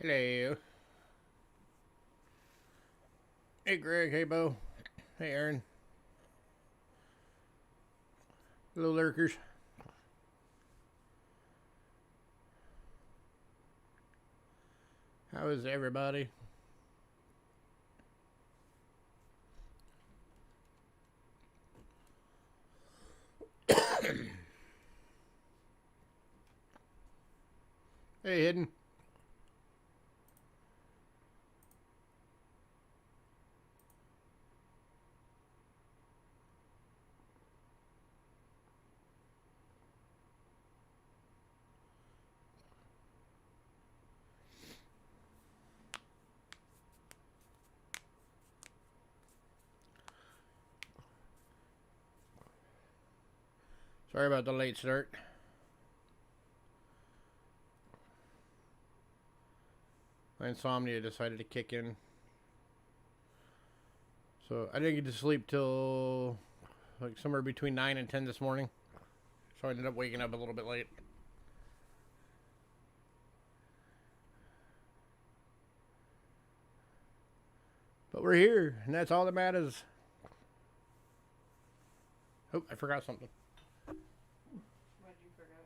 Hello. Hey, Greg. Hey, Bo. Hey, Aaron. Hello, lurkers. How is everybody? Hey, Hidden. Sorry about the late start. My insomnia decided to kick in. So I didn't get to sleep till like somewhere between 9 and 10 this morning. So I ended up waking up a little bit late. But we're here, and that's all that matters. Oh, I forgot something. What did you forget?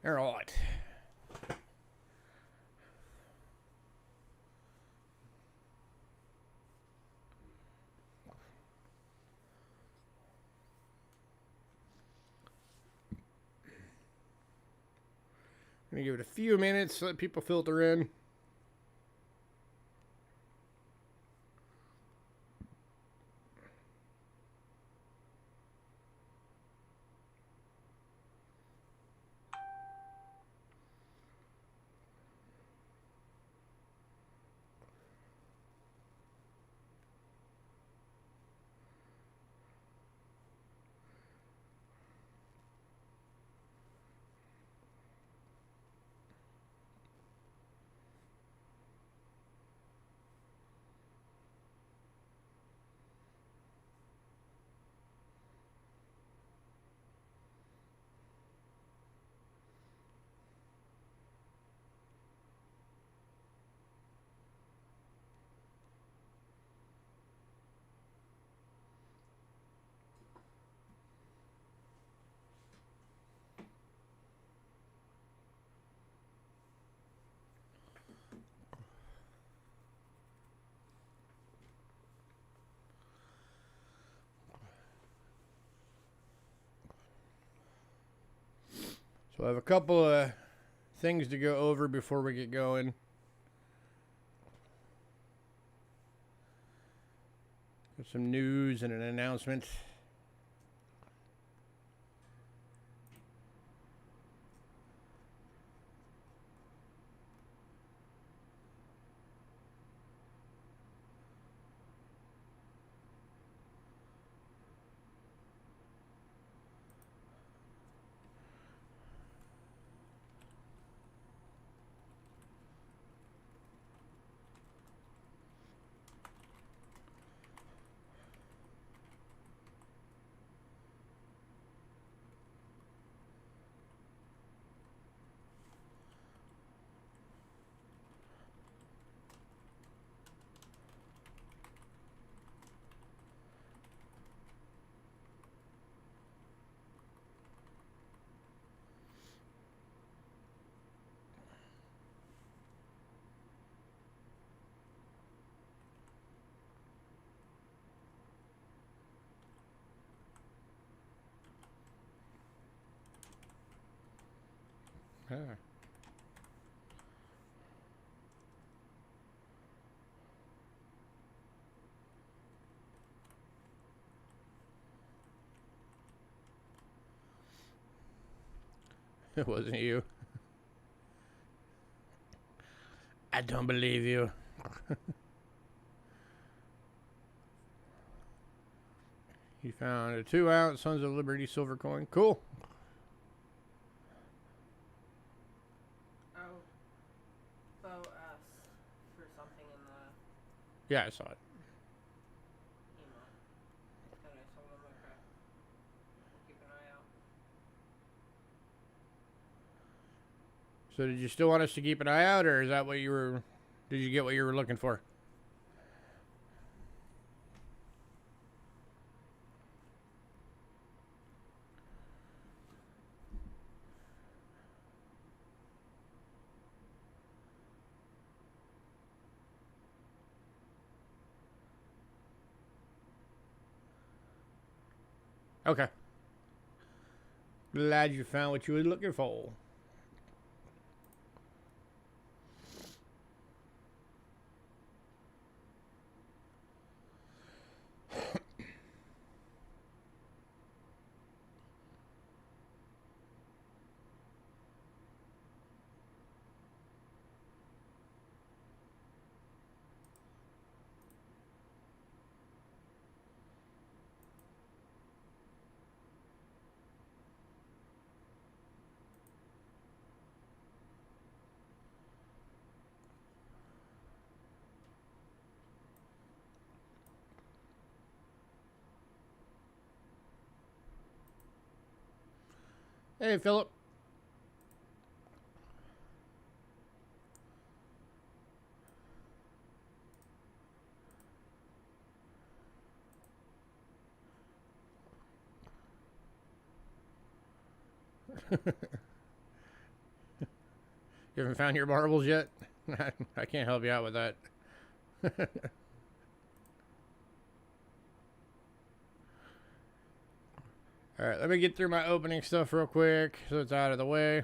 All right. Gonna give it a few minutes to let people filter in. So I have a couple of things to go over before we get going. Got some news and an announcement. Ah. It wasn't you. I don't believe you. You found a 2-ounce Sons of Liberty silver coin. Cool. Oh. Bo asked for something in the Yeah, I saw it. email. And I told him, okay. We'll keep an eye out. So did you still want us to keep an eye out, or is that what you were... Did you get what you were looking for? Okay. Glad you found what you were looking for. Hey, Philip. You haven't found your marbles yet? I can't help you out with that. Alright, let me get through my opening stuff real quick so it's out of the way.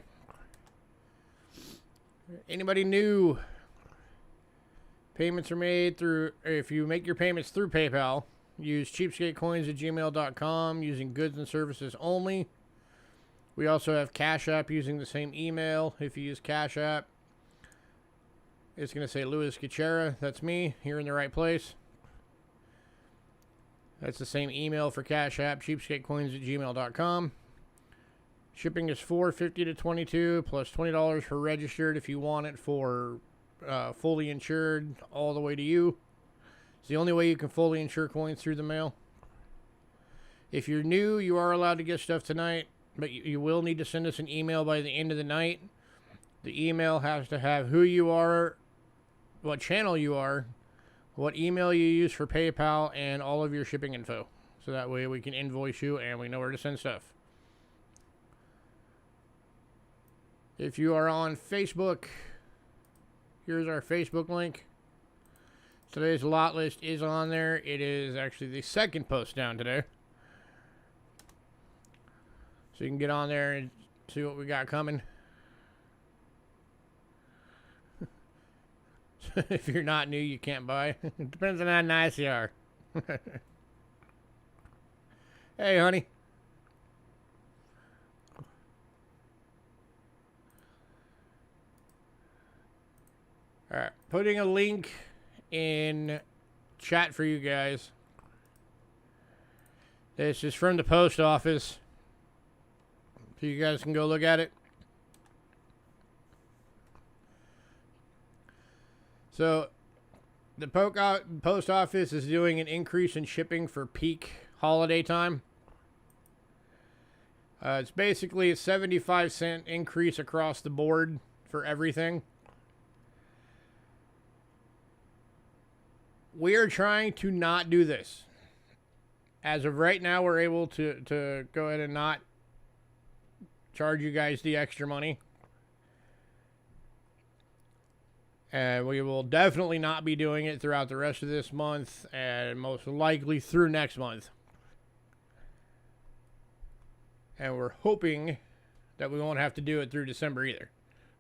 Anybody new? Payments are made through, if you make your payments through PayPal, use cheapskatecoins@gmail.com using goods and services only. We also have Cash App using the same email. If you use Cash App, it's going to say Louis Gachera. That's me. You're in the right place. That's the same email for Cash App, cheapskatecoins@gmail.com. Shipping is $4.50 to $22 plus $20 for registered if you want it for fully insured all the way to you. It's the only way you can fully insure coins through the mail. If you're new, you are allowed to get stuff tonight, but you will need to send us an email by the end of the night. The email has to have who you are, what channel you are, what email you use for PayPal, and all of your shipping info. So that way we can invoice you and we know where to send stuff. If you are on Facebook, here's our Facebook link. Today's lot list is on there. It is actually the second post down today. So you can get on there and see what we got coming. If you're not new, you can't buy. It depends on how nice you are. Hey, honey. Alright, putting a link in chat for you guys. This is from the post office. So you guys can go look at it. So, the post office is doing an increase in shipping for peak holiday time. It's basically a 75-cent increase across the board for everything. We are trying to not do this. As of right now, we're able to go ahead and not charge you guys the extra money. And we will definitely not be doing it throughout the rest of this month, and most likely through next month. And we're hoping that we won't have to do it through December either,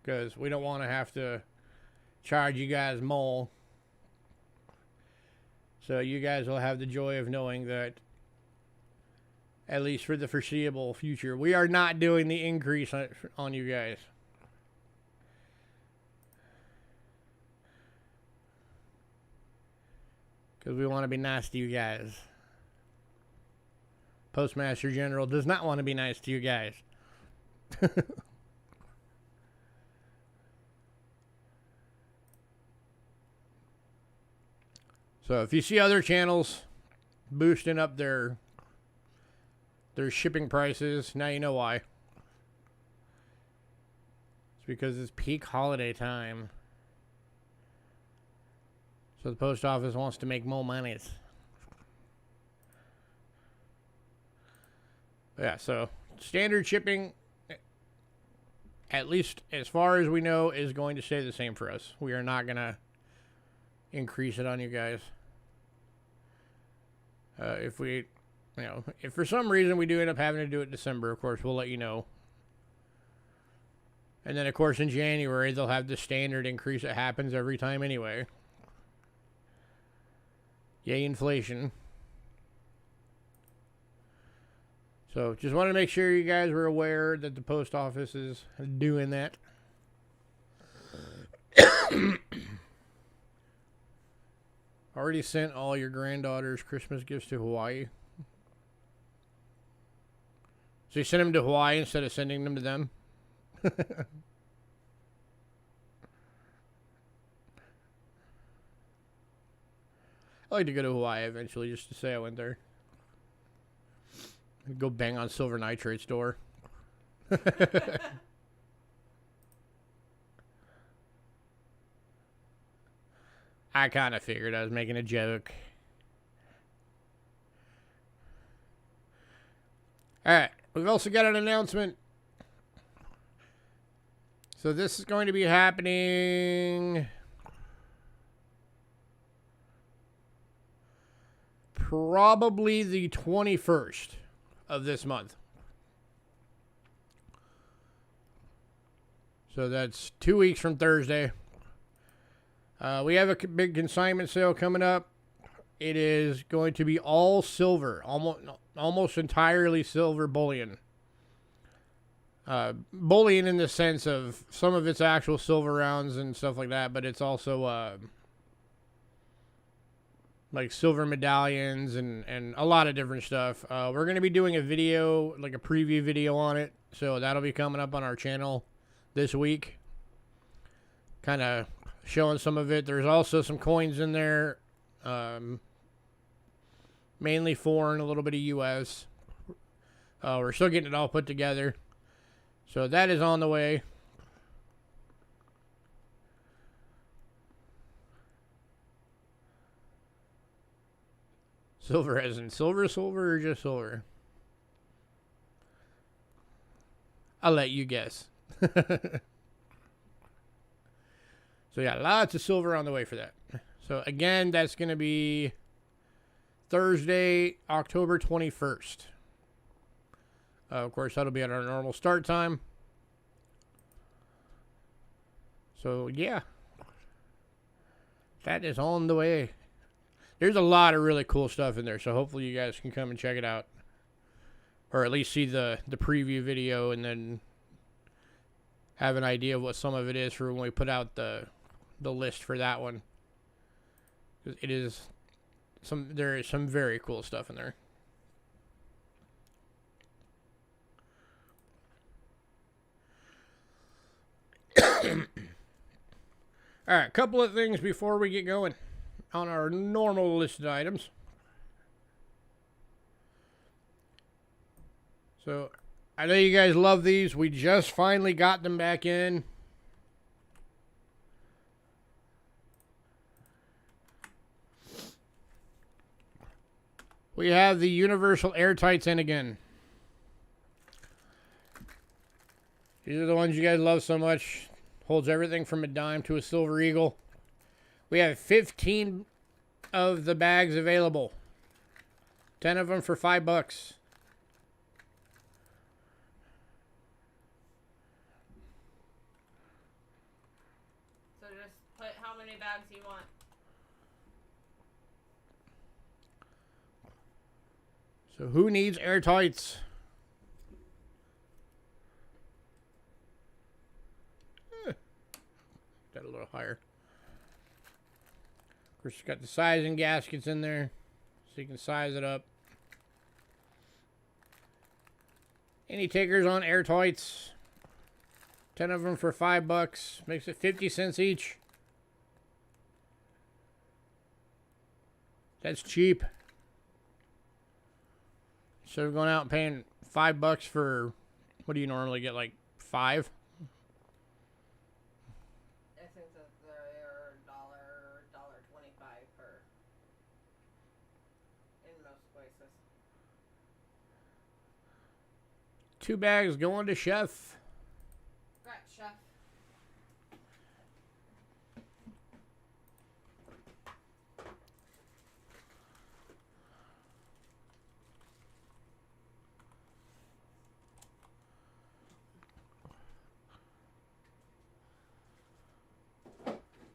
because we don't want to have to charge you guys more. So you guys will have the joy of knowing that, at least for the foreseeable future, we are not doing the increase on you guys. Because we want to be nice to you guys. Postmaster General does not want to be nice to you guys. So if you see other channels boosting up their shipping prices, now you know why. It's because it's peak holiday time. So the post office wants to make more money. Yeah, so standard shipping, at least as far as we know, is going to stay the same for us. We are not going to increase it on you guys. If we, if for some reason we do end up having to do it in December, of course, we'll let you know. And then, of course, in January, they'll have the standard increase that happens every time anyway. Yay, inflation. So, just wanted to make sure you guys were aware that the post office is doing that. Already sent all your granddaughter's Christmas gifts to Hawaii. So you sent them to Hawaii instead of sending them to them? I'd like to go to Hawaii eventually just to say I went there. Go bang on Silver Nitrate's door. I kind of figured I was making a joke. Alright, we've also got an announcement. So this is going to be happening probably the 21st of this month. So that's 2 weeks from Thursday. We have a big consignment sale coming up. It is going to be all silver, almost entirely silver bullion. Bullion in the sense of some of it's actual silver rounds and stuff like that, but it's also like silver medallions and a lot of different stuff. We're going to be doing a video, like a preview video on it, so that'll be coming up on our channel this week. Kind of showing some of it. There's also some coins in there, mainly foreign, a little bit of U.S. We're still getting it all put together. So that is on the way. Silver as in silver or just silver? I'll let you guess. So yeah, lots of silver on the way for that. So again, that's going to be Thursday, October 21st. Of course, that'll be at our normal start time. So yeah, that is on the way. There's a lot of really cool stuff in there, so hopefully you guys can come and check it out. Or at least see the preview video and then have an idea of what some of it is for when we put out the list for that one. It is there is some very cool stuff in there. Alright, a couple of things before we get going on our normal listed items. So, I know you guys love these. We just finally got them back in. We have the Universal Airtights in again. These are the ones you guys love so much. Holds everything from a dime to a silver eagle. We have 15 of the bags available. 10 of them for $5. So just put how many bags you want. So who needs Airtights? Got a little higher. Of course, you got the sizing gaskets in there, so you can size it up. Any takers on Airtights? 10 of them for $5. Makes it 50 cents each. That's cheap. Instead of going out and paying $5 for, what do you normally get, like 5? I think that they're $1.25 per in most places. 2 bags going to Chef. Right, chef.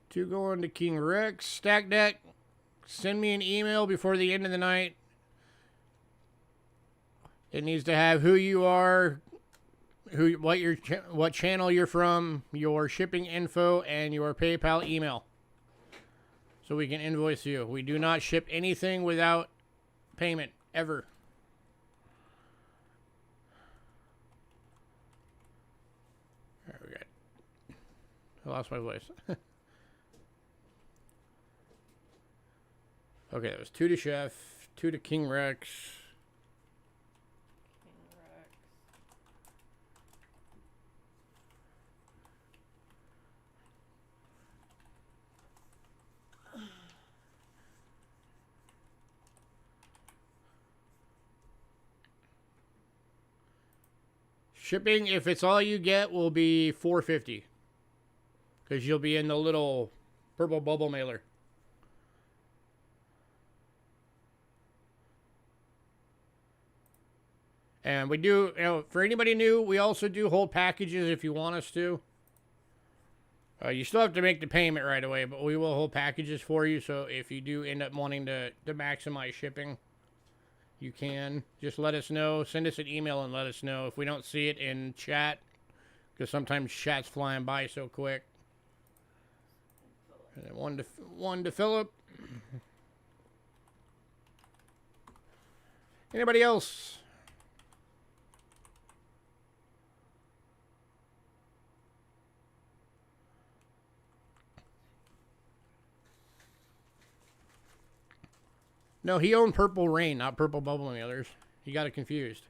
Two going to King Rex. Stack Deck, send me an email before the end of the night. It needs to have who you are, what channel you're from, your shipping info, and your PayPal email, so we can invoice you. We do not ship anything without payment ever. There we go. I lost my voice. Okay, that was 2 to Chef, 2 to King Rex. King Rex. Shipping, if it's all you get, will be $4.50, because you'll be in the little purple bubble mailer. And we do, for anybody new, we also do hold packages if you want us to. You still have to make the payment right away, but we will hold packages for you. So if you do end up wanting to maximize shipping, you can. Just let us know. Send us an email and let us know if we don't see it in chat, because sometimes chat's flying by so quick. And then one to Philip. Anybody else? No, he owned Purple Rain, not Purple Bubble Mailers. He got it confused.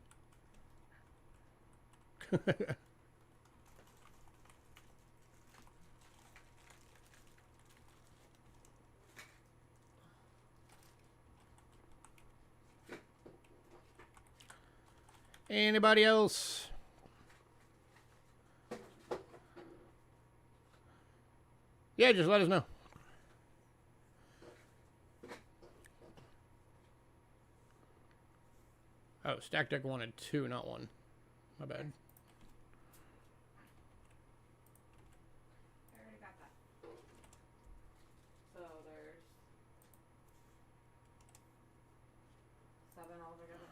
Anybody else? Yeah, just let us know. Oh, Stack Deck wanted 2, not 1. My bad. I already got that. So there's 7 altogether.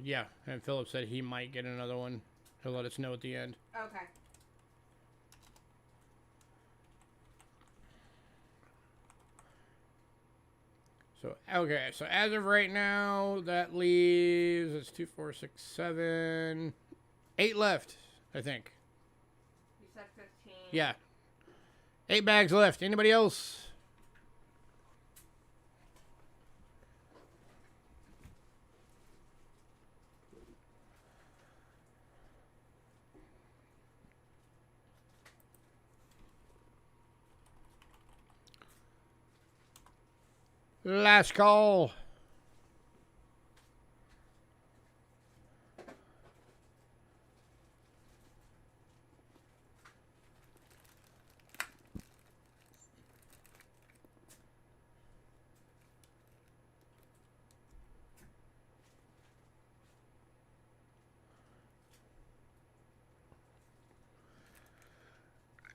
Yeah, and Philip said he might get another one. He'll let us know at the end. Okay. So, okay, so as of right now, that leaves, it's 2, 4, 6, 7, 8 left, I think. You said 15. Yeah. 8 bags left. Anybody else? Last call.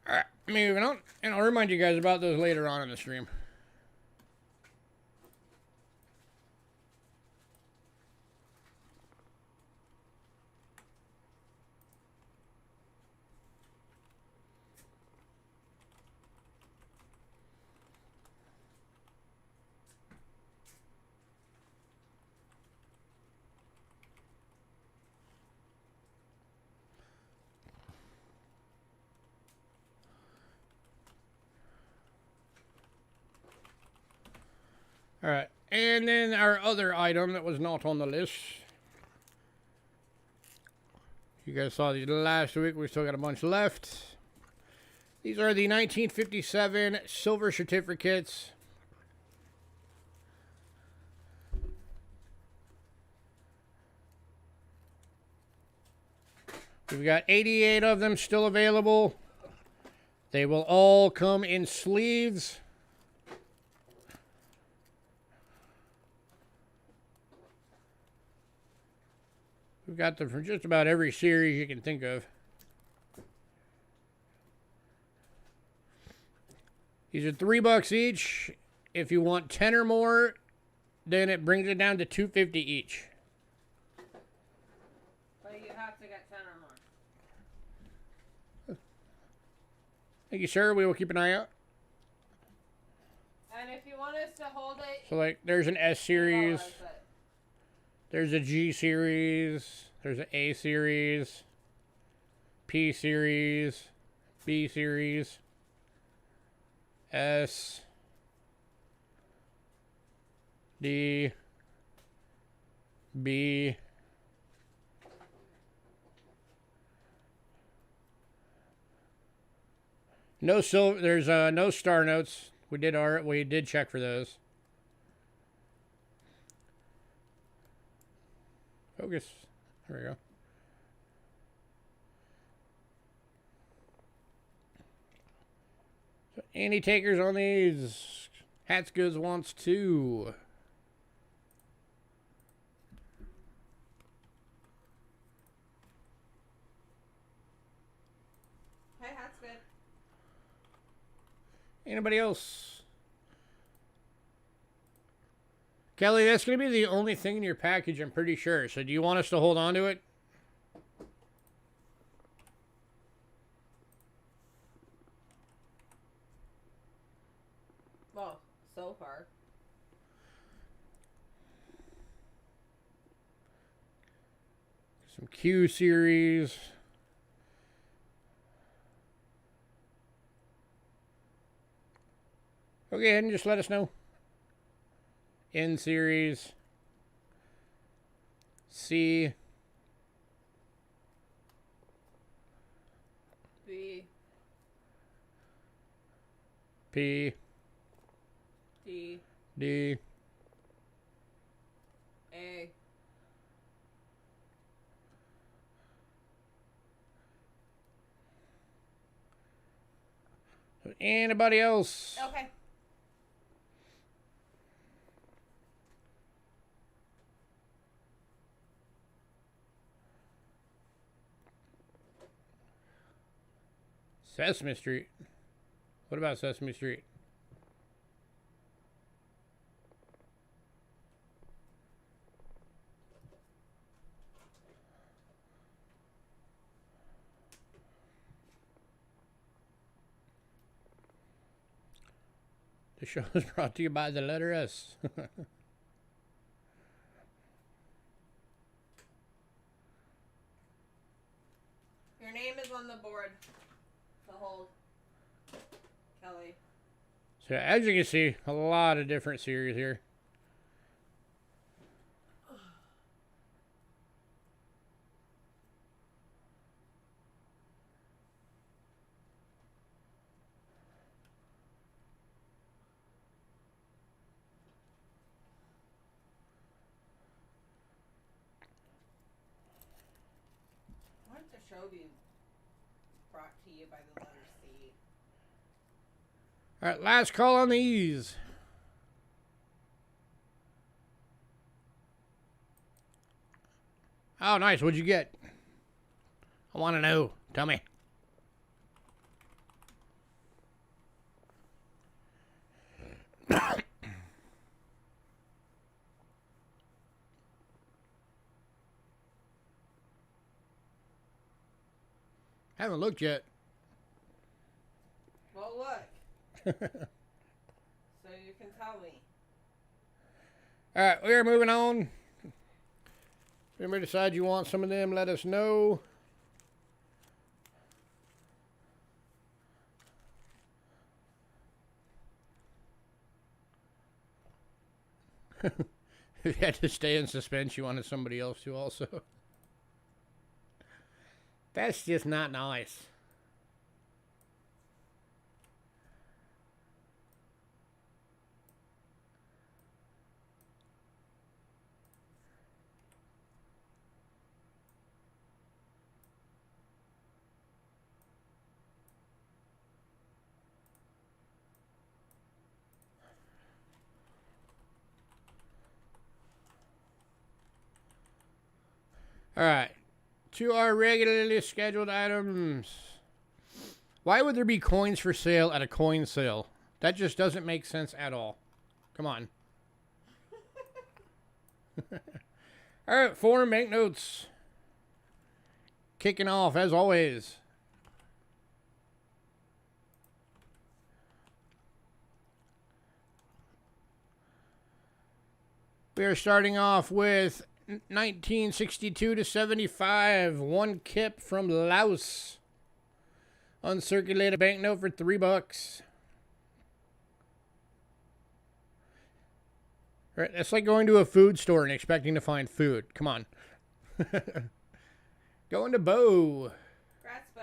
All right, moving on, and I'll remind you guys about those later on in the stream. All right. And then our other item that was not on the list. You guys saw these last week. We still got a bunch left. These are the 1957 silver certificates. We've got 88 of them still available. They will all come in sleeves. We've got them from just about every series you can think of. These are $3 each. If you want 10 or more, then it brings it down to $2.50 each. But you have to get 10 or more. Thank you, sir. We will keep an eye out. And if you want us to hold it, So, like, there's an S series. tell us it. There's a G series. There's an A series. P series. B series. S. D. B. No silver. There's no star notes. We did check for those. Focus. There we go. So any takers on these? Hats Goods wants 2. Hey, that's good. Anybody else? Kelly, that's going to be the only thing in your package, I'm pretty sure. So do you want us to hold on to it? Well, so far. Some Q series. Go ahead and just let us know. N series. C. B. P. D. D. A. Anybody else? Okay. Sesame Street. What about Sesame Street? The show is brought to you by the letter S. Your name is on the board to hold, Kelly. So as you can see, a lot of different series here. I want the show be brought to you by the letter C. All right, last call on these. Oh, nice. What'd you get? I want to know. Tell me. Haven't looked yet. Well, look. So you can tell me. All right, we are moving on. If anybody decides you want some of them, let us know. If you had to stay in suspense, you wanted somebody else to also. That's just not nice. All right. To our regularly scheduled items. Why would there be coins for sale at a coin sale? That just doesn't make sense at all. Come on. All right, foreign banknotes. Kicking off, as always. We are starting off with 1962 to 75, one kip from Laos. Uncirculated banknote for $3. Right, that's like going to a food store and expecting to find food. Come on. Going to Bo. Congrats, Bo.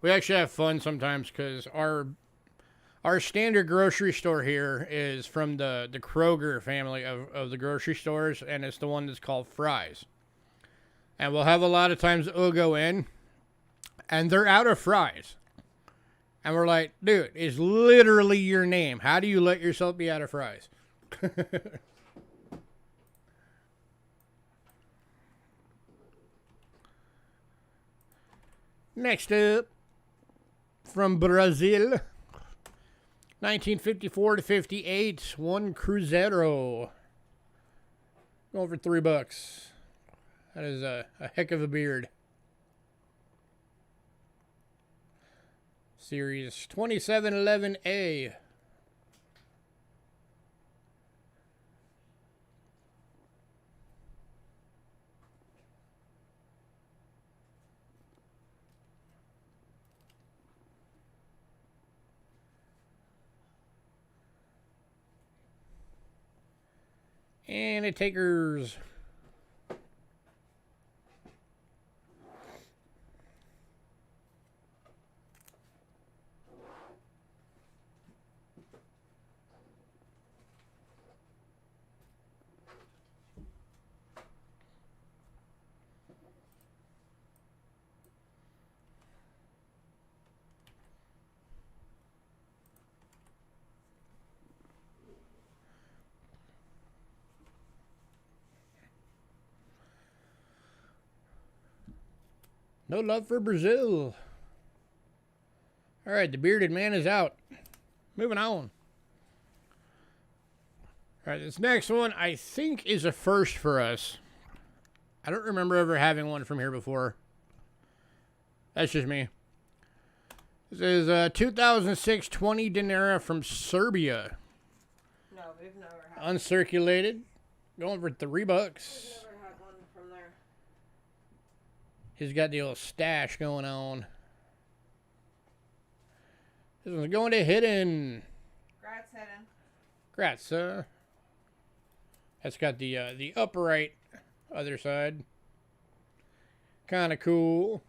We actually have fun sometimes because our standard grocery store here is from the Kroger family of the grocery stores, and it's the one that's called Fry's. And we'll have a lot of times we'll go in, and they're out of fries. And we're like, dude, it's literally your name. How do you let yourself be out of fries? Next up, from Brazil, 1954 to 58, one Cruzeiro. Going for $3. That is a heck of a beard. Series 2711A. And it takers. No love for Brazil. All right, the bearded man is out. Moving on. All right, this next one I think is a first for us. I don't remember ever having one from here before. That's just me. This is 2006 20 dinara from Serbia. No, we've never had Uncirculated. Going for $3. We've never had one from there. He's got the old stash going on. This one's going to Hidden. Congrats, Hidden. Congrats, That's got the upright other side. Kind of cool.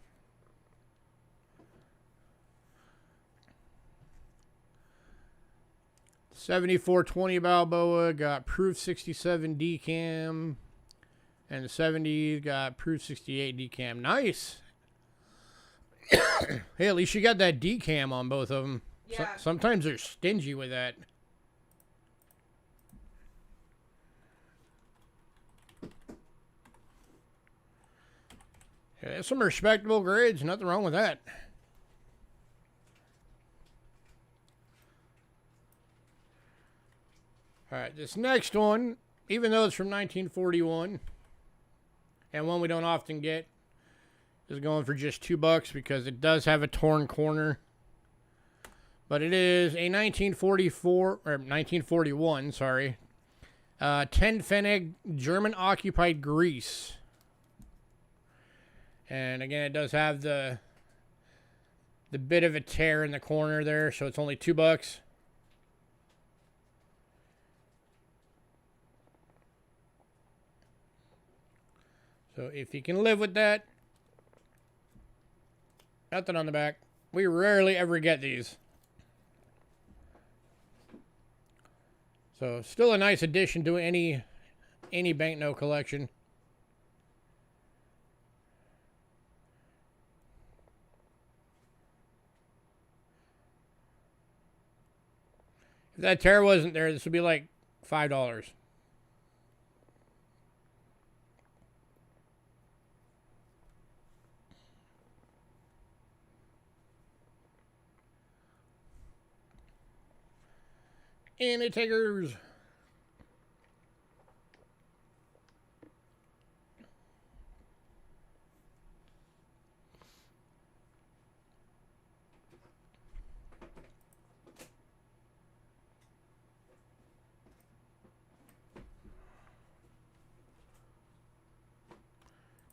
$74.20 Balboa got proof 67 decam. And the 70 got proof 68 decam. Nice. Hey, at least you got that decam on both of them. Yeah. Sometimes they're stingy with that. Yeah, some respectable grades. Nothing wrong with that. All right, this next one, even though it's from 1941, and one we don't often get, is going for just $2 because it does have a torn corner. But it is a 1941, 10 Pfennig German-occupied Greece. And again, it does have the bit of a tear in the corner there, so it's only $2. So if you can live with that, nothing on the back. We rarely ever get these. So still a nice addition to any banknote collection. If that tear wasn't there, this would be like $5. And it takers.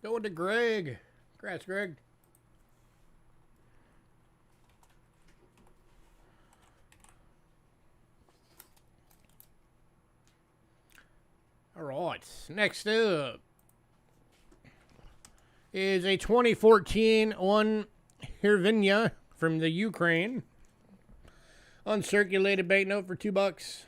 Going to Greg. Congrats, Greg. All right, next up is a 2014 one Hirvinya from the Ukraine. Uncirculated banknote for $2.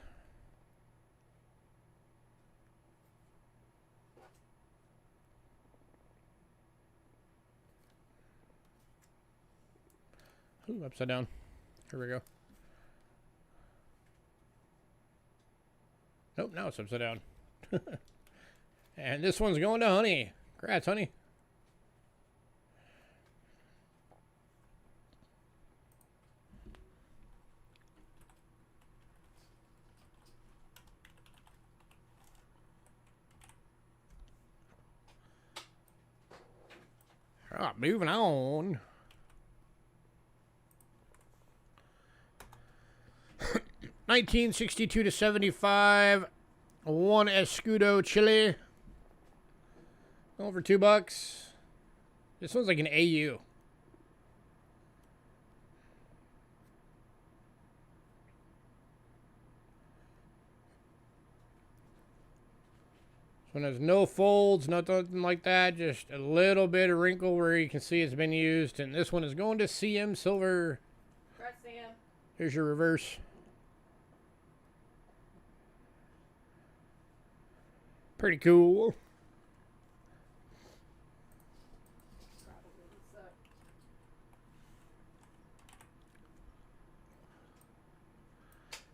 Ooh, upside down. Here we go. Nope, now it's upside down. And this one's going to Honey. Congrats, Honey. All right, moving on. $1962-$75. One Escudo Chile. Going for $2. This one's like an AU. This one has no folds, nothing like that. Just a little bit of wrinkle where you can see it's been used. And this one is going to CM Silver. Congrats, Sam. Here's your reverse. Pretty cool.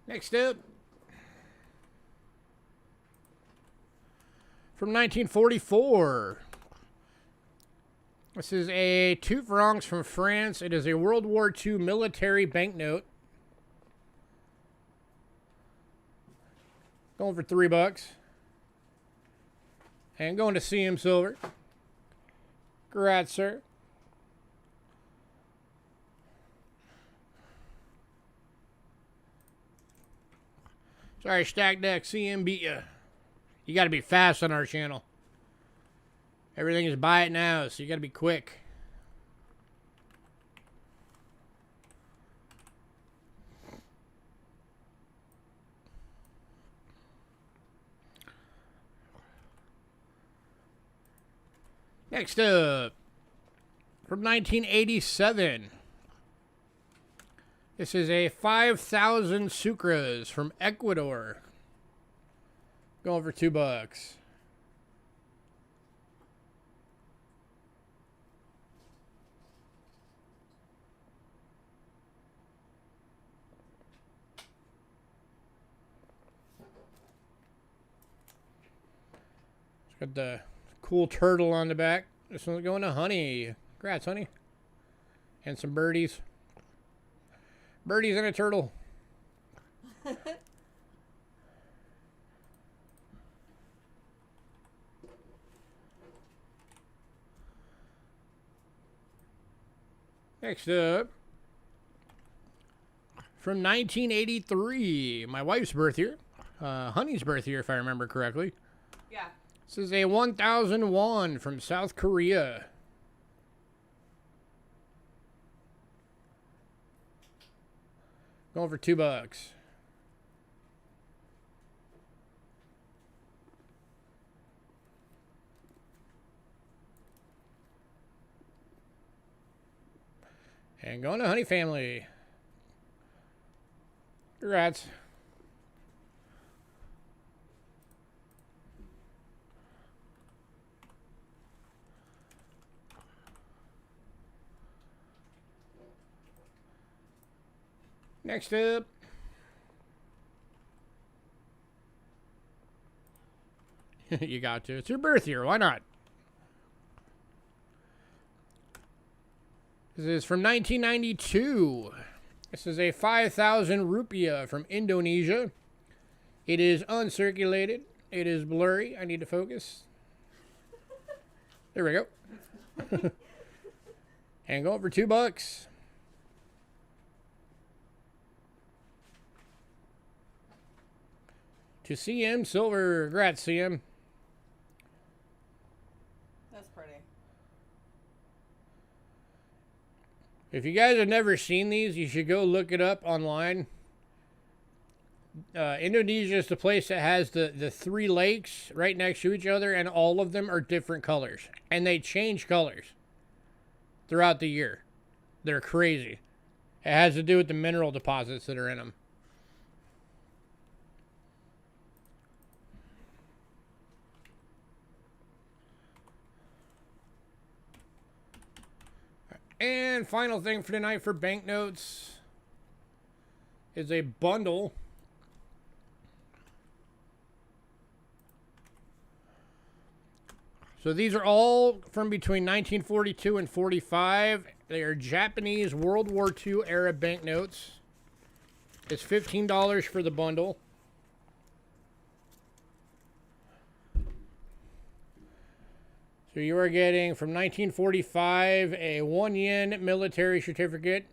Next up, from 1944. This is a 2 francs from France. It is a World War II military banknote. Going for $3. And going to CM Silver. Congrats, sir. Sorry, Stack Deck. CM beat you. You got to be fast on our channel. Everything is buy it now, so you got to be quick. Next up, from 1987. This is a 5,000 sucras from Ecuador. Going for $2. It's got the cool turtle on the back. This one's going to Honey. Congrats, Honey. And some birdies. Birdies and a turtle. Next up, from 1983, my wife's birth year, Honey's birth year, if I remember correctly. Yeah. This is a 1,001 from South Korea. Going for $2. And going to Honey Family. Congrats. Next up. You got to. It's your birth year. Why not? This is from 1992. This is a 5,000 rupiah from Indonesia. It is uncirculated. It is blurry. I need to focus. There we go. And going for $2. To CM Silver. Congrats, CM. That's pretty. If you guys have never seen these, you should go look it up online. Indonesia is the place that has the 3 lakes right next to each other, and all of them are different colors. And they change colors throughout the year. They're crazy. It has to do with the mineral deposits that are in them. And final thing for tonight for banknotes is a bundle. So these are all from between 1942 and 45. They are Japanese World War II era banknotes. It's $15 for the bundle. So you are getting from 1945 a 1 yen military certificate,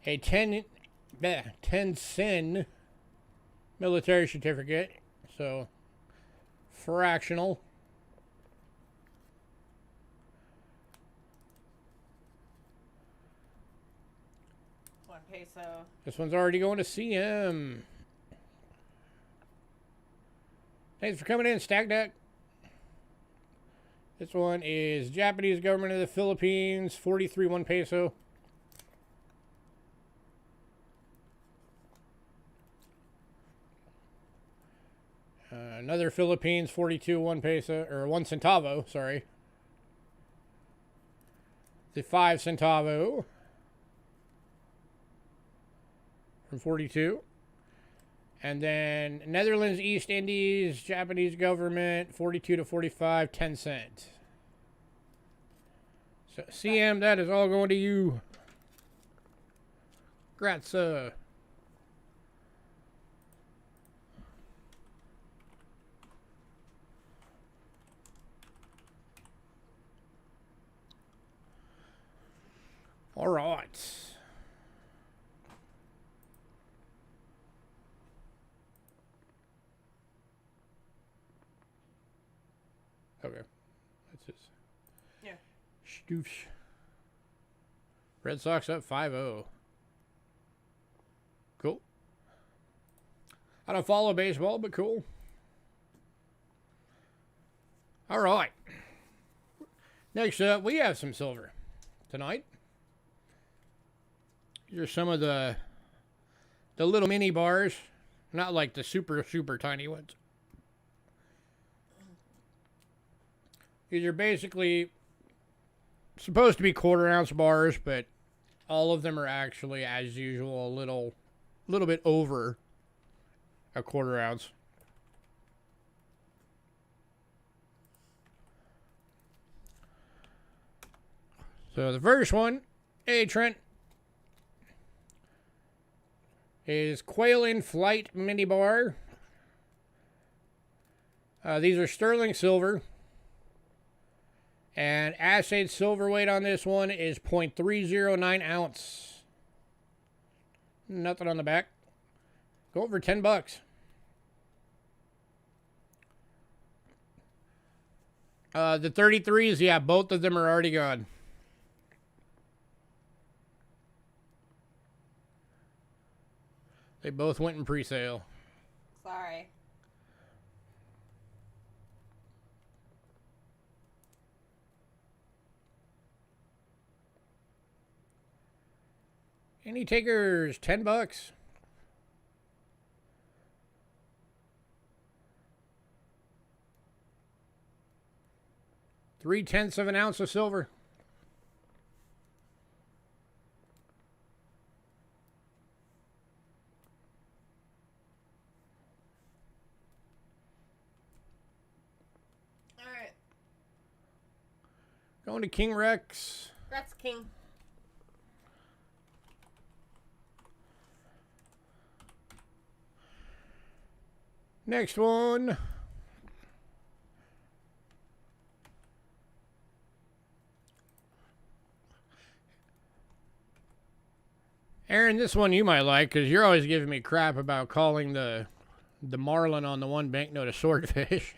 a 10 sen military certificate, so fractional. $1. This one's already going to CM. Thanks for coming in, Stack Deck. This one is Japanese Government of the Philippines, 43 1 peso. Another Philippines, 42 1 peso, or 1 centavo, sorry. The 5 centavo from 42. And then Netherlands, East Indies, Japanese government, 42 to 45, 10 cents. So, CM, that is all going to you. Congrats. All right. Okay. That's his. Yeah. Stoosh. Red Sox up 5-0. Cool. I don't follow baseball, but cool. All right. Next up, we have some silver tonight. These are some of the little mini bars, not like the super, super tiny ones. These are basically supposed to be 1/4 ounce bars, but all of them are actually, as usual, a little bit over a 1/4 ounce. So the first one, hey Trent, is Quail in Flight Minibar. These are sterling silver. And assayed silver weight on this one is 0.309 ounce. Nothing on the back. Go for $10. The 33s, yeah, both of them are already gone. They both went in pre-sale. Sorry. Any takers? $10. Three-tenths of an ounce of silver. All right. Going to King Rex. That's King. Next one. Aaron, this one you might like because you're always giving me crap about calling the Marlin on the one banknote a swordfish.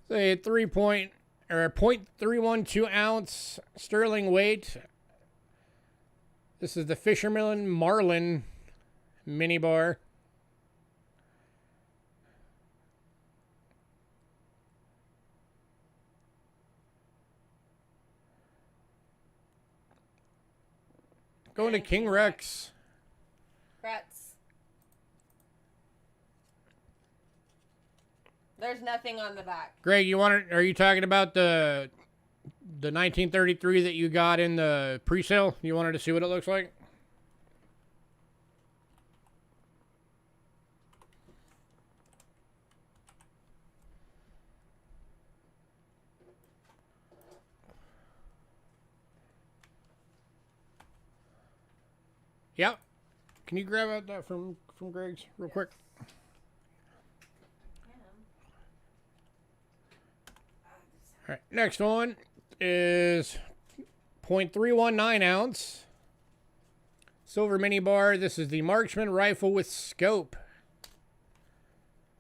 Say 0.312 ounce sterling weight. This is the Fisherman Marlin Minibar. Going to King Rex. Rats. There's nothing on the back. Greg, are you talking about the 1933 that you got in the pre-sale? You wanted to see what it looks like? Yep. Can you grab out that from Greg's real quick? All right. Next one is 0.319 ounce silver mini bar. This is the Marksman rifle with scope.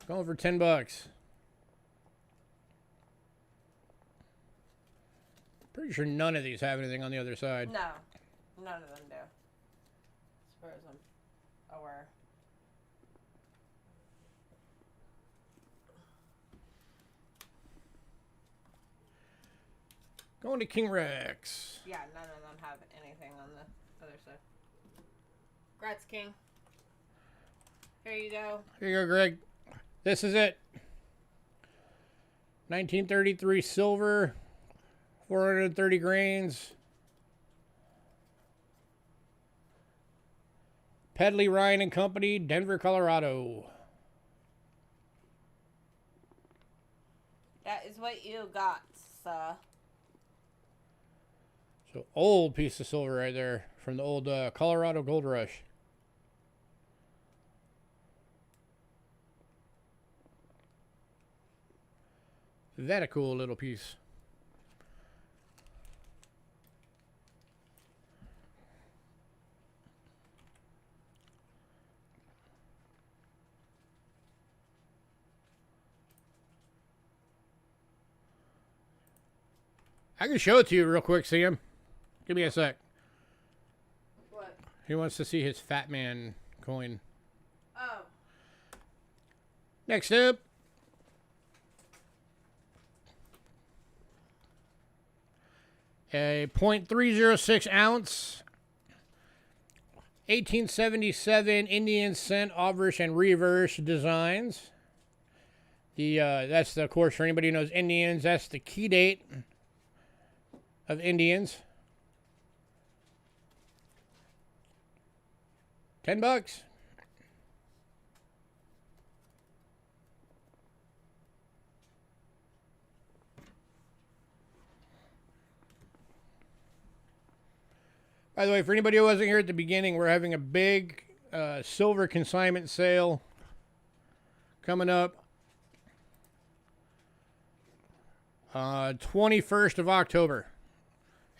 Going for $10. Pretty sure none of these have anything on the other side. No, none of them do. As far as I'm aware. Going to King Rex. Yeah, none of them have anything on the other side. Congrats, King. Here you go. Here you go, Greg. This is it. 1933 silver, 430 grains. Pedley, Ryan and Company, Denver, Colorado. That is what you got, sir. So old piece of silver right there from the old Colorado Gold Rush. That a cool little piece. I can show it to you real quick, Sam. Give me a sec. What? He wants to see his Fat Man coin. Oh. Next up. A 0.306 ounce 1877 Indian cent obverse and reverse designs. That's of course, for anybody who knows Indians, that's the key date of Indians. $10. By the way, for anybody who wasn't here at the beginning, we're having a big silver consignment sale coming up 21st of October.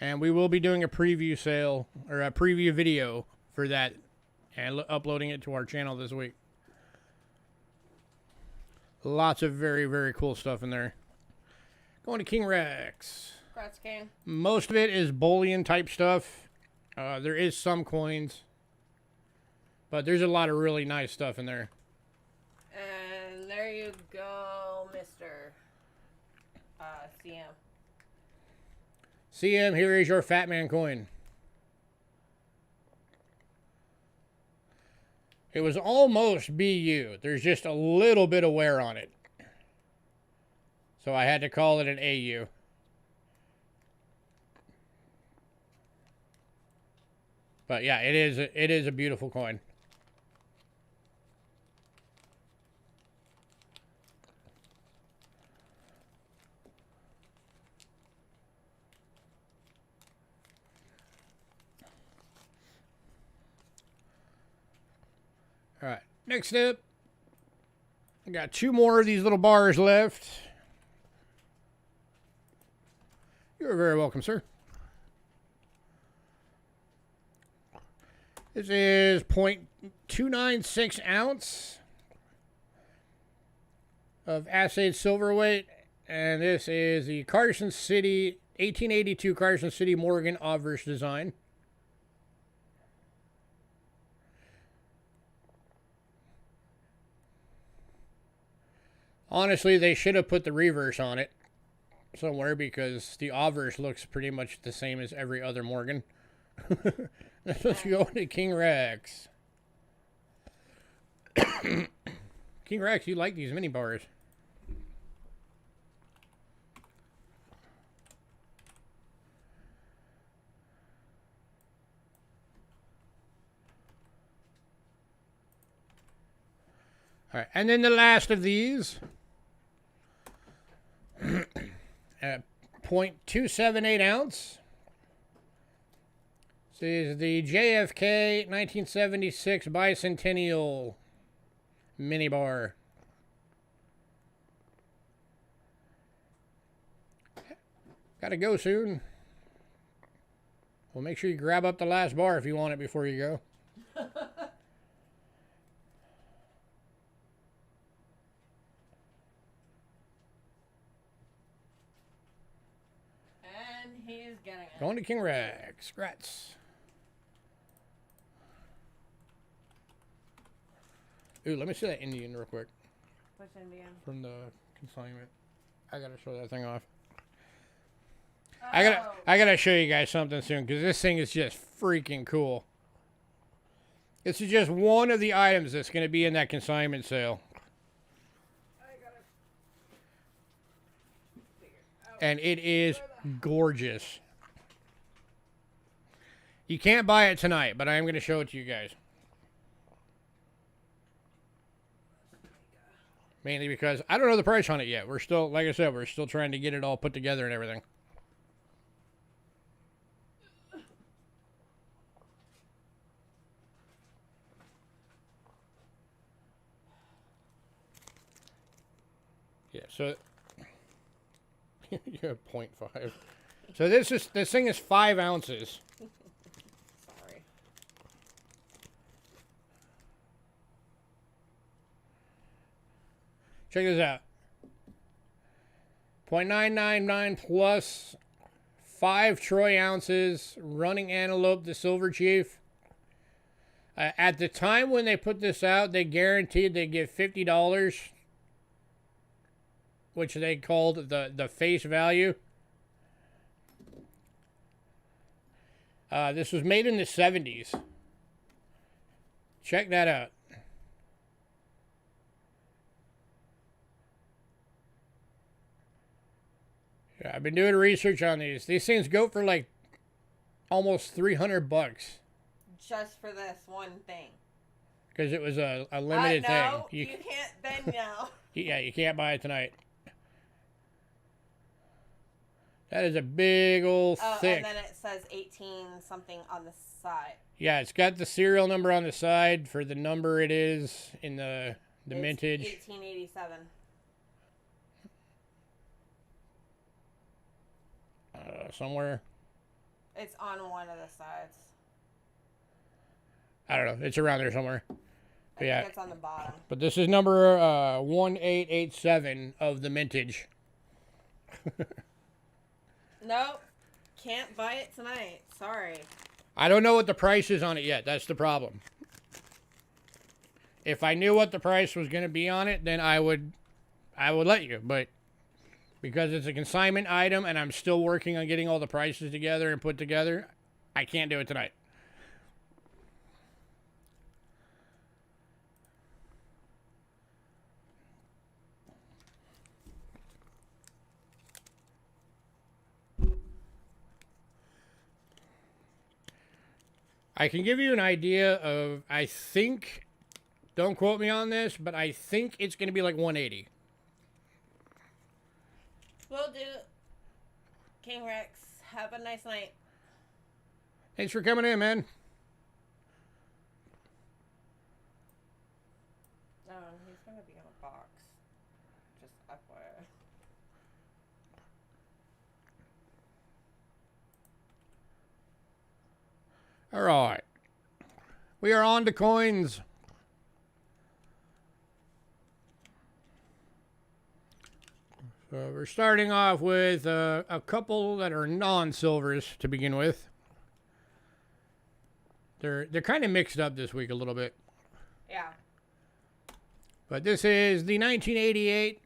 And we will be doing a preview sale, or a preview video for that, and uploading it to our channel this week. Lots of very, very cool stuff in there. Going to King Rex. Congrats, King. Most of it is bullion type stuff. There is some coins. But there's a lot of really nice stuff in there. And there you go, Mr. CM. CM, here is your Fat Man coin. It was almost BU. There's just a little bit of wear on it. So I had to call it an AU. But yeah, it is a beautiful coin. All right, next up, I got 2 more of these little bars left. You're very welcome, sir. This is 0.296 ounce of assayed silverweight, and this is the Carson City 1882 Carson City Morgan obverse design. Honestly, they should have put the reverse on it somewhere because the obverse looks pretty much the same as every other Morgan. Let's go to King Rex. King Rex, you like these mini bars. All right, and then the last of these. 0.278 ounce. This is the JFK 1976 Bicentennial Minibar. Gotta go soon. Well, make sure you grab up the last bar if you want it before you go. And he's getting it. Going to King Rex. Grats. Ooh, let me see that Indian real quick. Which Indian? From the consignment. I gotta show that thing off. Oh. I gotta show you guys something soon because this thing is just freaking cool. This is just one of the items that's gonna be in that consignment sale. And it is gorgeous. You can't buy it tonight, but I am gonna show it to you guys. Mainly because I don't know the price on it yet. We're still, like I said, we're still trying to get it all put together and everything. Yeah, so you have 0.5. So this thing is 5 ounces. Sorry. Check this out. 0.999 plus 5 troy ounces, running antelope, the Silver Chief. At the time when they put this out, they guaranteed they'd give $50, which they called the face value. This was made in the 70s. Check that out. Yeah, I've been doing research on these. These things go for like almost $300. Just for this one thing. Because it was a limited no, thing. You can't then now. Yeah, you can't buy it tonight. That is a big old thick. And then it says 18 something on the side. Yeah, it's got the serial number on the side for the number it is in the mintage. 1887. Somewhere. It's on one of the sides. I don't know. It's around there somewhere. I think it's on the bottom. But this is number 1887 of the mintage. Nope. Can't buy it tonight. Sorry. I don't know what the price is on it yet. That's the problem. If I knew what the price was going to be on it, then I would let you. But because it's a consignment item and I'm still working on getting all the prices together and put together, I can't do it tonight. I can give you an idea of, I think, don't quote me on this, but I think it's going to be like 180. Will do. King Rex, have a nice night. Thanks for coming in, man. He's going to be in a box. Just FYI. All right. We are on to coins. So we're starting off with a couple that are non-silvers to begin with. They're kind of mixed up this week a little bit. Yeah. But this is the 1988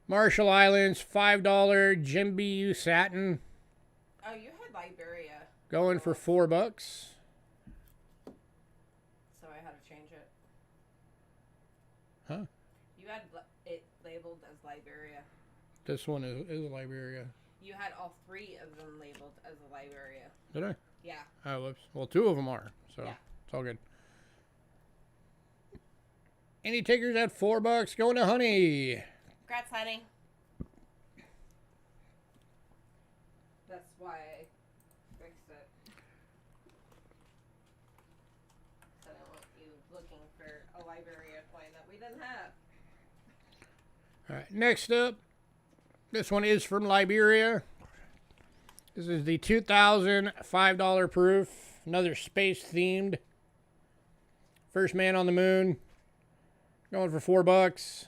Marshall Islands $5 Jimby satin. Oh, you had Liberia. Going for $4. So I had to change it. Huh? You had it labeled as Liberia. This one is Liberia. You had all three of them labeled as a Liberia. Did I? Yeah. Oh, whoops. Well, two of them are, so Yeah. it's all good. Any takers at $4? Going to Honey. Congrats, honey. That's why I fixed it. So I don't want you looking for a Liberia coin that we didn't have. All right, next up, this one is from Liberia. This is the 2000 $5 proof. Another space themed. First man on the moon. Going for $4.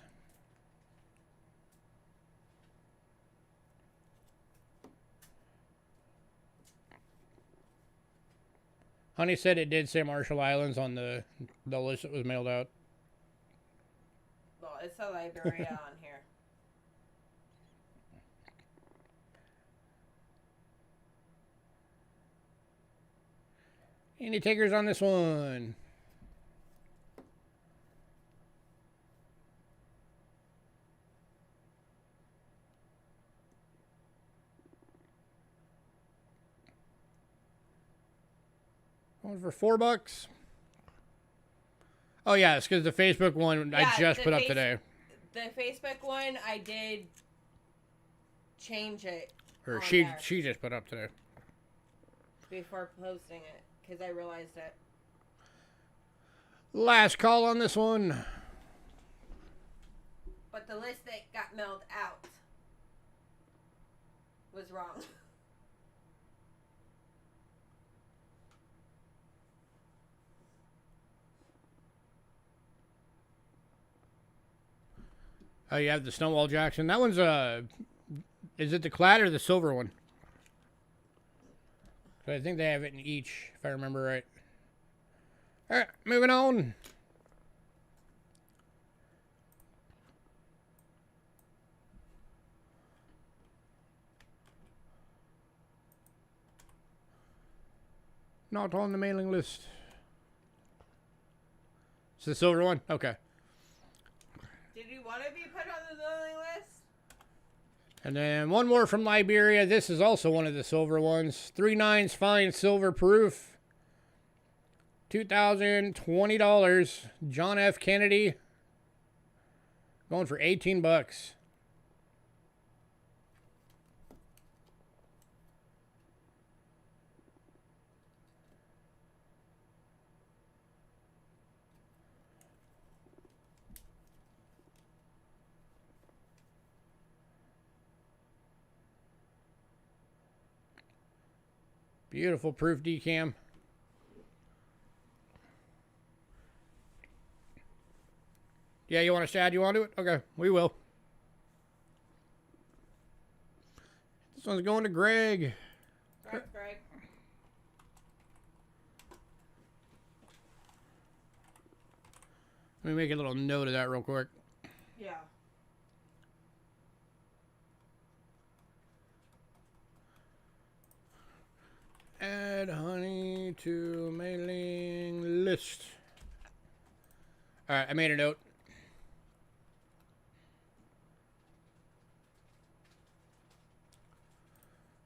Honey said it did say Marshall Islands on the list that was mailed out. Well, it's a Liberia on here. Any takers on this one? Going for $4. Oh yeah, it's because the Facebook one I just put up today. The Facebook one, I did change it. Or she just put up today. Before posting it, because I realized it. Last call on this one. But the list that got mailed out was wrong. Oh, you have the Stonewall Jackson. That one's is it the clad or the silver one? So I think they have it in each, if I remember right. All right, moving on. Not on the mailing list. It's the silver one? Okay. Did you want to be put on the mailing list? And then one more from Liberia. This is also one of the silver ones. 3 9s fine silver proof. $2,020. John F. Kennedy. Going for $18. Beautiful proof decam. Yeah, you want us to add you onto it? Okay, we will. This one's going to Greg. Greg. Let me make a little note of that real quick. Yeah. Add honey to mailing list. All right, I made a note.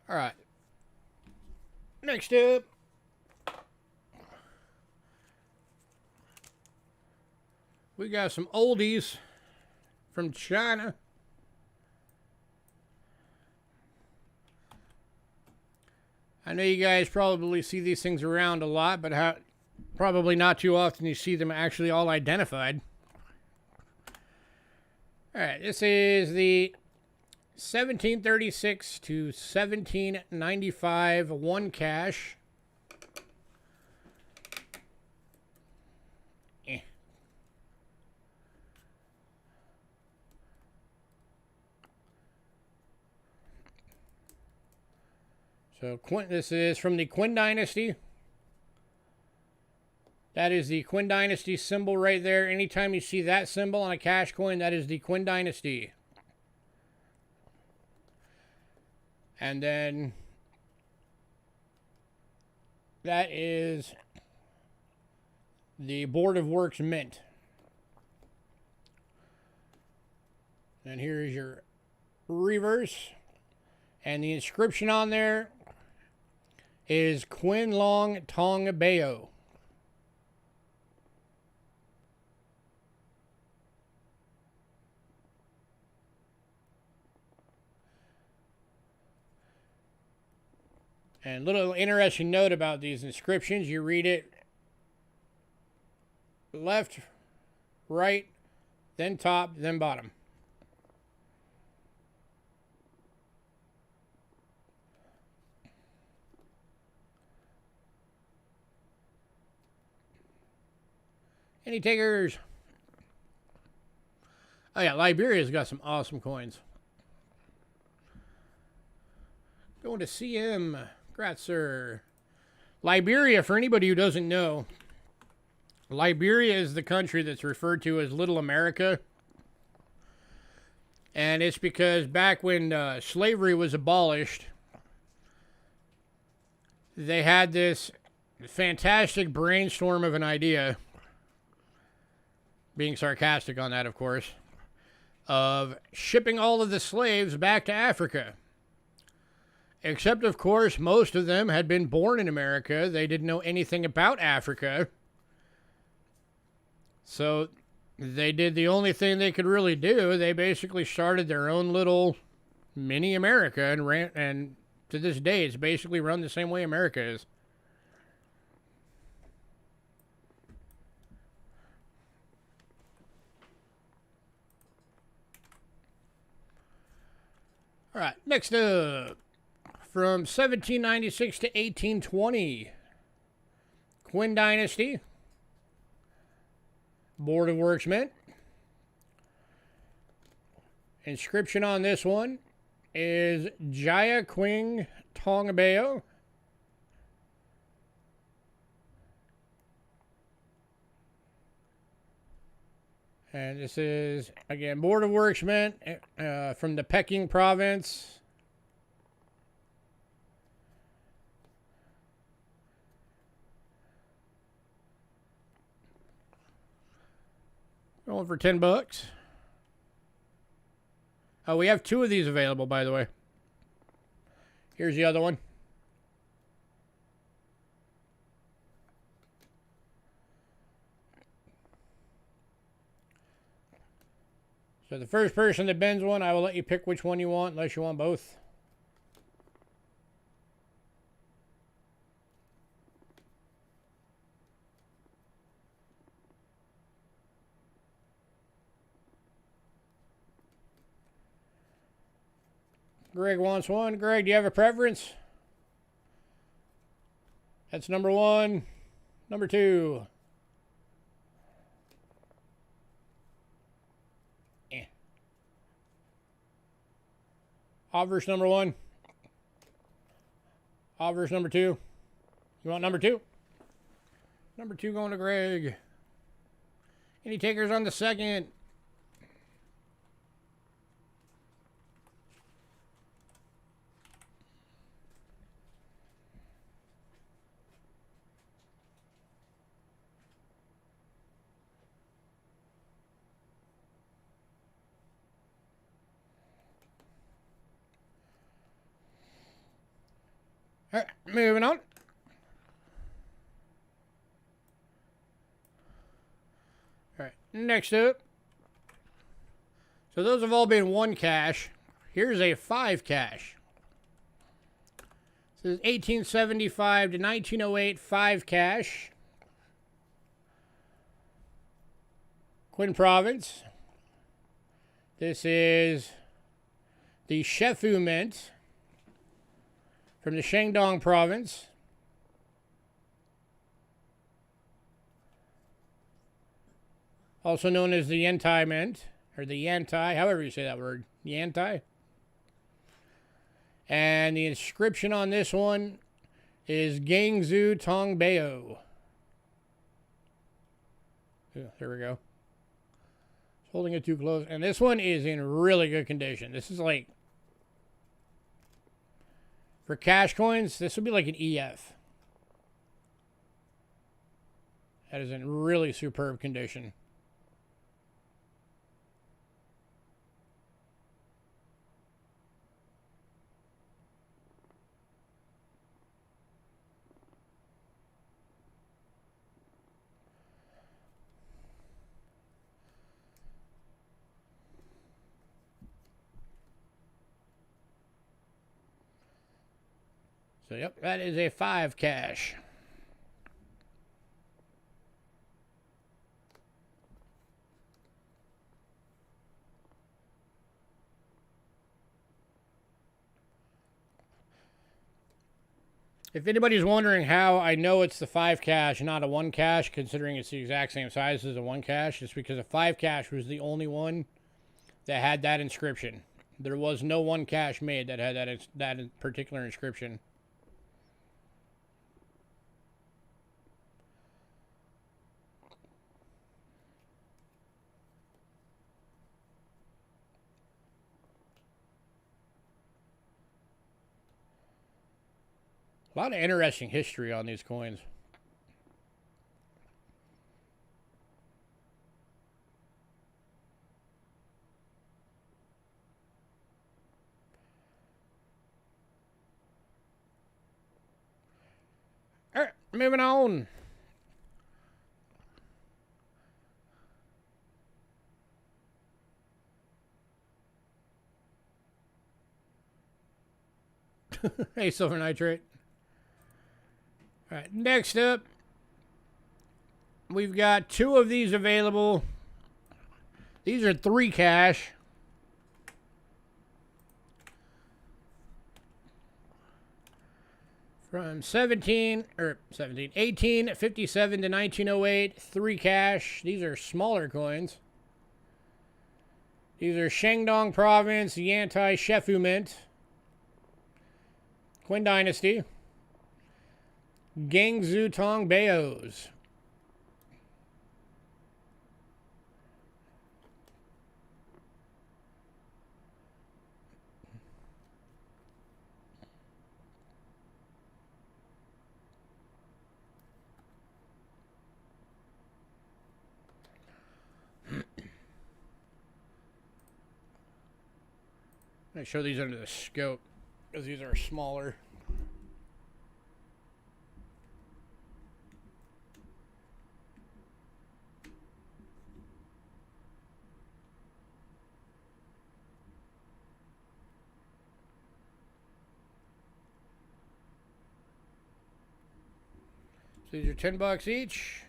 All right. Next up, we got some oldies from China. I know you guys probably see these things around a lot, but probably not too often you see them actually all identified. All right, this is the 1736 to 1795 one cash. So this is from the Qin Dynasty. That is the Qin Dynasty symbol right there. Anytime you see that symbol on a cash coin, that is the Qin Dynasty. And then that is the Board of Works Mint. And here's your reverse. And the inscription on there is Quin Long Tong Bao. And little interesting note about these inscriptions, you read it left, right, then top, then bottom. Any takers? Oh yeah, Liberia's got some awesome coins. Going to CM. Congrats, sir. Liberia, for anybody who doesn't know, Liberia is the country that's referred to as Little America. And it's because back when slavery was abolished, they had this fantastic brainstorm of an idea, being sarcastic on that, of course, of shipping all of the slaves back to Africa. Except, of course, most of them had been born in America. They didn't know anything about Africa. So they did the only thing they could really do. They basically started their own little mini America and to this day, it's basically run the same way America is. All right, next up. From 1796 to 1820, Qin Dynasty, Board of Works Mint. Inscription on this one is Jaya Qing Tong Bao. And this is, again, Board of Works Mint from the Peking province. Going for $10. Oh, we have two of these available, by the way. Here's the other one. So the first person that bends one, I will let you pick which one you want, unless you want both. Greg wants one. Greg, do you have a preference? That's number one. Number two. Obverse number one. Obverse number two. You want number two? Number two going to Greg. Any takers on the second? All right, moving on. All right, next up. So those have all been 1 cash. Here's a 5 cash. This is 1875 to 1908 5 cash. Quinn Province. This is the Shefu Mint from the Shandong Province. Also known as the Yantai Mint, or the Yantai, however you say that word, Yantai. And the inscription on this one is Gangzhou Tongbeo. Yeah, there we go. Holding it too close. And this one is in really good condition. This is like, for cash coins, this would be like an EF. That is in really superb condition. So, yep, that is a 5 cash. If anybody's wondering how I know it's the 5 cash and not a 1 cash, considering it's the exact same size as a 1 cash, it's because a 5 cash was the only one that had that inscription. There was no 1 cash made that had that particular inscription. A lot of interesting history on these coins. All right, moving on. Hey, Silver Nitrate. All right, next up, we've got 2 of these available. These are 3 cash. From 1857 to 1908, 3 cash. These are smaller coins. These are Shandong Province, Yantai Shefu Mint, Qin Dynasty, Gangzhou Tongbeos. I show these under the scope because these are smaller. So these are $10 each.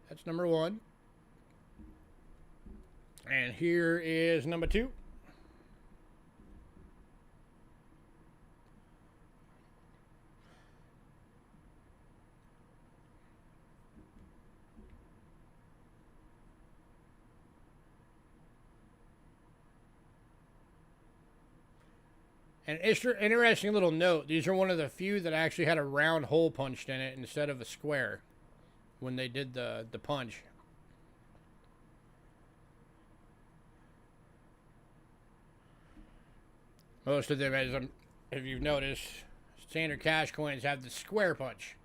That's number 1. And here is number 2. An interesting little note, these are one of the few that actually had a round hole punched in it instead of a square when they did the punch. Most of them, if you've noticed, standard cash coins have the square punch.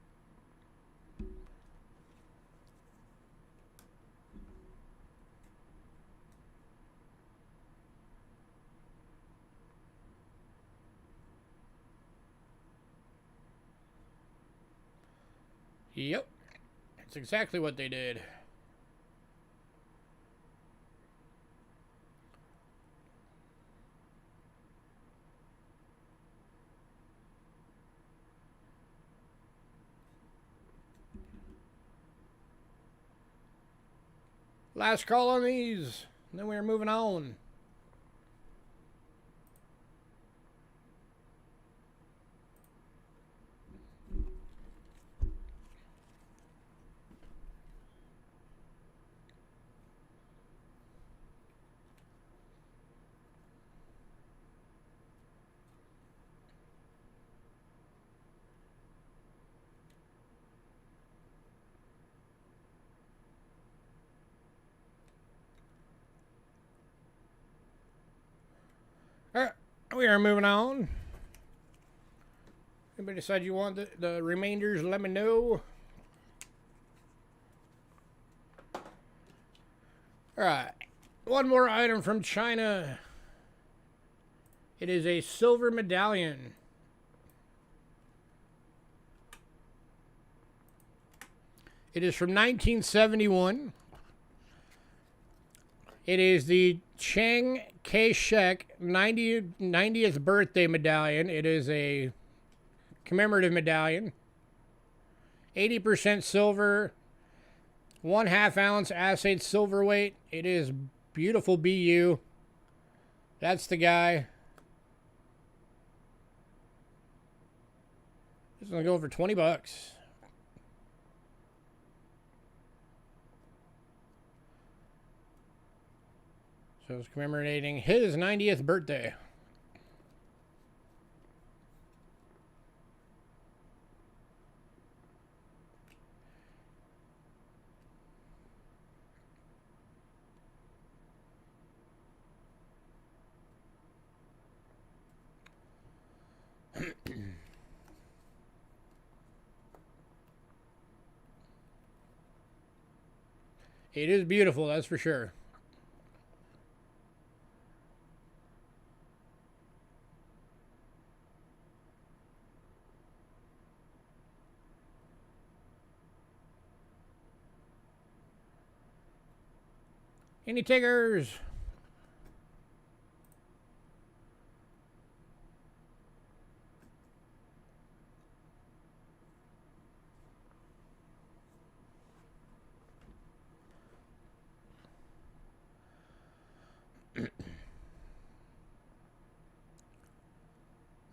Yep, that's exactly what they did. Last call on these, and then we're moving on. Alright, we are moving on. Anybody decide you want the remainders, let me know. Alright, one more item from China. It is a silver medallion. It is from 1971. It is the Chiang Kai-shek 90th birthday medallion. It is a commemorative medallion. 80% silver, 1/2 ounce assayed silver weight. It is beautiful BU. That's the guy. This is gonna go for 20 bucks. So it's commemorating his 90th birthday. It is beautiful, that's for sure. Any takers?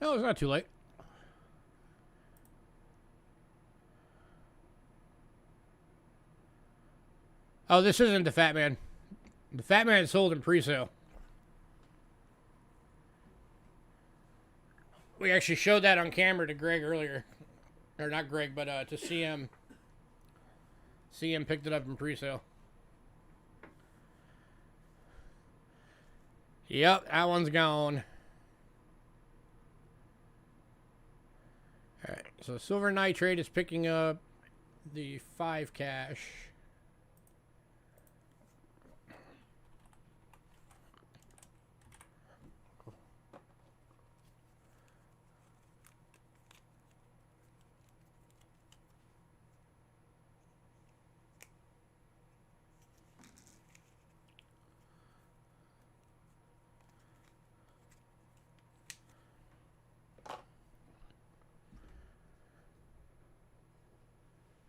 No, it's not too late. Oh, this isn't the Fat Man. The Fat Man sold in pre-sale. We actually showed that on camera to Greg earlier. Or not Greg, but to CM. CM picked it up in pre-sale. Yep, that one's gone. Alright, so Silver Nitrate is picking up the 5 cash.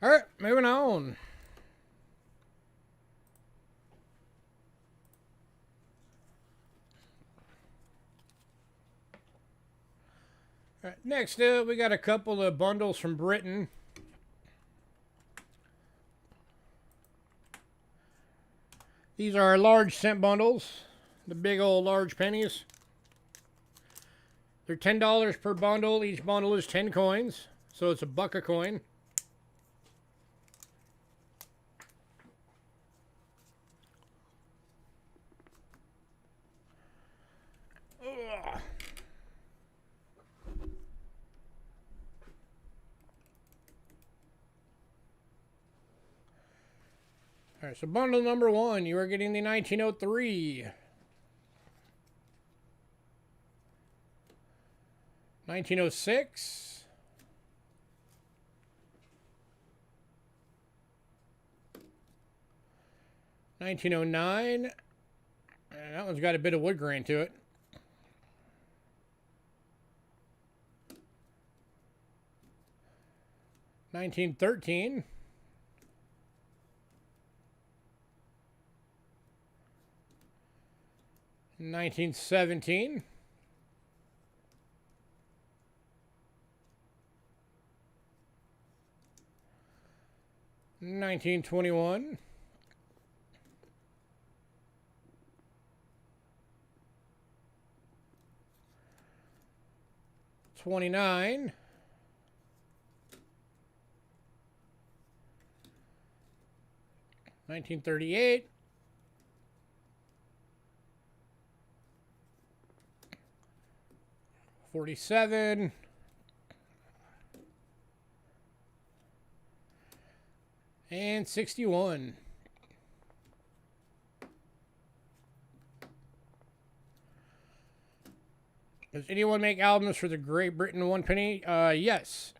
Alright, moving on. Alright, next up, we got a couple of bundles from Britain. These are large cent bundles, the big old large pennies. They're $10 per bundle. Each bundle is 10 coins, so it's $1 a coin. Ugh. All right, so bundle number 1, you are getting the 1903. 1906. 1909. And that one's got a bit of wood grain to it. 1913. 1917. 1921. 29. 1938. 47. And 61. Does anyone make albums for the Great Britain 1 penny? Yes.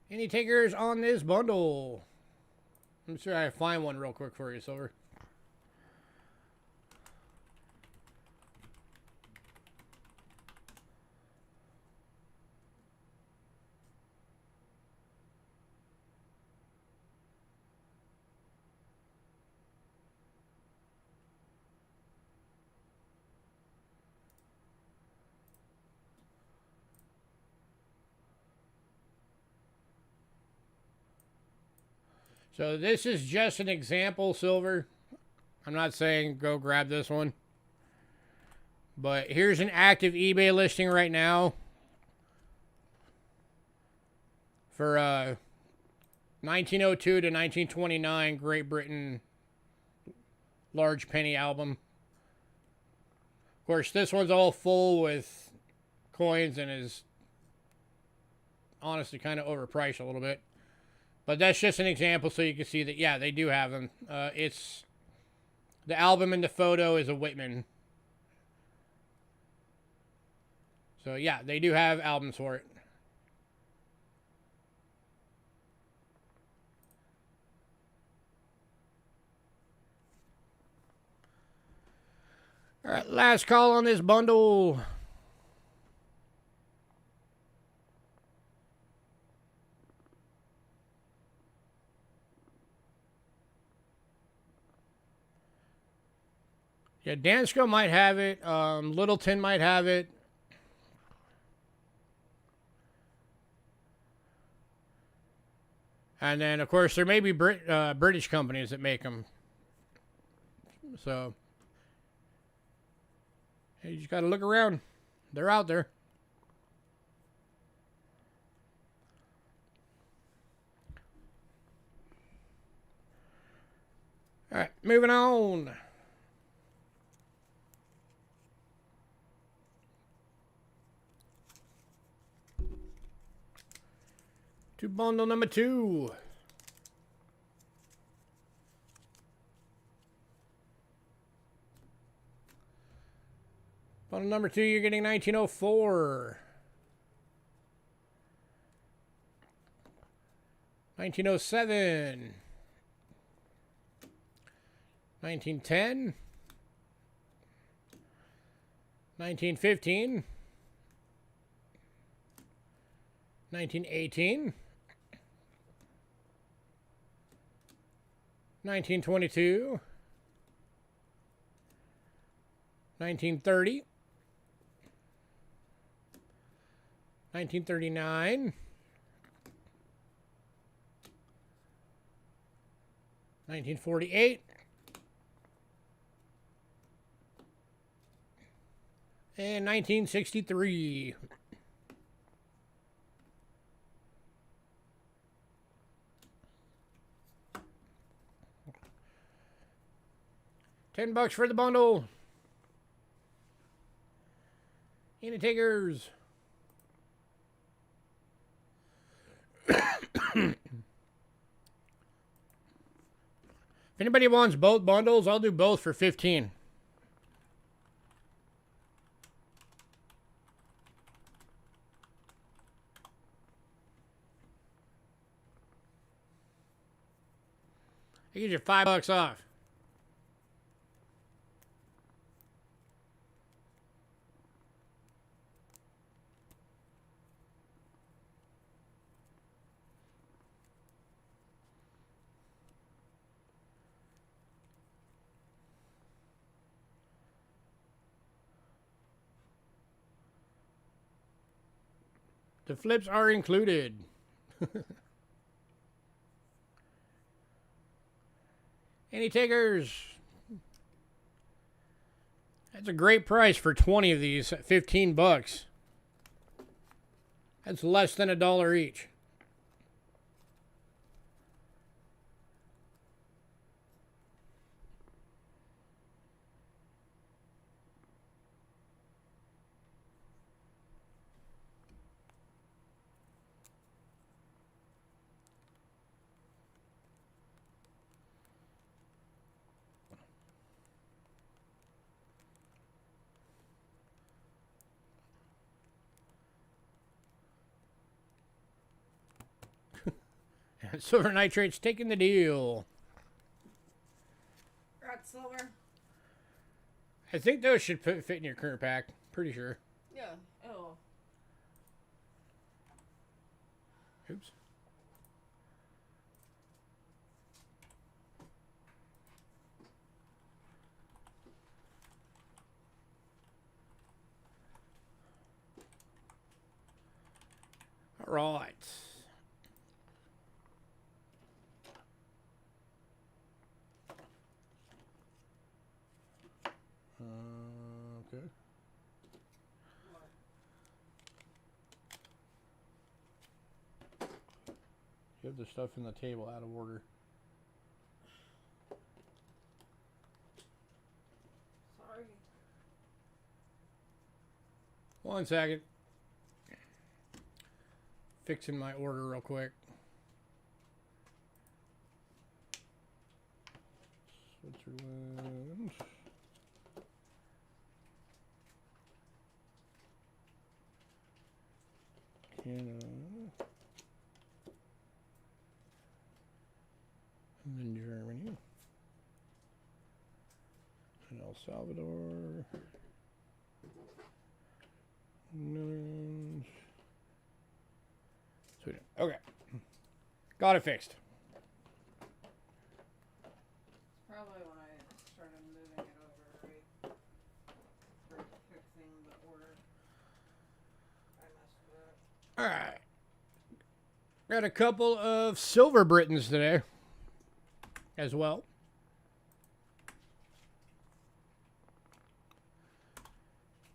Any takers on this bundle? Let me see if I can find one real quick for you, Silver. So this is just an example, Silver. I'm not saying go grab this one. But here's an active eBay listing right now for 1902 to 1929 Great Britain large penny album. Of course, this one's all full with coins and is honestly kind of overpriced a little bit. But that's just an example so you can see that, yeah, they do have them. It's the album in the photo is a Whitman. So, yeah, they do have albums for it. All right, last call on this bundle. Yeah, Dansko might have it. Littleton might have it. And then, of course, there may be British companies that make them. So, you just got to look around. They're out there. All right, moving on. To bundle number 2. Bundle number 2, you're getting 1904. 1907. 1910. 1915. 1918. 1922, 1930, 1939. 1948. And 1963. $10 for the bundle. Any takers? If anybody wants both bundles, I'll do both for 15. I get you $5 off. The flips are included. Any takers? That's a great price for 20 of these at $15. That's less than $1 each. Silver Nitrate's taking the deal. Got silver. I think those should fit in your current pack. Pretty sure. Yeah. Oh. Oops. All right. Okay. You have the stuff in the table out of order. Sorry. 1 second. Fixing my order real quick. Switzerland. Canada. And then Germany. And El Salvador. Netherlands. Sweden. Okay. Got it fixed. Probably when I started moving it over, right? For fixing the order. I messed it up. All right. Got a couple of silver Britons today as well.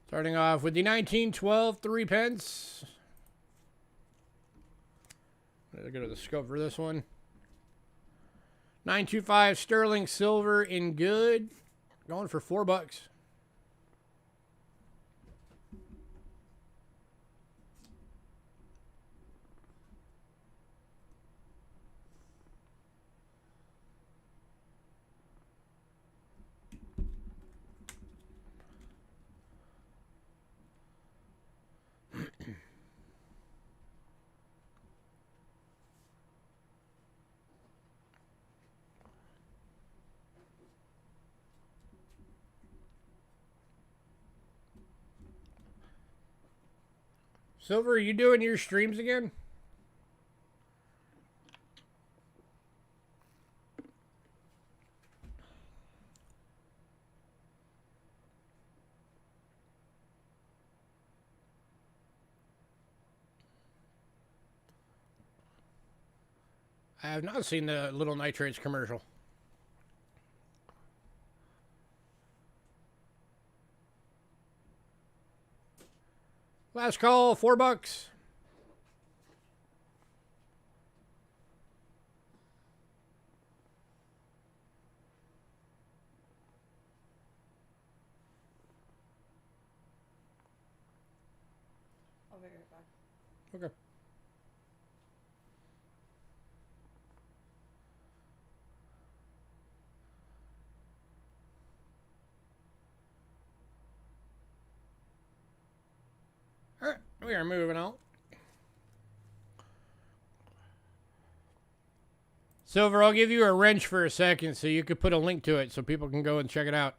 Starting off with the 1912 3 pence. I'll go to the scope for this one. 925 sterling silver in good. Going for $4. Silver, are you doing your streams again? I have not seen the Little Nitrates commercial. Last call, $4. I'll be right back. Okay. All right, we are moving on. Silver, I'll give you a wrench for a second so you could put a link to it so people can go and check it out.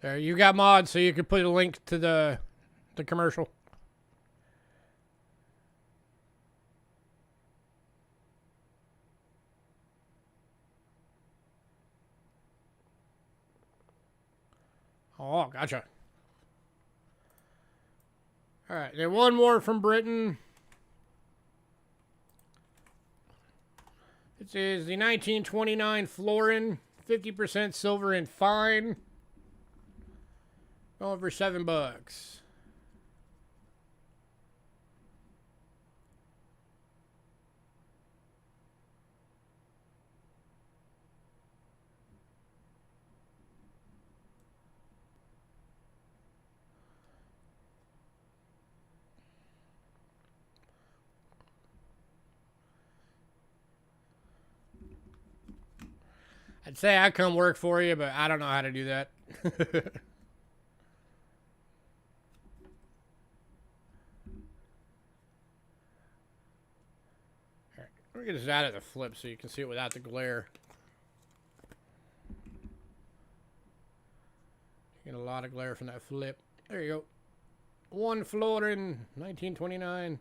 There, you got mods so you could put a link to the commercial. Oh, gotcha. All right, then one more from Britain. This is the 1929 Florin, 50% silver and fine. Going for $7. I'd say I come work for you, but I don't know how to do that. Alright, let me get this out of the flip so you can see it without the glare. You get a lot of glare from that flip. There you go. One Florin, 1929.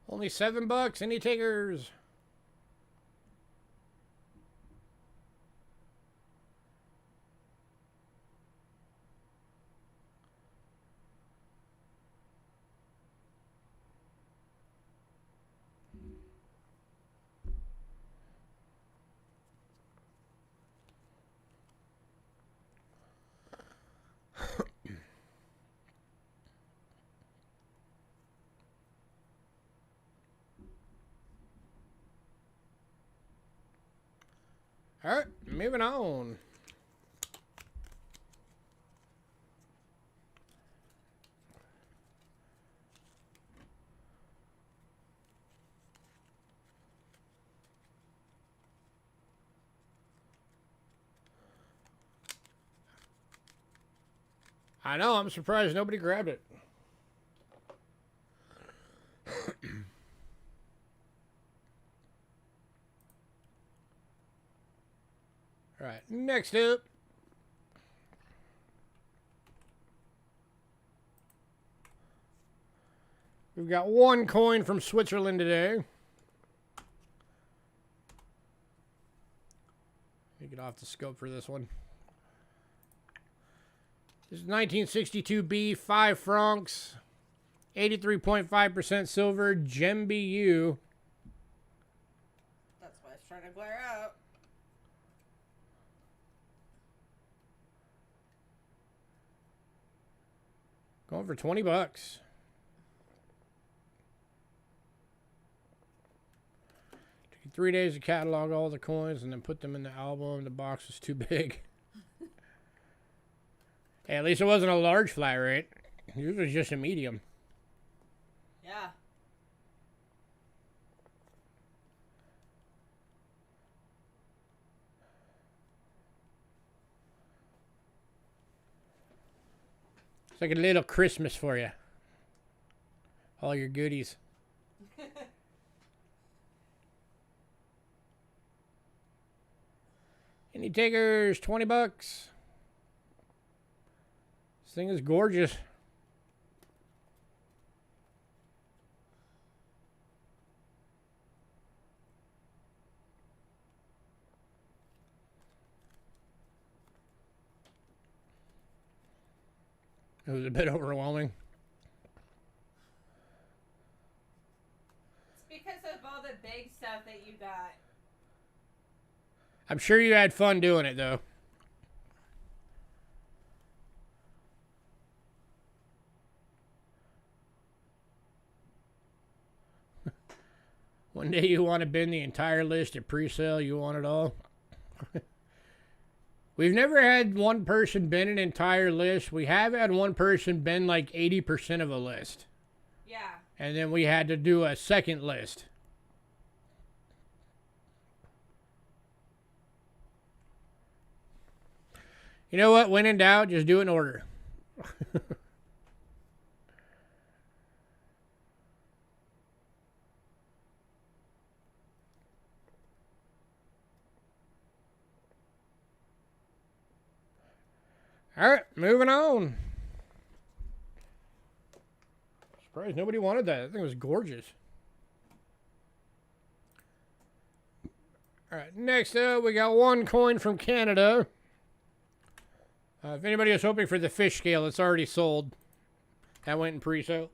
Only $7. Any takers? All right, moving on. I know, I'm surprised nobody grabbed it. All right, next up. We've got one coin from Switzerland today. Let me get off the scope for this one. This is 1962B, 5 francs, 83.5% silver, GMBU. That's why it's trying to glare out. Going for $20. Took 3 days to catalog all the coins and then put them in the album. The box was too big. Hey, at least it wasn't a large flat rate. Yours was just a medium. Yeah. It's like a little Christmas for you. All your goodies. Any takers? $20. This thing is gorgeous. It was a bit overwhelming. It's because of all the big stuff that you got. I'm sure you had fun doing it, though. One day you want to bin the entire list at pre-sale. You want it all. We've never had one person bin an entire list. We have had one person bin like 80% of a list. Yeah. And then we had to do a second list. You know what? When in doubt, just do it in order. All right, moving on. Surprised nobody wanted that. I think it was gorgeous. All right, next up, we got one coin from Canada. If anybody was hoping for the fish scale, it's already sold. That went in pre-sale.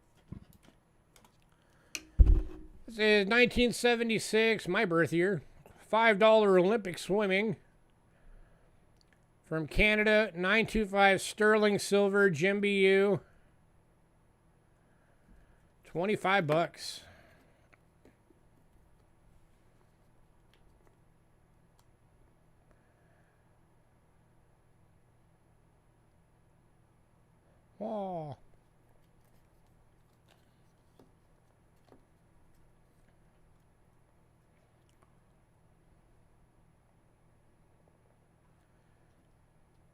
This is 1976, my birth year. $5 Olympic swimming. From Canada, 925 sterling silver, Jim BU. 25 bucks. Oh.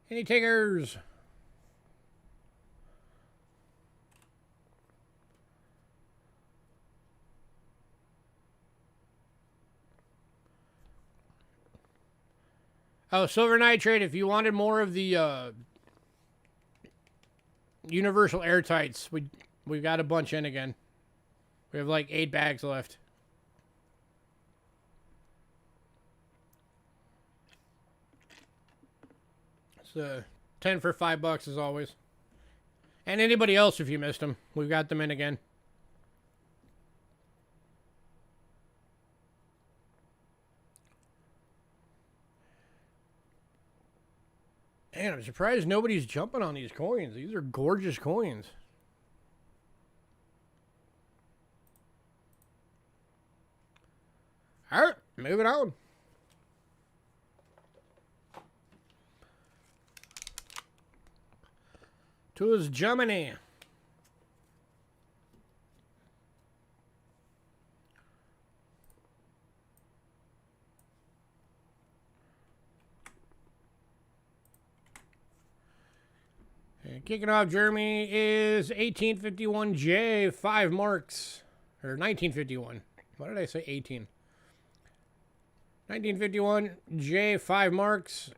Any takers? Oh, silver nitrate, if you wanted more of the universal airtights, we've got a bunch in again. We have like 8 bags left. It's 10 for $5 as always. And anybody else if you missed them, we've got them in again. Man, I'm surprised nobody's jumping on these coins. These are gorgeous coins. All right, moving on. To Germany. And kicking off Germany is 1851J, 5 marks. Or 1951. Why did I say 18? 1951J, 5 marks.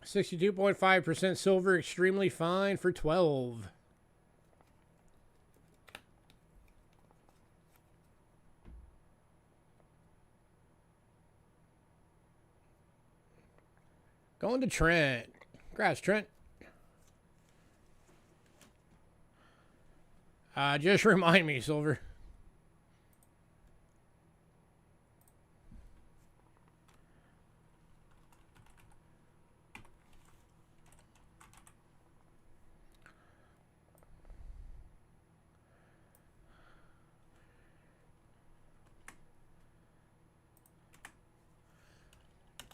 62.5% silver, extremely fine for 12. Going to Trent. Congrats, Trent. Just remind me, Silver.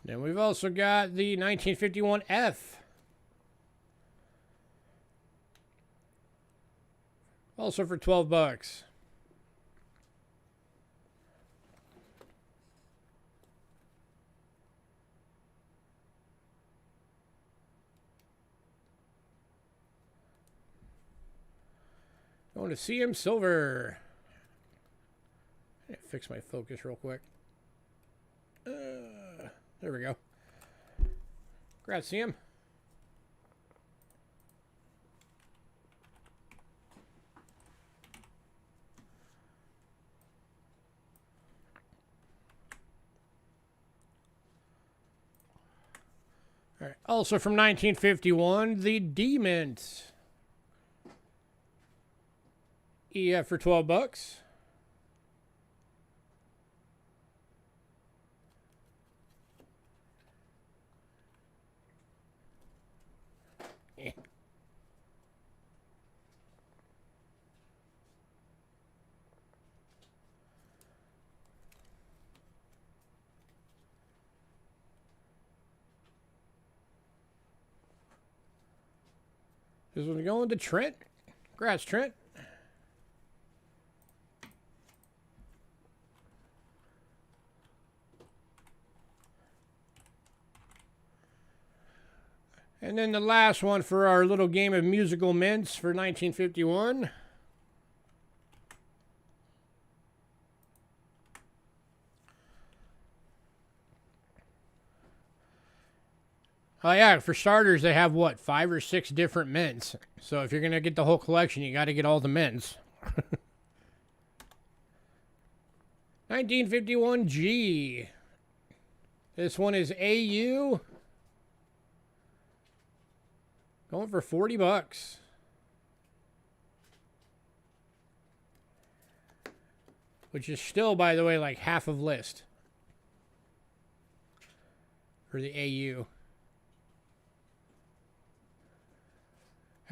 Then we've also got the 1951F. Also for 12 bucks. Going to CM Silver. Fix my focus real quick. There we go. Congrats, CM. All right. Also from 1951, the D-Mint. EF for 12 bucks. Eh. This one's going to Trent. Congrats, Trent. And then the last one for our little game of musical mints for 1951. Oh yeah, for starters, they have what, 5 or 6 different mints. So if you're gonna get the whole collection, you got to get all the mints. 1951 G. This one is AU. Going for 40 bucks. Which is still, by the way, like half of list. For the AU.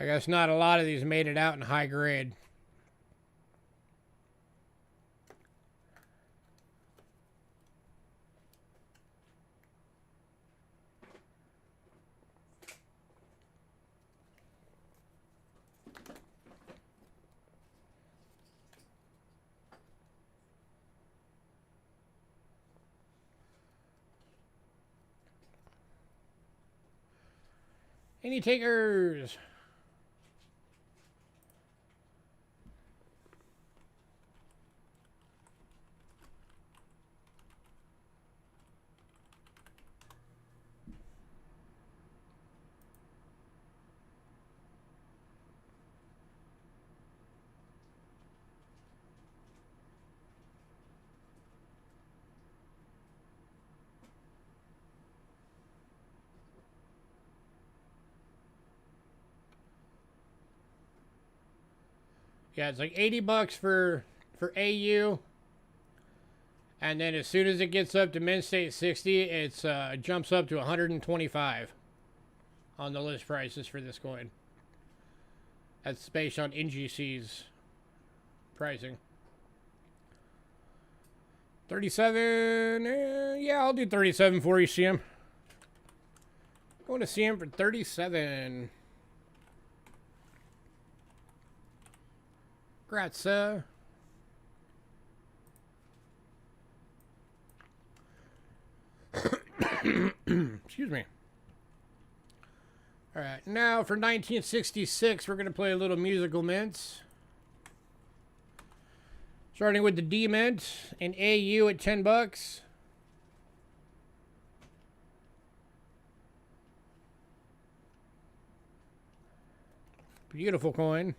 I guess not a lot of these made it out in high grade. Any takers? Yeah, it's like 80 bucks for AU. And then as soon as it gets up to Mint State 60, it's jumps up to 125 on the list prices for this coin. That's based on NGC's pricing. 37, yeah, I'll do 37 for you, CM. Going to CM for 37. Congrats, excuse me. All right, now for 1966, we're going to play a little musical mints. Starting with the D mint and AU at 10 bucks. Beautiful coin.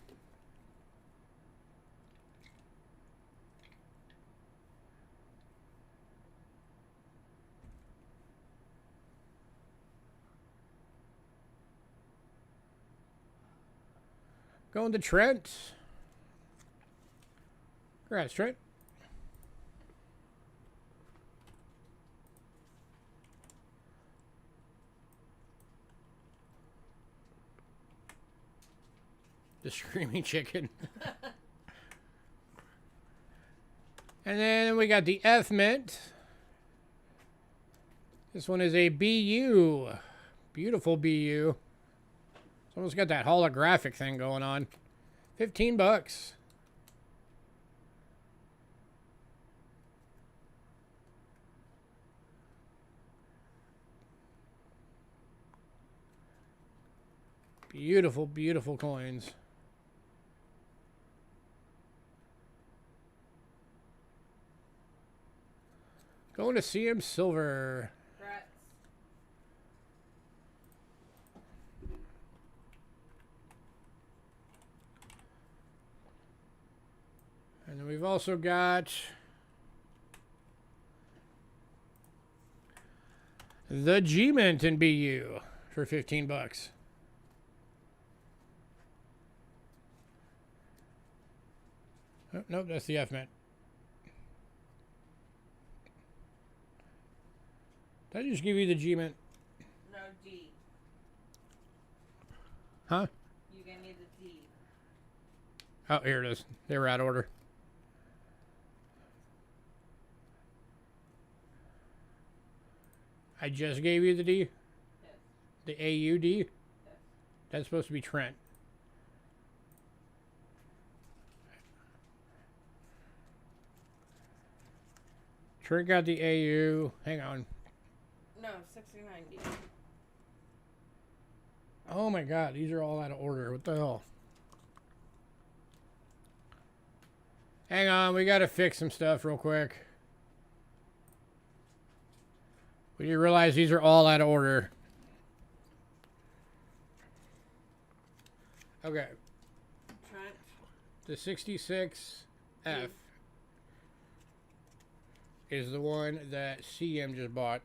Going to Trent. Congrats, Trent. The Screaming Chicken. And then we got the F Mint. This one is a BU. Beautiful BU. It's almost got that holographic thing going on. 15 bucks. Beautiful, beautiful coins. Going to CM Silver. Congrats. And then we've also got the G Mint in BU for 15 bucks. Oh, nope, that's the F mint. Did I just give you the G mint? No, D. Huh? You gave me the D. Oh, here it is. They were out of order. I just gave you the D? Yes. The AUD? Yes. That's supposed to be Trent. Trent got the AU. Hang on. No, 6090. Oh my god, these are all out of order. What the hell? Hang on, we gotta fix some stuff real quick. We do realize these are all out of order. Okay. Trent. The 66F is the one that CM just bought.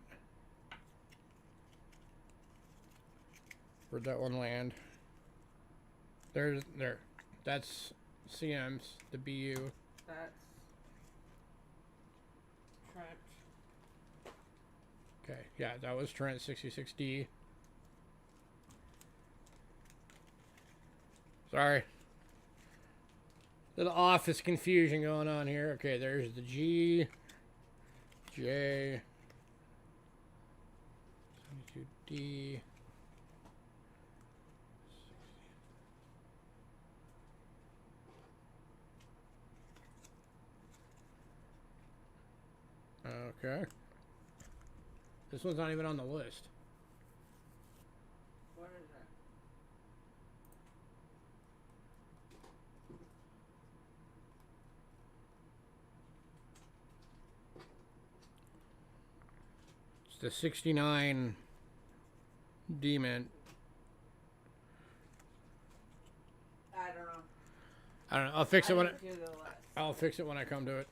Where'd that one land? There. That's CM's, the BU. That's Trent. Okay, yeah, that was Trent 66D. Sorry. Little office confusion going on here. Okay, there's the G, J, 72D. Okay. This one's not even on the list. What is that? It's the 69 D-Mint. I don't know. I don't know. I'll fix it when didn't do the list. I'll fix it when I come to it.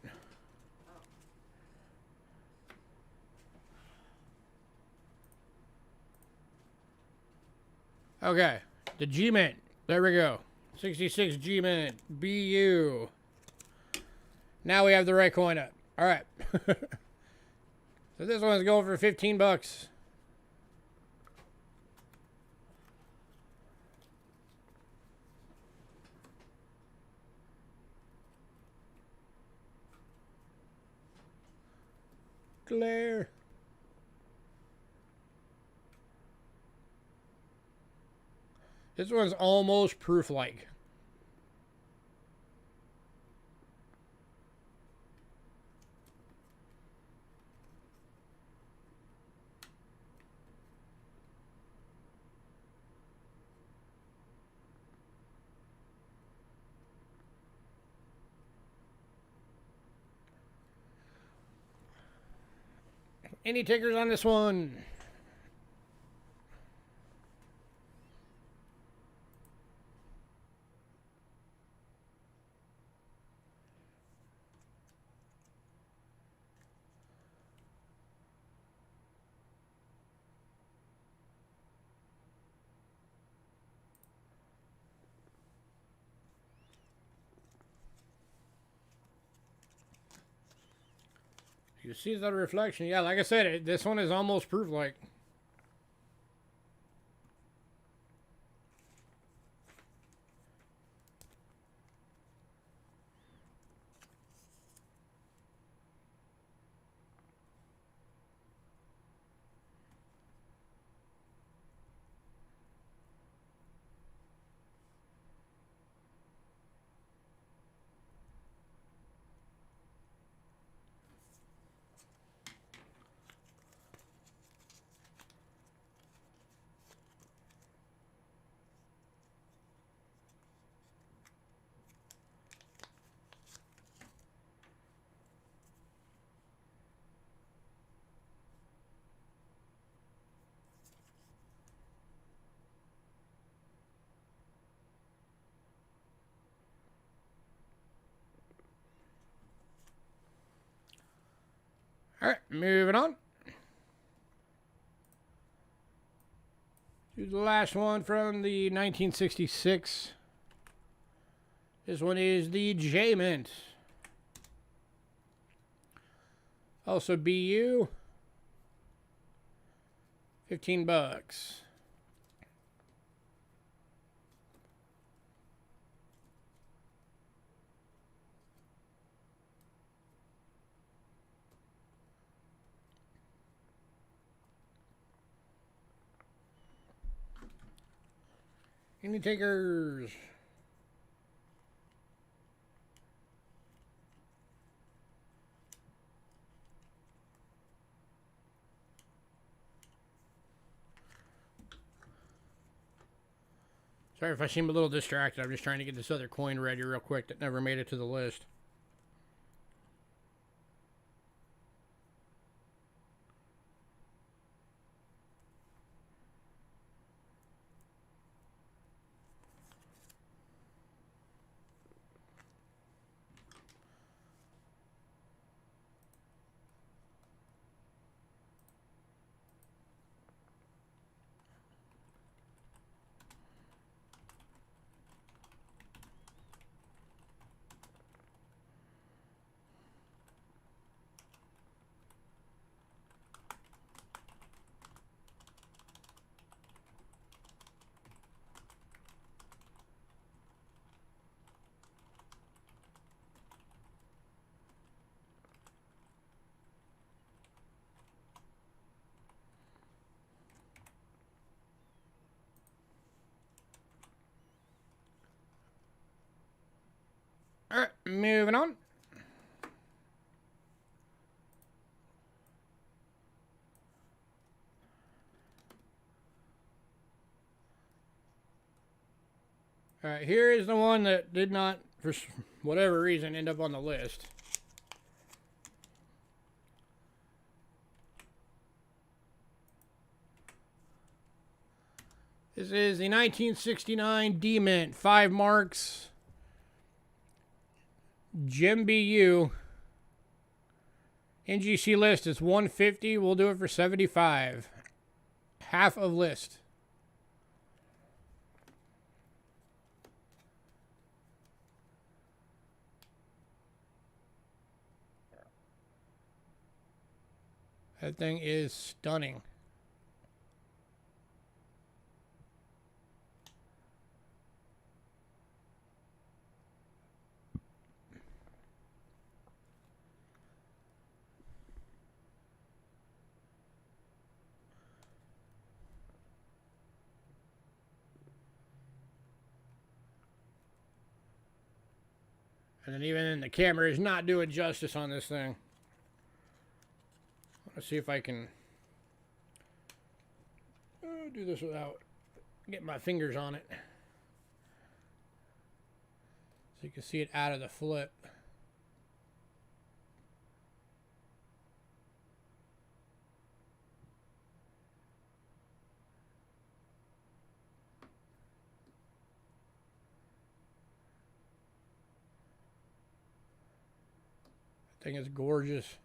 Okay, the G-Mint. There we go. 66 G-Mint. BU. Now we have the right coin up. All right. So this one's going for 15 bucks. Glare. This one's almost proof-like. Any takers on this one? You see that reflection? Yeah, like I said, this one is almost proof-like. All right, moving on. To the last one from the 1966 This one is the J Mint. Also BU. 15 bucks. Any takers? Sorry if I seem a little distracted. I'm just trying to get this other coin ready real quick that never made it to the list. All right, moving on. All right, here is the one that did not, for whatever reason, end up on the list. This is the 1969 D-Mint, 5 marks. Jim BU. NGC list is 150. We'll do it for 75. Half of list. That thing is stunning. And then even the camera is not doing justice on this thing. Let's see if I can do this without getting my fingers on it. So you can see it out of the flip. That thing is gorgeous.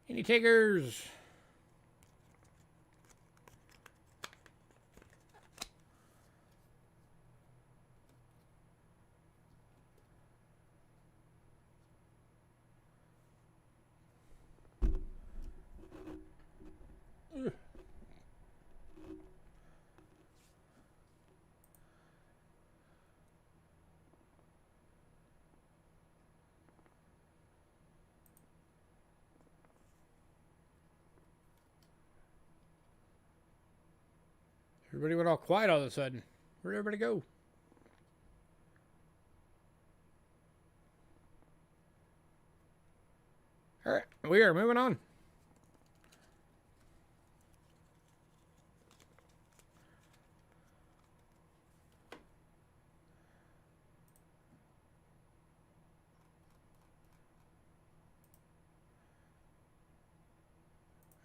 Any takers? Everybody went all quiet all of a sudden. Where'd everybody go? All right, we are moving on.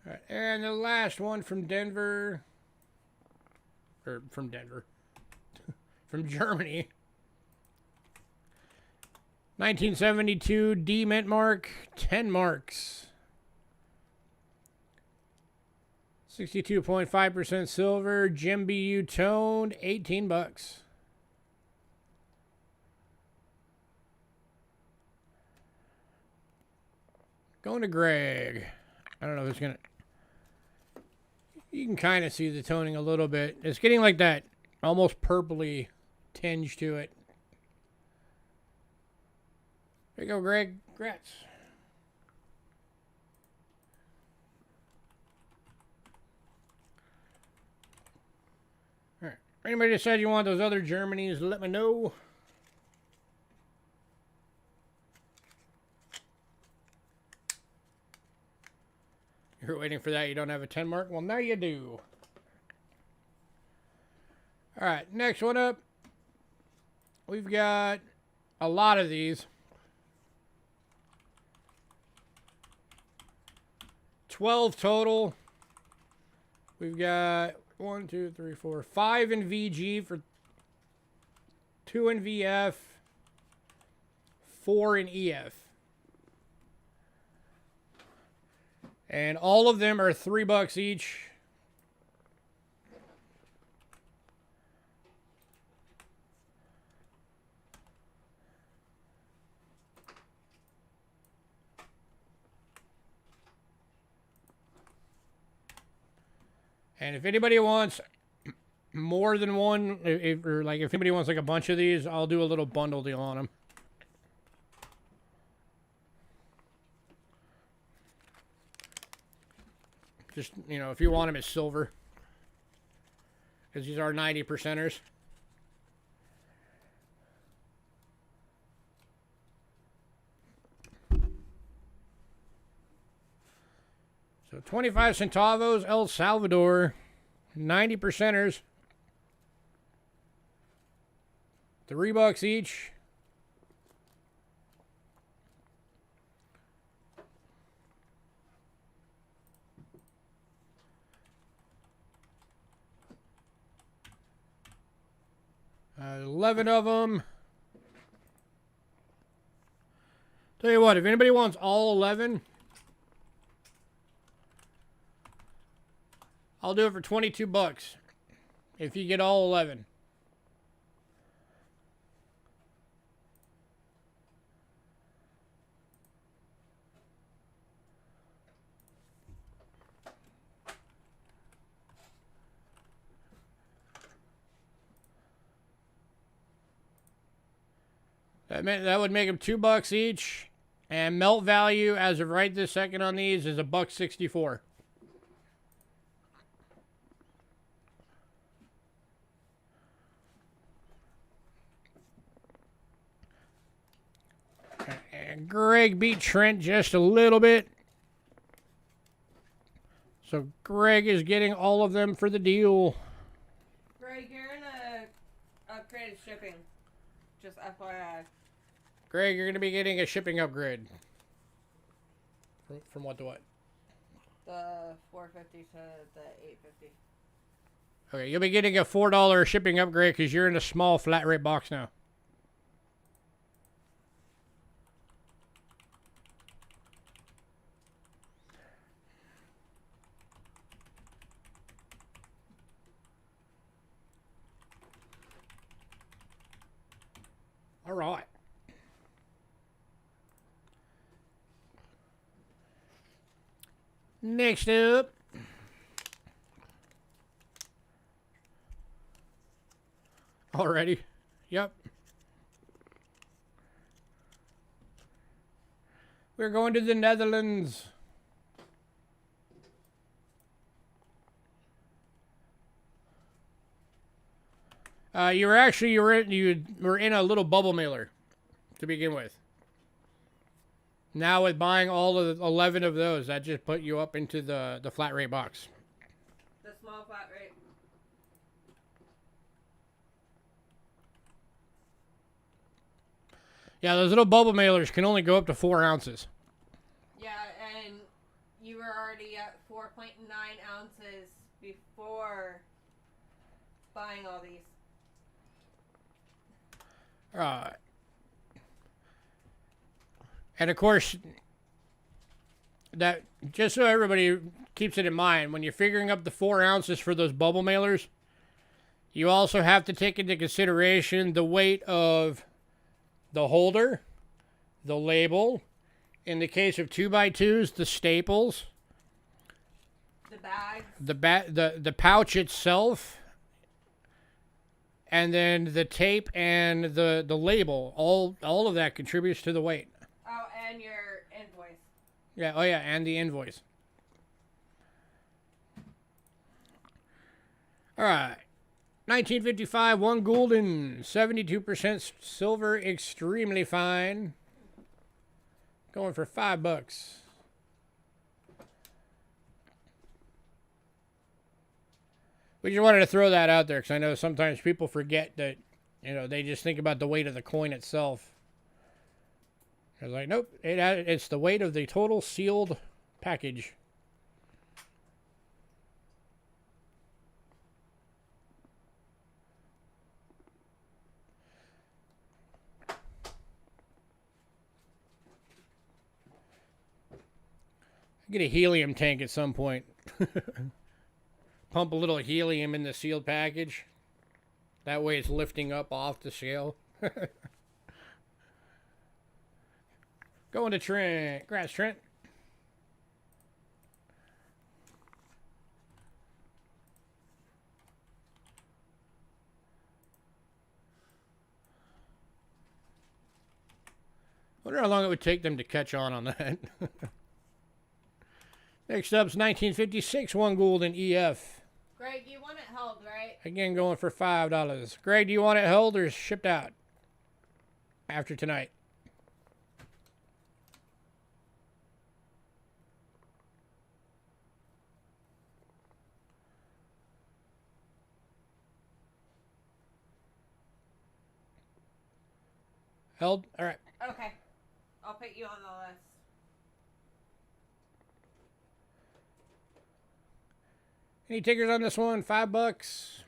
All right, and the last one from Denver. Or from Denver. From Germany. 1972 D mint mark, 10 marks. 62.5% silver, Jim BU toned, 18 bucks. Going to Greg. I don't know if it's gonna. You can kind of see the toning a little bit. It's getting like that almost purpley tinge to it. There you go, Greg. Congrats. All right. Anybody decide you want those other Germanys, let me know. You're waiting for that. You don't have a 10 mark? Well, now you do. All right. Next one up. We've got a lot of these. 12 total. We've got 1, 2, 3, 4, 5 in VG for 2 in VF, 4 in EF. And all of them are $3 each. And if anybody wants more than one, if anybody wants like a bunch of these, I'll do a little bundle deal on them. Just, you know, if you want them as silver. Because these are 90%ers. So 25 centavos, El Salvador. 90%ers. $3 each. Uh, 11 of them. Tell you what, if anybody wants all 11, I'll do it for $22 if you get all 11. That would make them $2 each, and melt value as of right this second on these is $1.64. And Greg beat Trent just a little bit. So Greg is getting all of them for the deal. Greg, you're in a upgraded shipping. Just FYI. Greg, you're going to be getting a shipping upgrade. From what to what? The $4.50 to the $8.50. Okay, you'll be getting a $4 shipping upgrade because you're in a small flat rate box now. All right. Next up. Already? Yep. We're going to the Netherlands. You were in a little bubble mailer to begin with. Now with buying all of the 11 of those, that just put you up into the flat rate box. The small flat rate. Yeah, those little bubble mailers can only go up to 4 ounces. Yeah, and you were already at 4.9 ounces before buying all these. Alright. And of course, that just so everybody keeps it in mind, when you're figuring up the 4 ounces for those bubble mailers, you also have to take into consideration the weight of the holder, the label, in the case of 2x2s, the staples, the bags, the pouch itself, and then the tape and the label. All of that contributes to the weight. Oh, and your invoice. Yeah, oh yeah, and the invoice. All right. 1955, 1 gulden, 72% silver, extremely fine. Going for $5. We just wanted to throw that out there because I know sometimes people forget that, they just think about the weight of the coin itself. I was like, nope, it's the weight of the total sealed package. Get a helium tank at some point. Pump a little helium in the sealed package. That way it's lifting up off the scale. Going to Trent. Congrats, Trent. Wonder how long it would take them to catch on that. Next up's 1956, 1 gulden EF. Greg, you want it held, right? Again, going for $5. Greg, do you want it held or shipped out after tonight? Held? All right. Okay. I'll put you on the list. Any takers on this one? $5.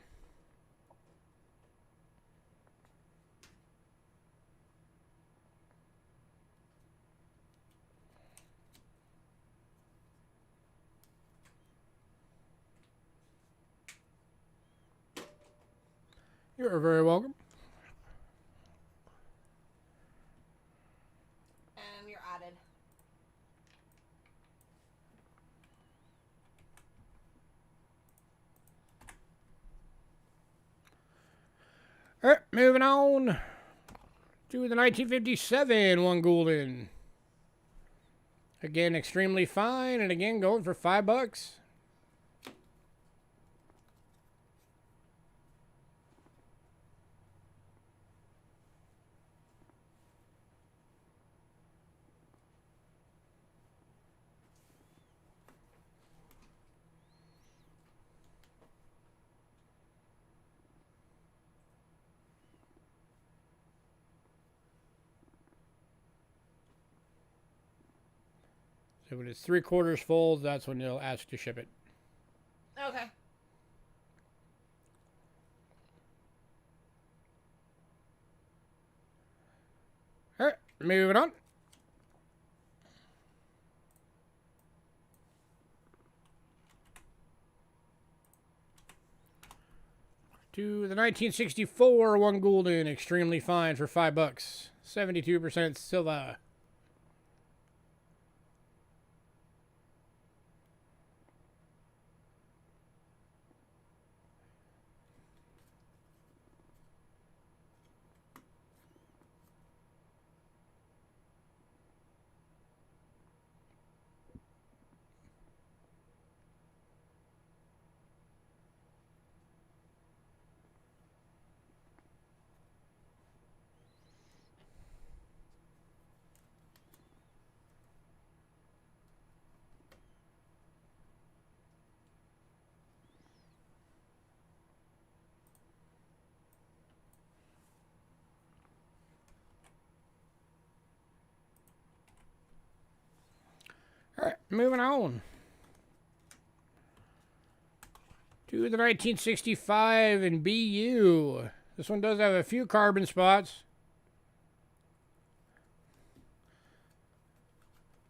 You're very welcome. And you're added. All right, moving on to the 1957 1 gulden. Again, extremely fine, and again going for $5. So when it's 3/4 full, that's when they'll ask to ship it. Okay. All right, moving on. To the 1964 1 gulden, extremely fine for $5. 72% silver. All right, moving on to the 1965 and BU. This one does have a few carbon spots.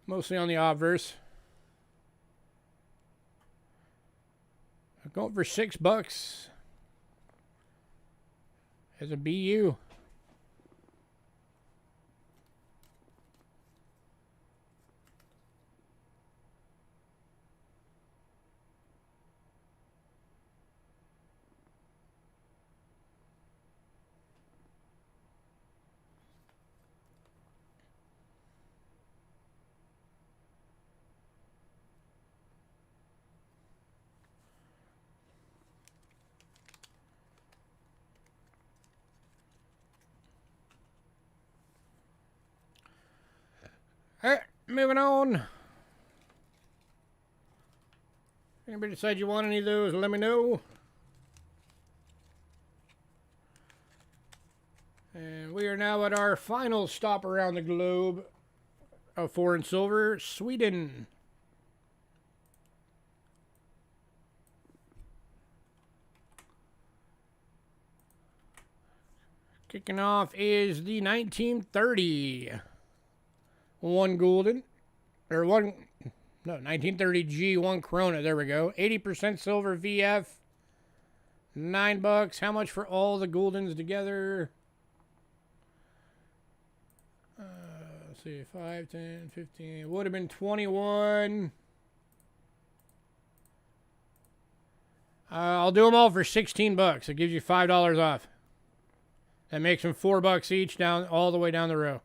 Mostly on the obverse. Going for $6 as a BU. Alright, moving on. Anybody decide you want any of those, let me know. And we are now at our final stop around the globe of foreign silver, Sweden. Kicking off is the 1930. 1 gulden. Or 1930 G, 1 krona. There we go. 80% silver VF. $9. How much for all the guldens together? Let's see. 5, 10, 15. Would have been 21. I'll do them all for $16. It gives you $5 off. That makes them $4 each down all the way down the row.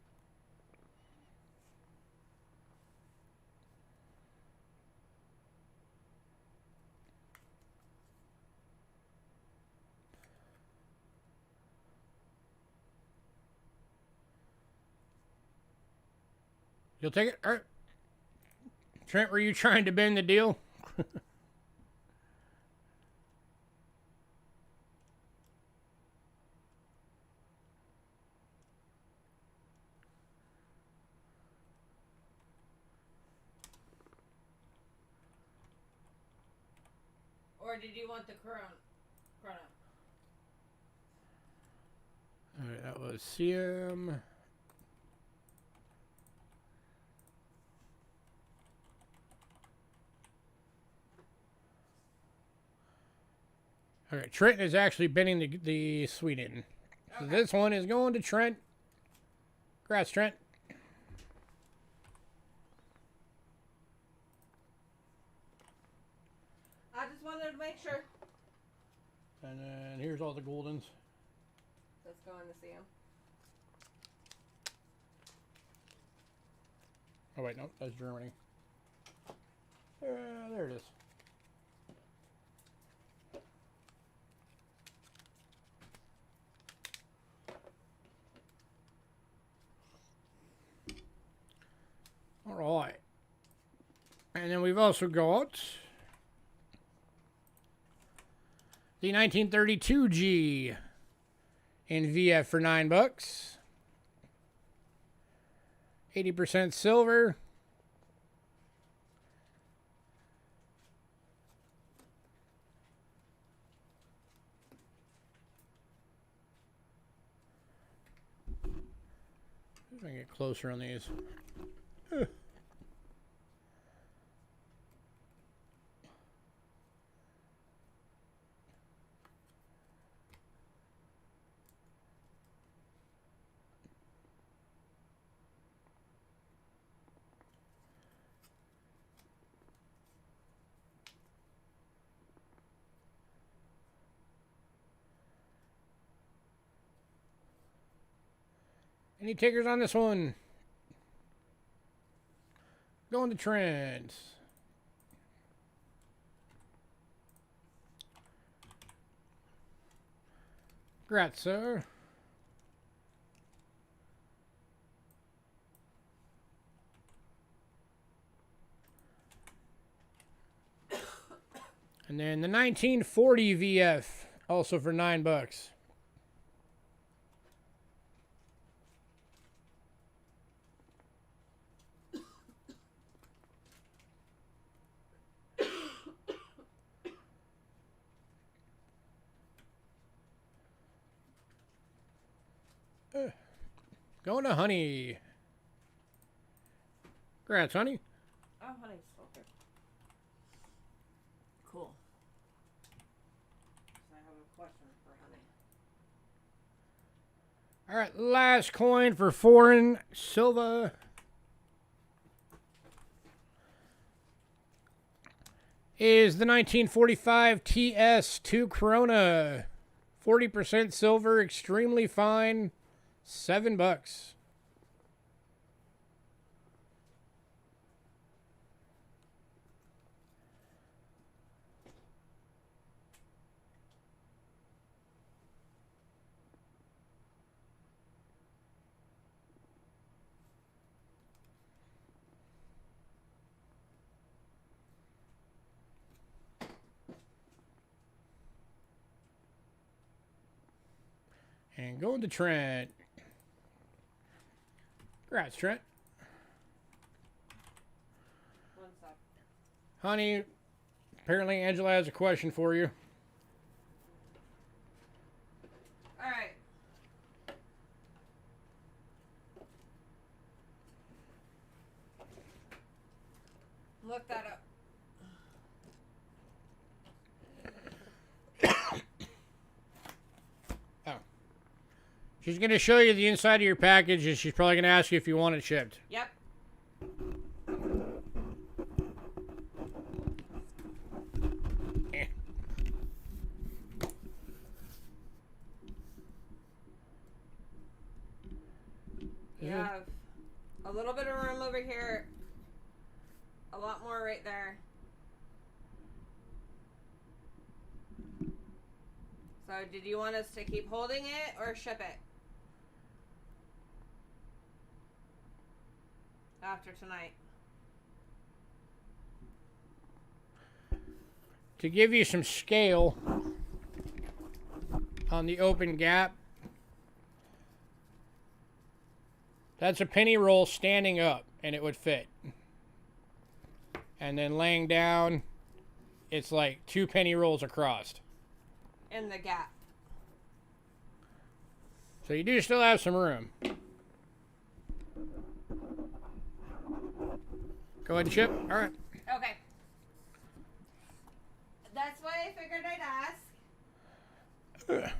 You'll take it? All right. Trent, were you trying to bend the deal? Or did you want the chrono? All right, that was CM. All right, Trent is actually bending the Sweden. So Okay. this one is going to Trent. Congrats, Trent. I just wanted to make sure. And then here's all the Guldens. Let's go in to see him. Oh, wait, no, that's Germany. There it is. All right. And then we've also got the 1932 G in VF for $9. 80% silver. See if I can get closer on these. Any takers on this one? Going to Trent. Congrats, sir. And then the 1940 VF, also for $9. Going to Honey. Congrats, honey. Oh, honey's still good. Cool. So I have a question for honey. All right, last coin for Florin Silva. Is the 1945 TS2 Corona. 40% silver, extremely fine. $7. And going to Trent. Congrats, Trent. One sec. Honey, apparently Angela has a question for you. Alright. Look that up. Oh. She's going to show you the inside of your package, and she's probably going to ask you if you want it shipped. Yep. Eh. You have a little bit of room over here. A lot more right there. So did you want us to keep holding it or ship it? After tonight. To give you some scale on the open gap, that's a penny roll standing up, and it would fit. And then laying down, it's like 2 penny rolls across. In the gap. So you do still have some room. Go ahead and ship. All right. Okay. That's why I figured I'd ask.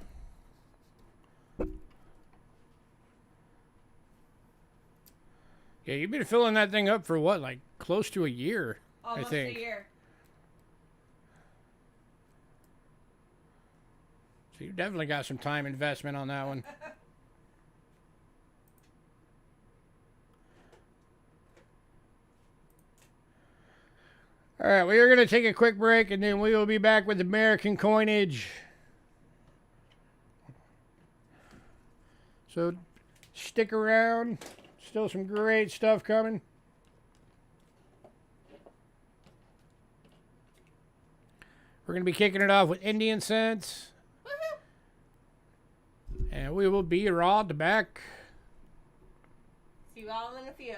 Yeah, you've been filling that thing up for what, like close to a year, Almost I think. a year. So you definitely got some time investment on that one. All right, we are going to take a quick break, and then we will be back with American coinage. So stick around. Still some great stuff coming. We're going to be kicking it off with Indian cents. Woohoo! And we will be right back. See you all in a few.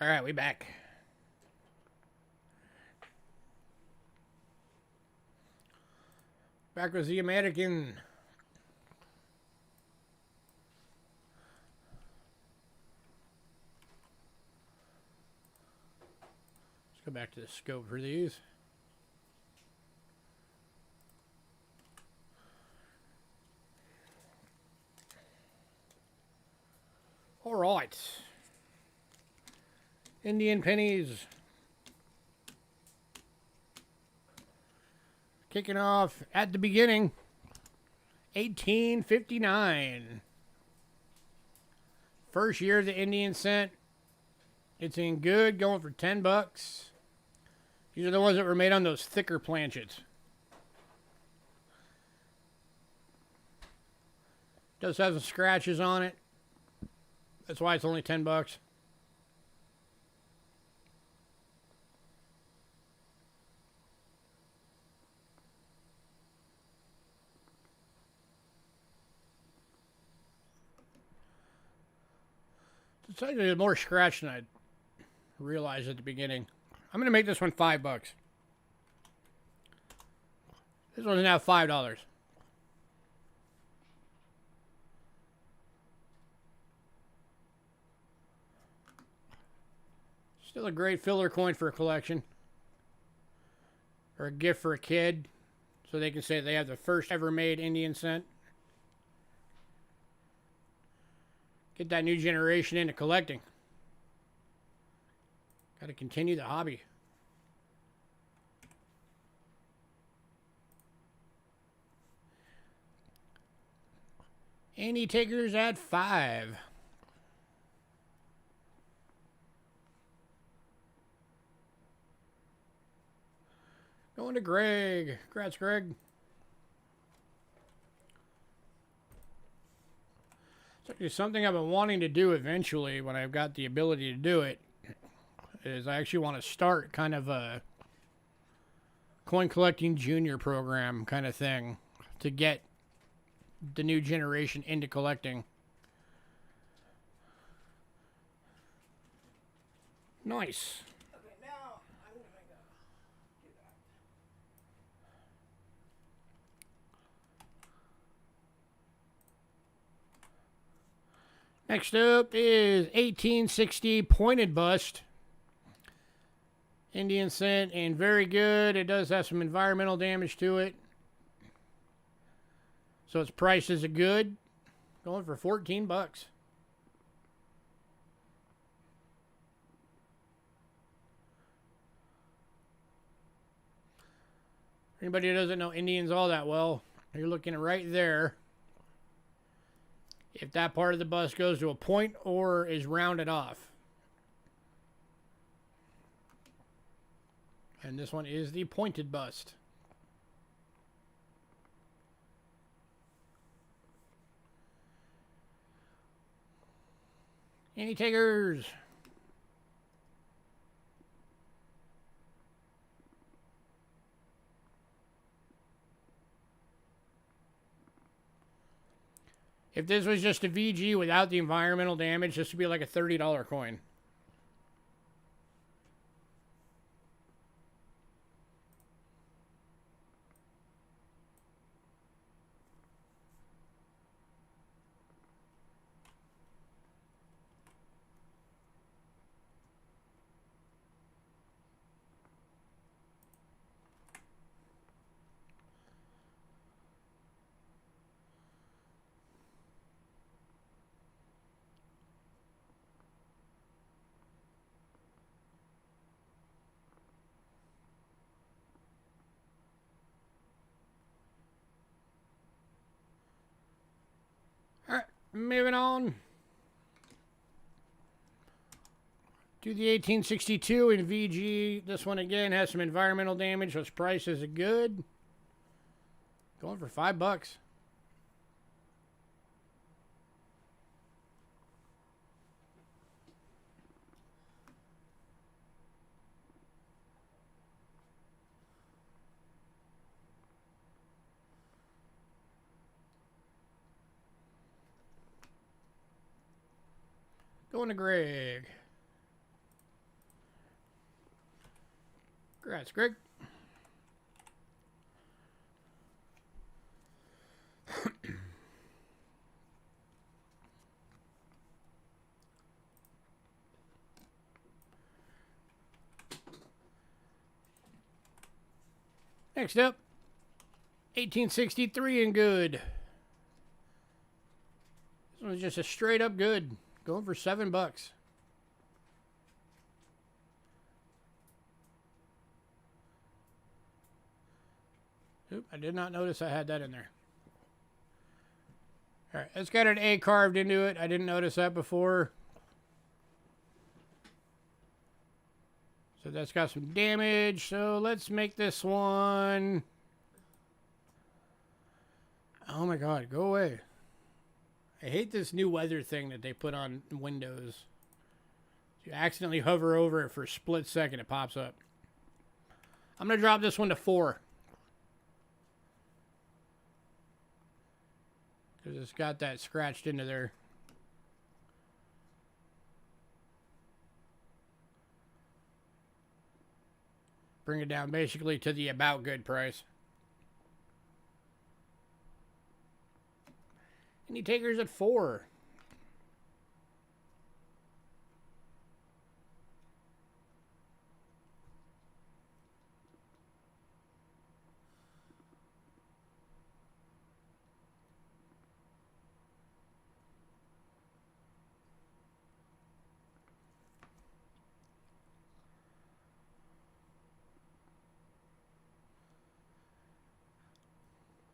All right, we back. Back with the American. Let's go back to the scope for these. All right. Indian pennies. Kicking off at the beginning. 1859. First year of the Indian cent. It's in good, going for 10 bucks. These are the ones that were made on those thicker planchets. Does have some scratches on it. That's why it's only 10 bucks. It's actually more scratch than I realized at the beginning. I'm going to make this one 5 bucks. This one's now $5. Still a great filler coin for a collection. Or a gift for a kid. So they can say they have the first ever made Indian cent. Get that new generation into collecting. Got to continue the hobby. Any takers at 5. Going to Greg. Congrats, Greg. It's actually something I've been wanting to do eventually when I've got the ability to do it. Is I actually want to start kind of a coin collecting junior program kind of thing to get the new generation into collecting. Nice. Okay, now I'm gonna go do that. Next up is 1860 pointed bust. Indian cent and very good. It does have some environmental damage to it. So its price is a good. Going for 14 bucks. Anybody who doesn't know Indians all that well, you're looking right there. If that part of the bust goes to a point or is rounded off. And this one is the pointed bust. Any takers? If this was just a VG without the environmental damage, this would be like a $30 coin. Moving on to the 1862 in VG. This one again has some environmental damage, so its price is good. Going for 5 bucks. Going to Greg. Congrats, Greg. Next up, 1863 and good. This one's just a straight up good. Going for $7. Oop, I did not notice I had that in there. Alright, it's got an A carved into it. I didn't notice that before. So that's got some damage. So let's make this one. Oh my god, go away. I hate this new weather thing that they put on Windows. You accidentally hover over it for a split second, it pops up. I'm going to drop this one to 4. Because it's got that scratched into there. Bring it down basically to the about good price. Any takers at 4?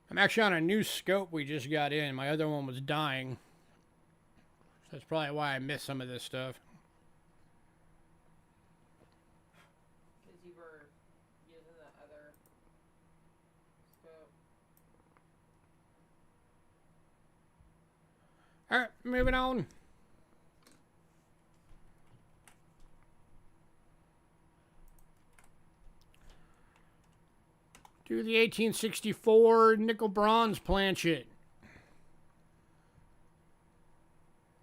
I'm actually on a new scope we just got in. My other one was dying. So that's probably why I missed some of this stuff. Because you were using the other scope. Alright, moving on. Do the 1864 nickel bronze Planchet.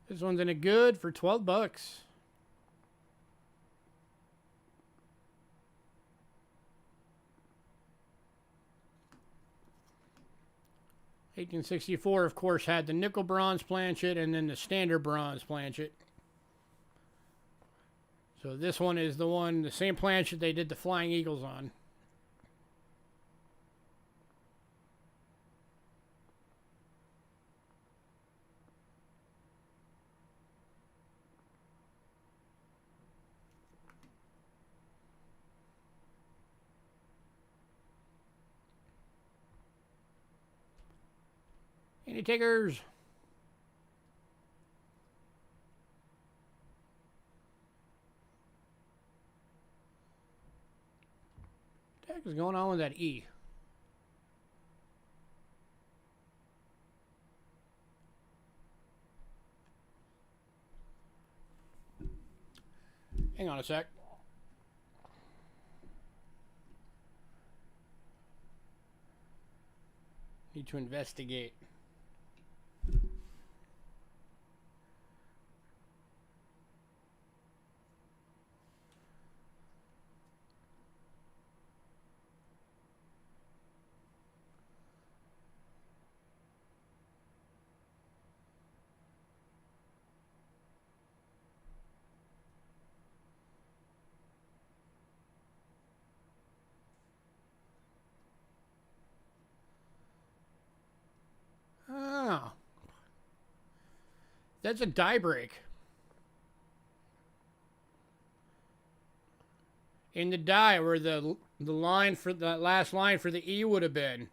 This one's in a good for $12. 1864, of course, had the nickel bronze Planchet and then the standard bronze Planchet. So this one is the one, the same Planchet they did the Flying Eagles on. Any takers? What the heck is going on with that E? Hang on a sec. Need to investigate. Oh. That's a die break. In the die where the line for that last line for the E would have been.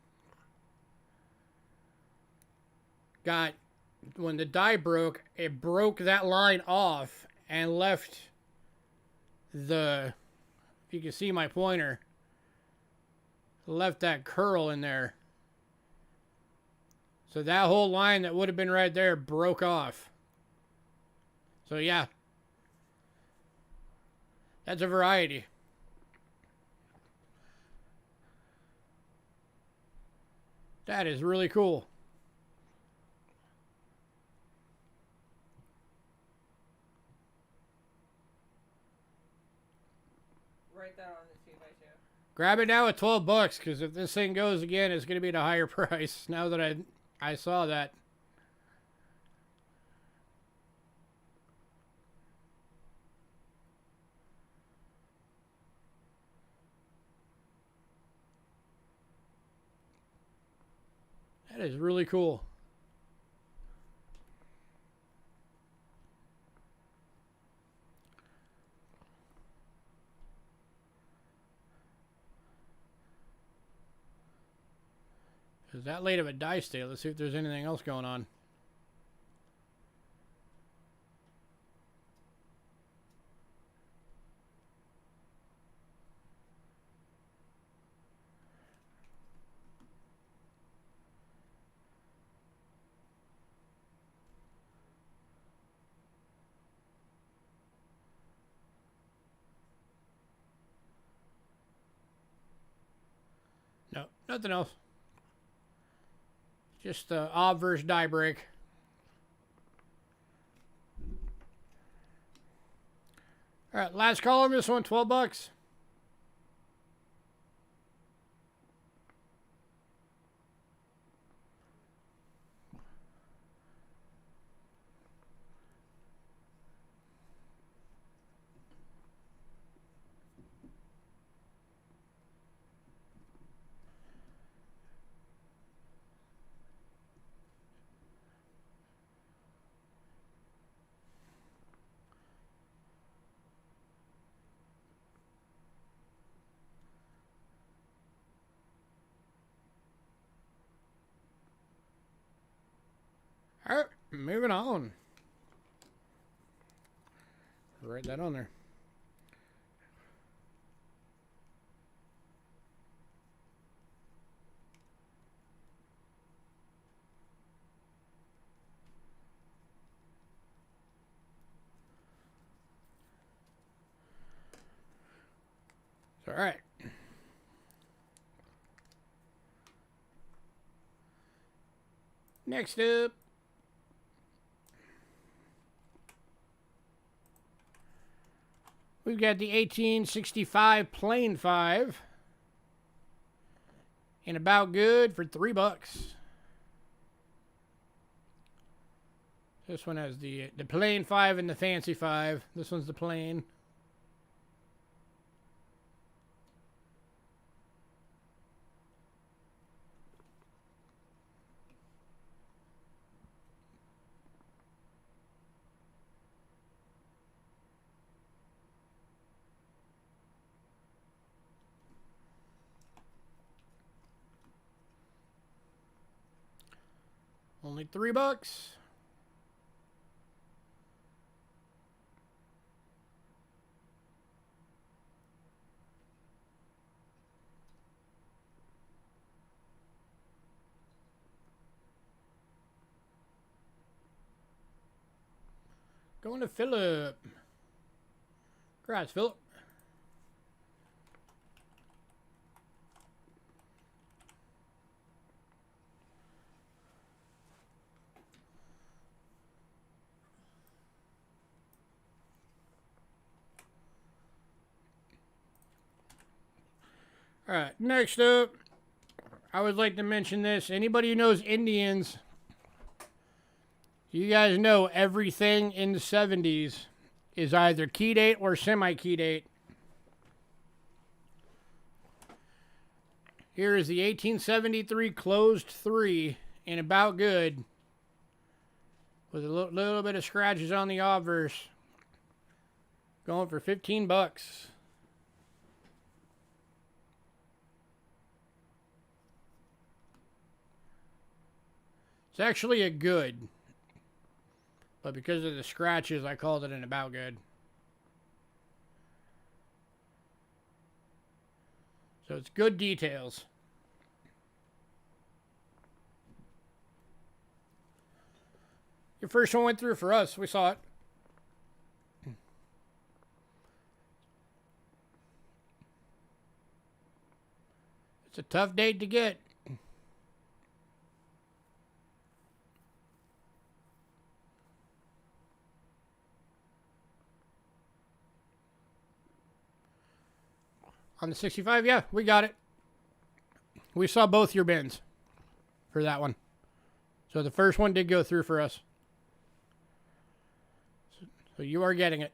When the die broke, it broke that line off and left if you can see my pointer, left that curl in there. So that whole line that would have been right there broke off. So yeah. That's a variety. That is really cool. write that on the 2x2. Grab it now at $12, because if this thing goes again, it's going to be at a higher price. Now that I saw that. That is really cool. Is that late of a dice day? Let's see if there's anything else going on. No, nothing else. Just the obverse die break. All right, last call on this one, $12. All right, moving on. Write that on there. All right. Next up, we've got the 1865 plain 5 and about good for $3. This one has the plain 5 and the fancy 5. This one's the plain. Only $3. Going to Philip. Congrats, Philip. All right, next up, I would like to mention this. Anybody who knows Indians, you guys know everything in the 70s is either key date or semi-key date. Here is the 1873 closed 3 and about good with a little bit of scratches on the obverse. Going for $15. It's actually a good, but because of the scratches, I called it an about good. So it's good details. Your first one went through for us. We saw it. It's a tough date to get. On the 65, yeah, we got it. We saw both your bins for that one. So the first one did go through for us. So you are getting it.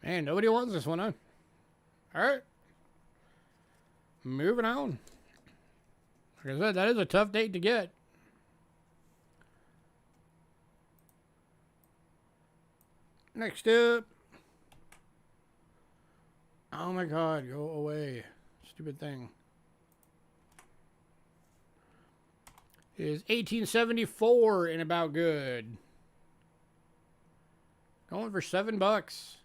Man, nobody wants this one, huh? All right. Moving on. Like I said, that is a tough date to get. Next up. Oh my God, go away. Stupid thing. Is 1874 and about good. Going for $7.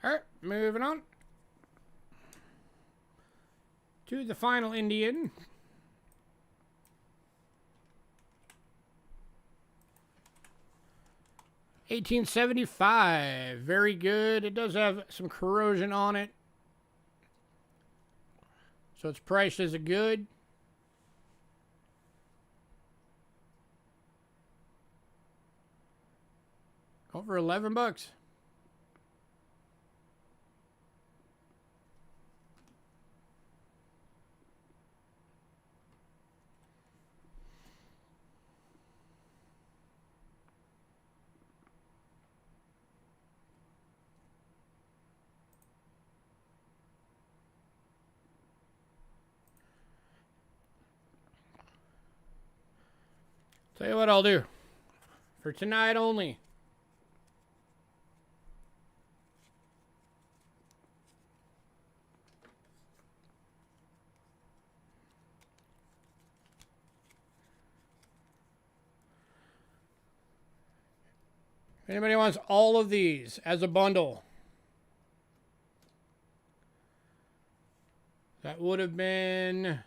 All right, moving on to the final Indian. $18.75. Very good. It does have some corrosion on it, so it's priced as a good. Over $11. Tell you what I'll do. For tonight only. If anybody wants all of these as a bundle, that would have been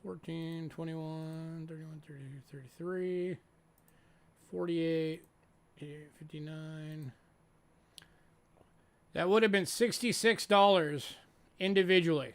14, 21, 31, 32, 33, 48, 59. That would have been $66 individually.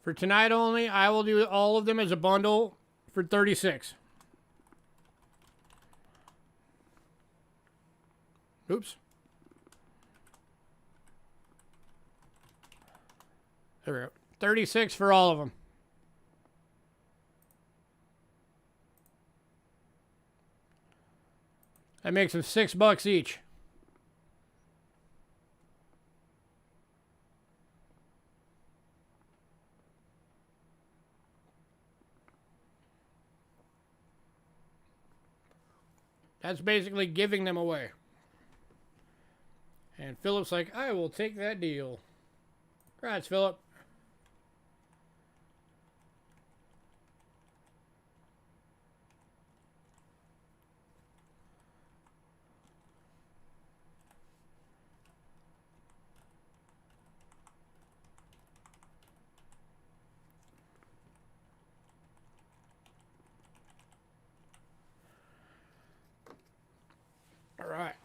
For tonight only, I will do all of them as a bundle for $36. Oops. There we go. 36 for all of them. That makes them $6 each. That's basically giving them away. And Philip's like, I will take that deal. Congrats, Philip.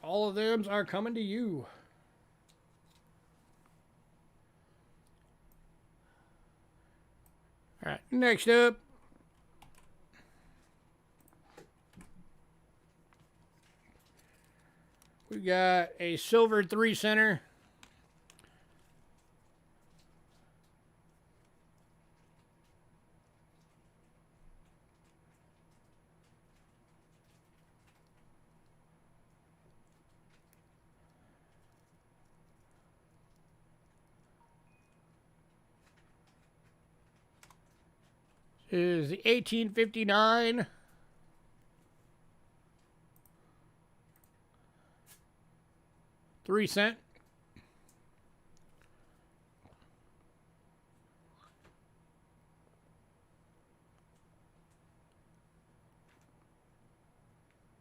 All of them are coming to you. All right, next up. We got a silver 3-center. Is the 1859. $0.03.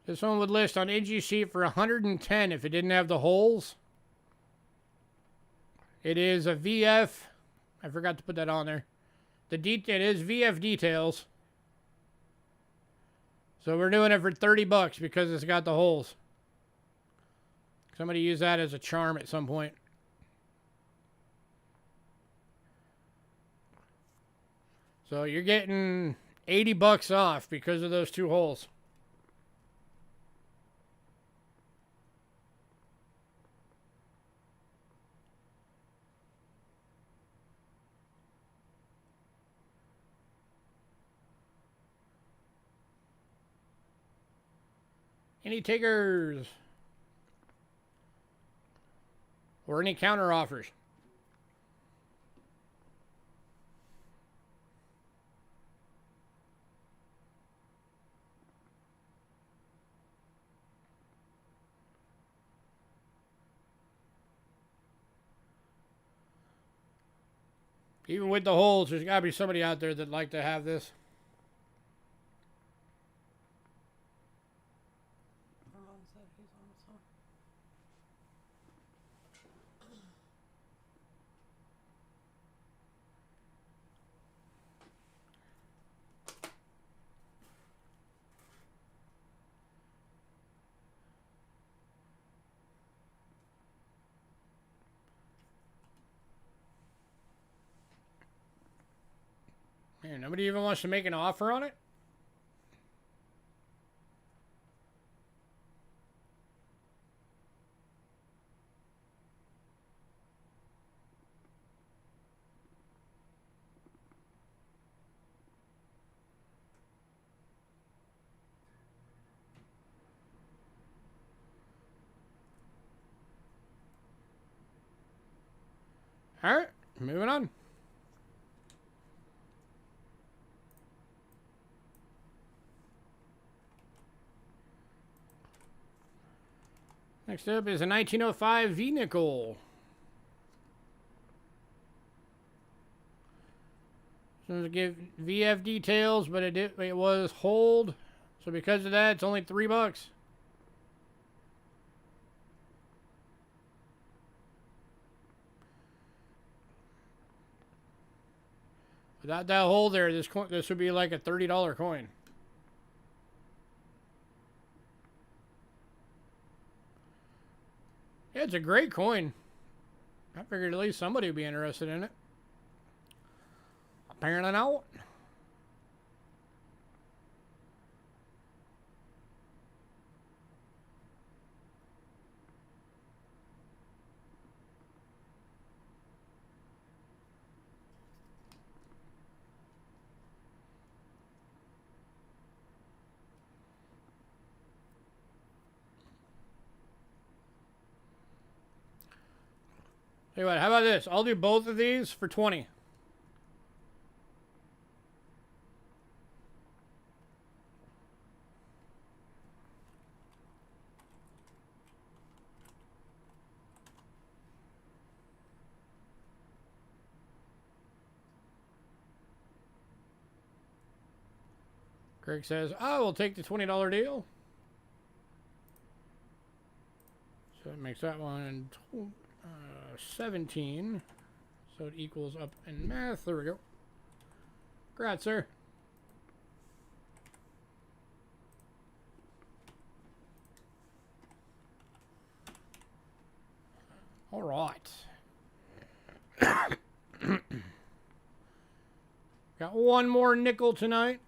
This one would list on NGC for 110 if it didn't have the holes. It is a VF. I forgot to put that on there. It is VF details. So we're doing it for $30 because it's got the holes. Somebody use that as a charm at some point. So you're getting $80 off because of those 2 holes. Any takers? Or any counter offers? Even with the holes, there's got to be somebody out there that'd like to have this. Ramon said he's on the phone. Man, nobody even wants to make an offer on it? All right, moving on. Next up is a 1905 V-nickel. So to give VF details, but it was hold. So because of that, it's only $3. Without that hole there, this would be like a $30 coin. Yeah, it's a great coin. I figured at least somebody would be interested in it. Apparently not. Hey, what? How about this? I'll do both of these for 20. Greg says, I will take the $20 deal. So it makes that one 17. So it equals up in math. There we go. Congrats, sir. got? Got one more nickel tonight.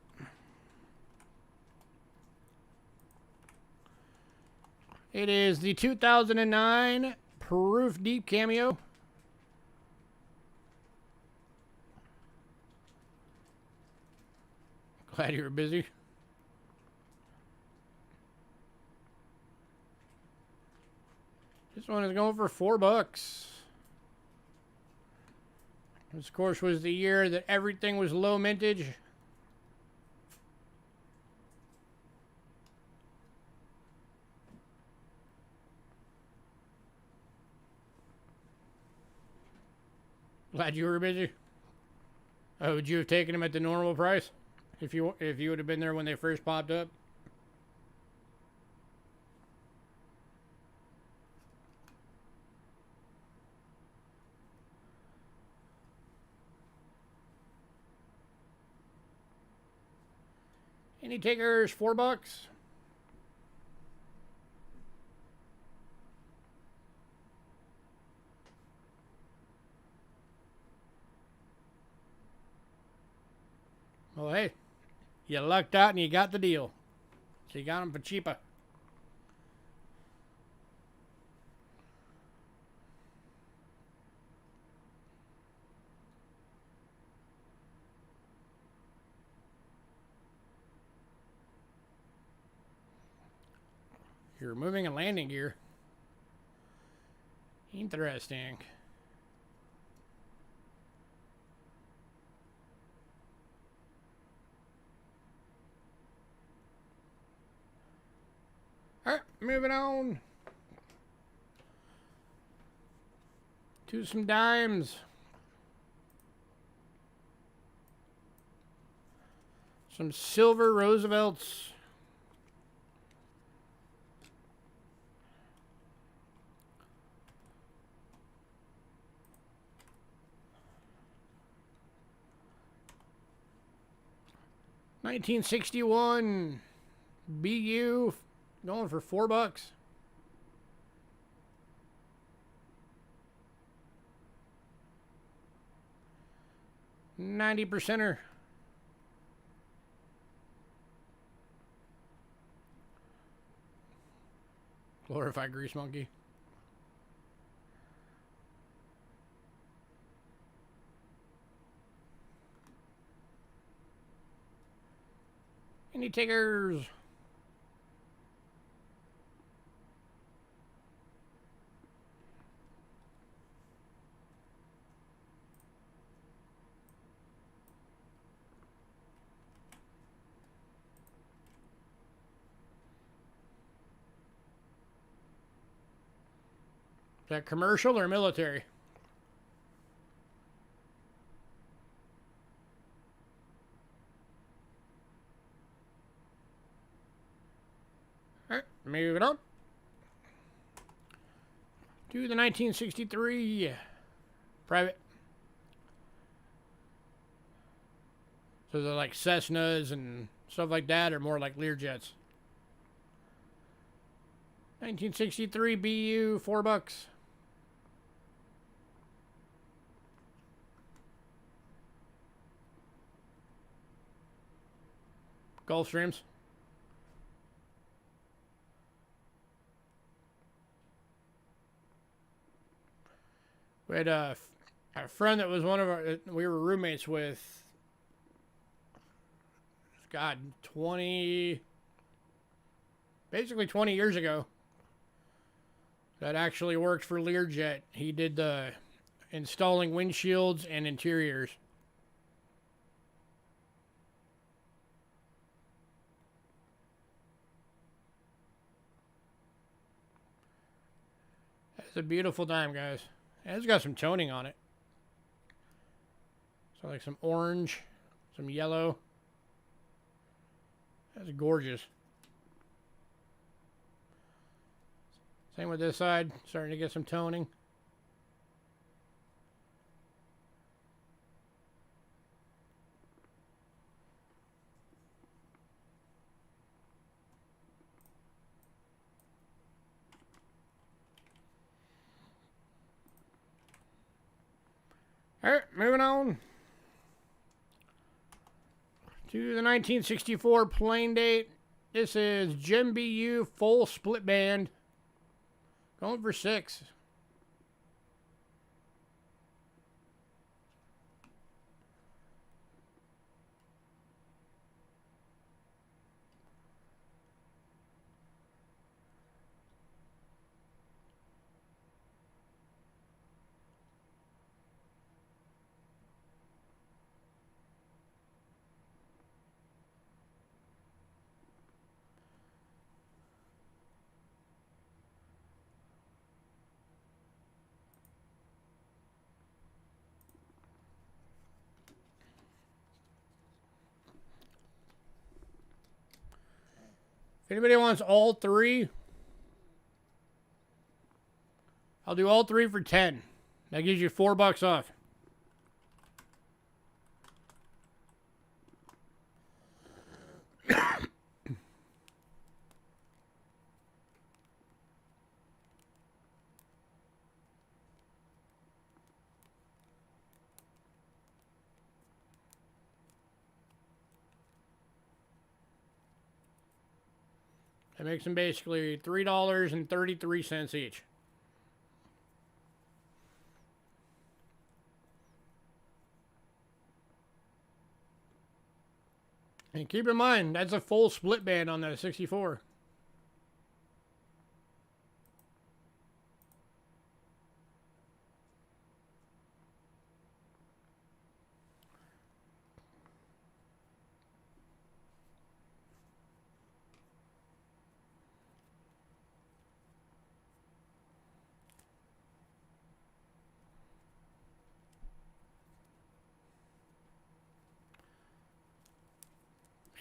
It is the 2009 Proof Deep Cameo. Glad you were busy. This one is going for $4. This, of course, was the year that everything was low mintage. Glad you were busy. Oh, would you have taken them at the normal price if you would have been there when they first popped up? Any takers? $4. Well, hey, you lucked out and you got the deal. So you got them for cheaper. You're removing a landing gear. Interesting. Alright, moving on to some dimes. Some silver Roosevelts. $1961 BU going for $4. $90%er. Glorified grease monkey. Any takers? Is that commercial or military? Alright, moving on to the 1963 private. So they're like Cessnas and stuff like that, or more like Learjets. 1963 BU, $4. Gulfstreams. We had a friend that was one of our, we were roommates with, God, basically 20 years ago, that actually worked for Learjet. He did the installing windshields and interiors. It's a beautiful dime, guys. And it's got some toning on it. So like some orange, some yellow. That's gorgeous. Same with this side. Starting to get some toning. Alright, moving on to the 1964 plain date. This is Gem BU full split band. Going for 6. If anybody wants all 3, I'll do all 3 for 10. That gives you $4 off. That makes them basically $3.33 each. And keep in mind, that's a full split band on that 64.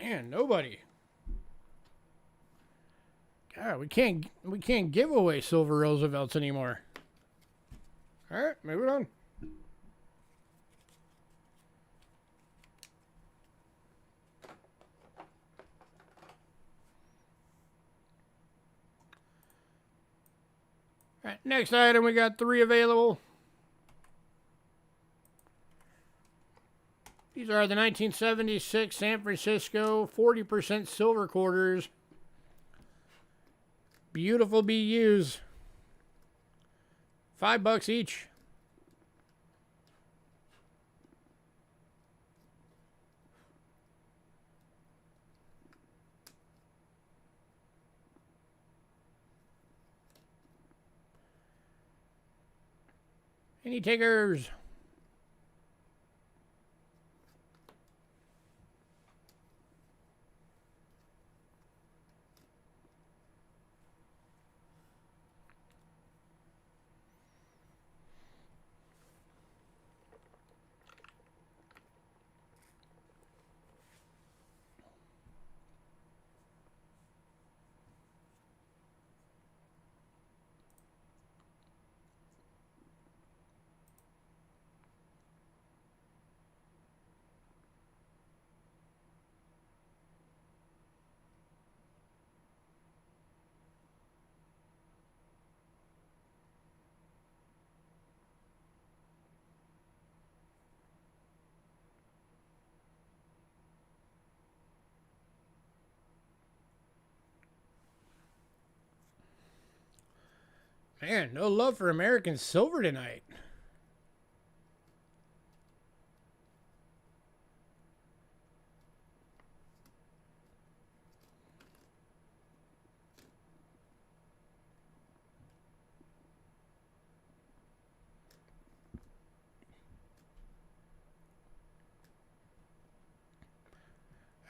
Man, nobody. God, we can't give away silver Roosevelts anymore. All right, moving on. All right, next item, we got 3 available. These are the 1976 San Francisco 40% silver quarters. Beautiful BUs. $5 each. Any takers? Man, no love for American silver tonight.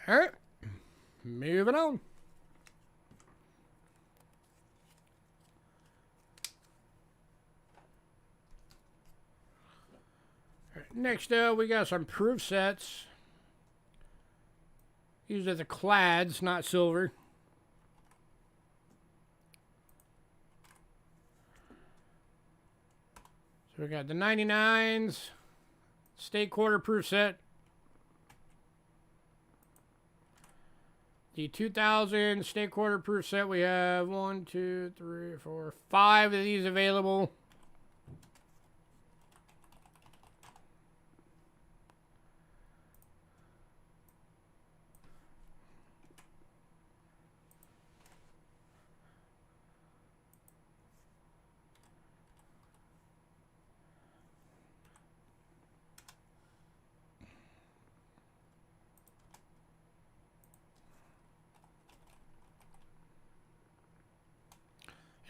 All right, moving on. Next up, we got some proof sets. These are the clads, not silver. So we got the 99s, state quarter proof set. The 2000 state quarter proof set, we have 1, 2, 3, 4, 5 of these available.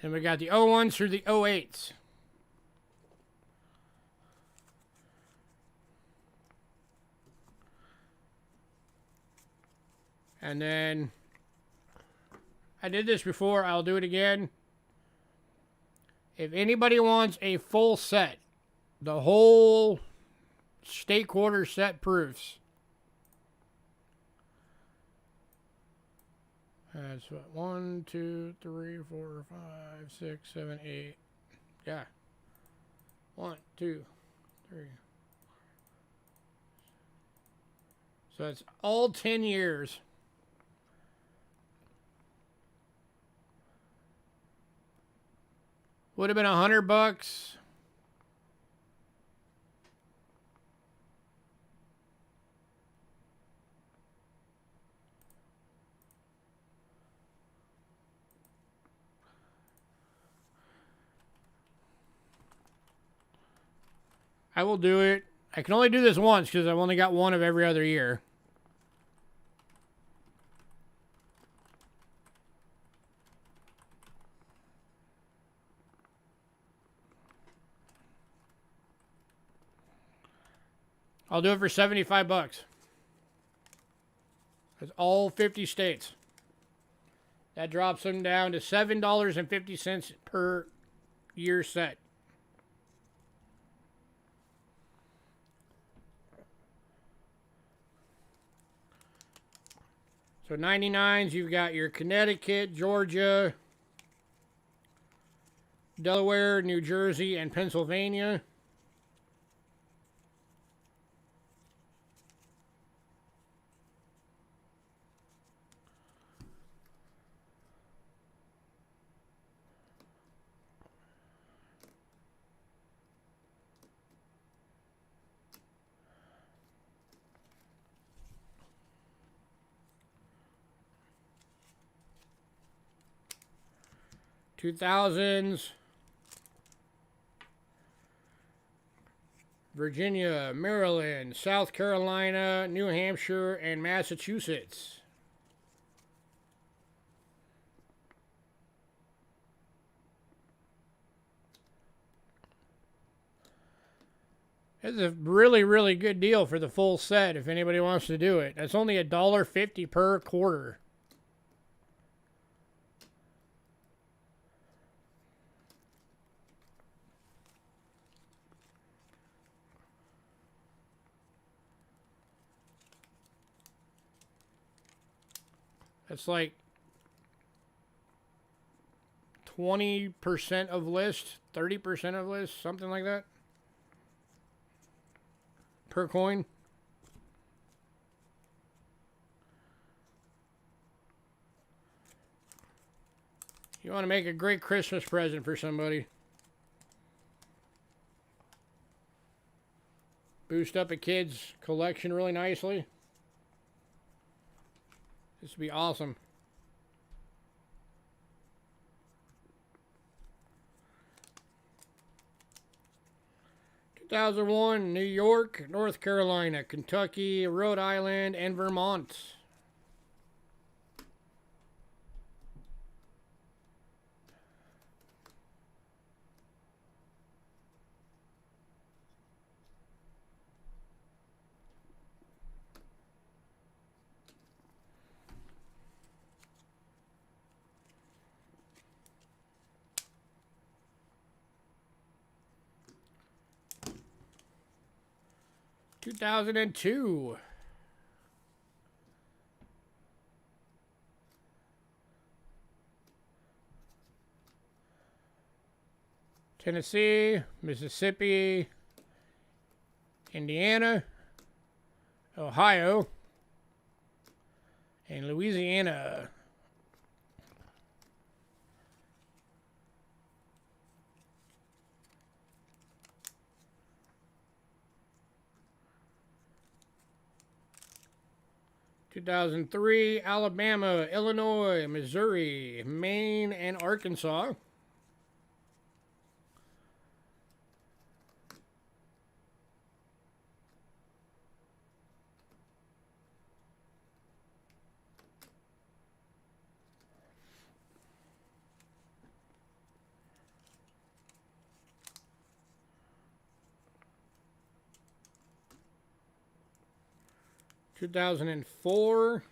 And we got the 01s through the 08s. And then I did this before. I'll do it again. If anybody wants a full set, the whole state quarter set proofs. That's what, 1, 2, 3, 4, 5, 6, 7, 8. Yeah. 1, 2, 3. So it's all 10 years. Would have been $100. I will do it. I can only do this once because I've only got one of every other year. I'll do it for $75. That's all 50 states. That drops them down to $7.50 per year set. So 99s, you've got your Connecticut, Georgia, Delaware, New Jersey, and Pennsylvania. $2000s, Virginia, Maryland, South Carolina, New Hampshire, and Massachusetts. It's a really, really good deal for the full set if anybody wants to do it. That's only $1.50 per quarter. That's like 20% of list, 30% of list, something like that. Per coin. You want to make a great Christmas present for somebody. Boost up a kid's collection really nicely. This would be awesome. (2001) New York, North Carolina, Kentucky, Rhode Island, and Vermont. (2002) Tennessee, Mississippi, Indiana, Ohio, and Louisiana. (2003) Alabama, Illinois, Missouri, Maine, and Arkansas. 2004.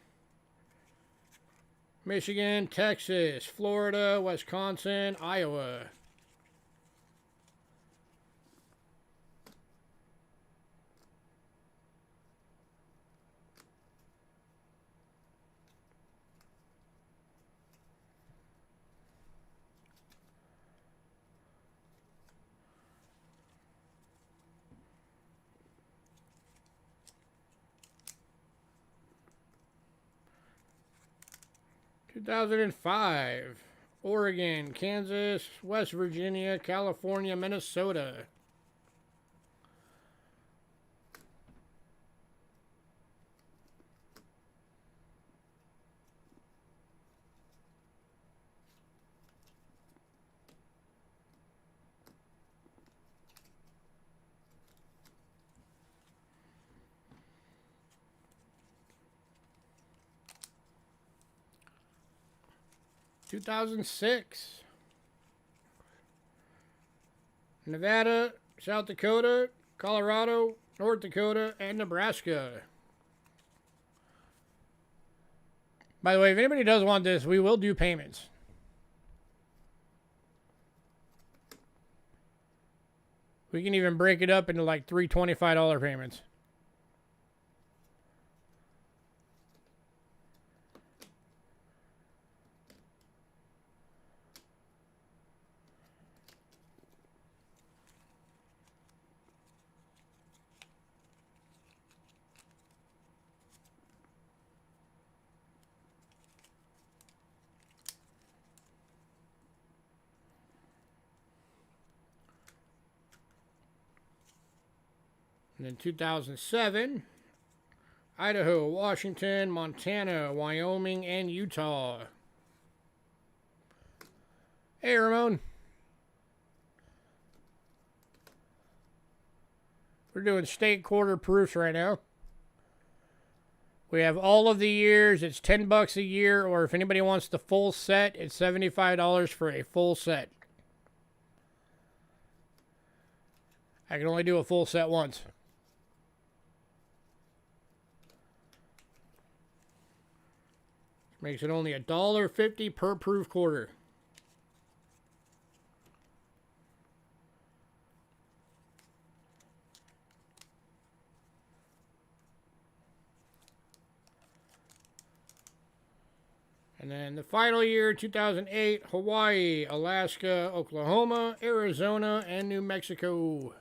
Michigan, Texas, Florida, Wisconsin, Iowa. (2005) Oregon, Kansas, West Virginia, California, Minnesota. (2006) Nevada, South Dakota, Colorado, North Dakota, and Nebraska. By the way, if anybody does want this, we will do payments. We can even break it up into like three $25 payments. And then 2007, Idaho, Washington, Montana, Wyoming, and Utah. Hey, Ramon. We're doing state quarter proofs right now. We have all of the years. It's $10 a year, or if anybody wants the full set, it's $75 for a full set. I can only do a full set once. Makes it only $1.50 per proof quarter. And then the final year, 2008, Hawaii, Alaska, Oklahoma, Arizona, and New Mexico.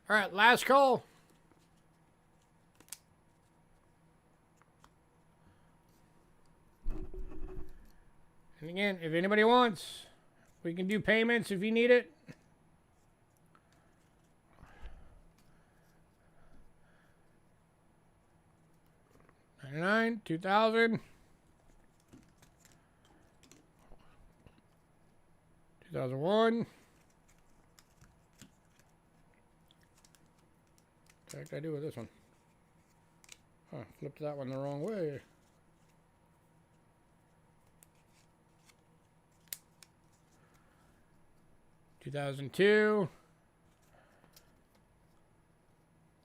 All right, last call. And again, if anybody wants, we can do payments if you need it. $99, $2,000, $2001. What the heck did I do with this one? Oh, flipped that one the wrong way. $2002,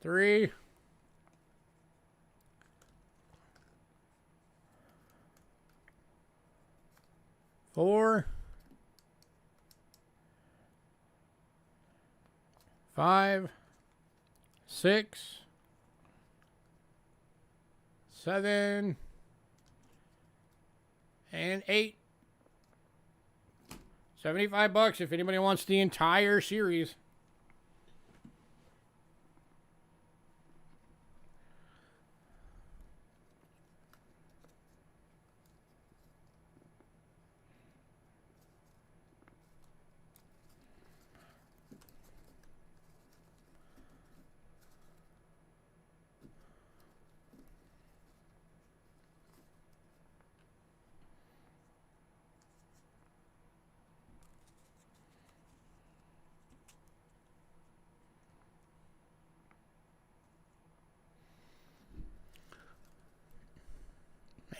$3, $4, $5, $6, $7, and $8. $75 if anybody wants the entire series.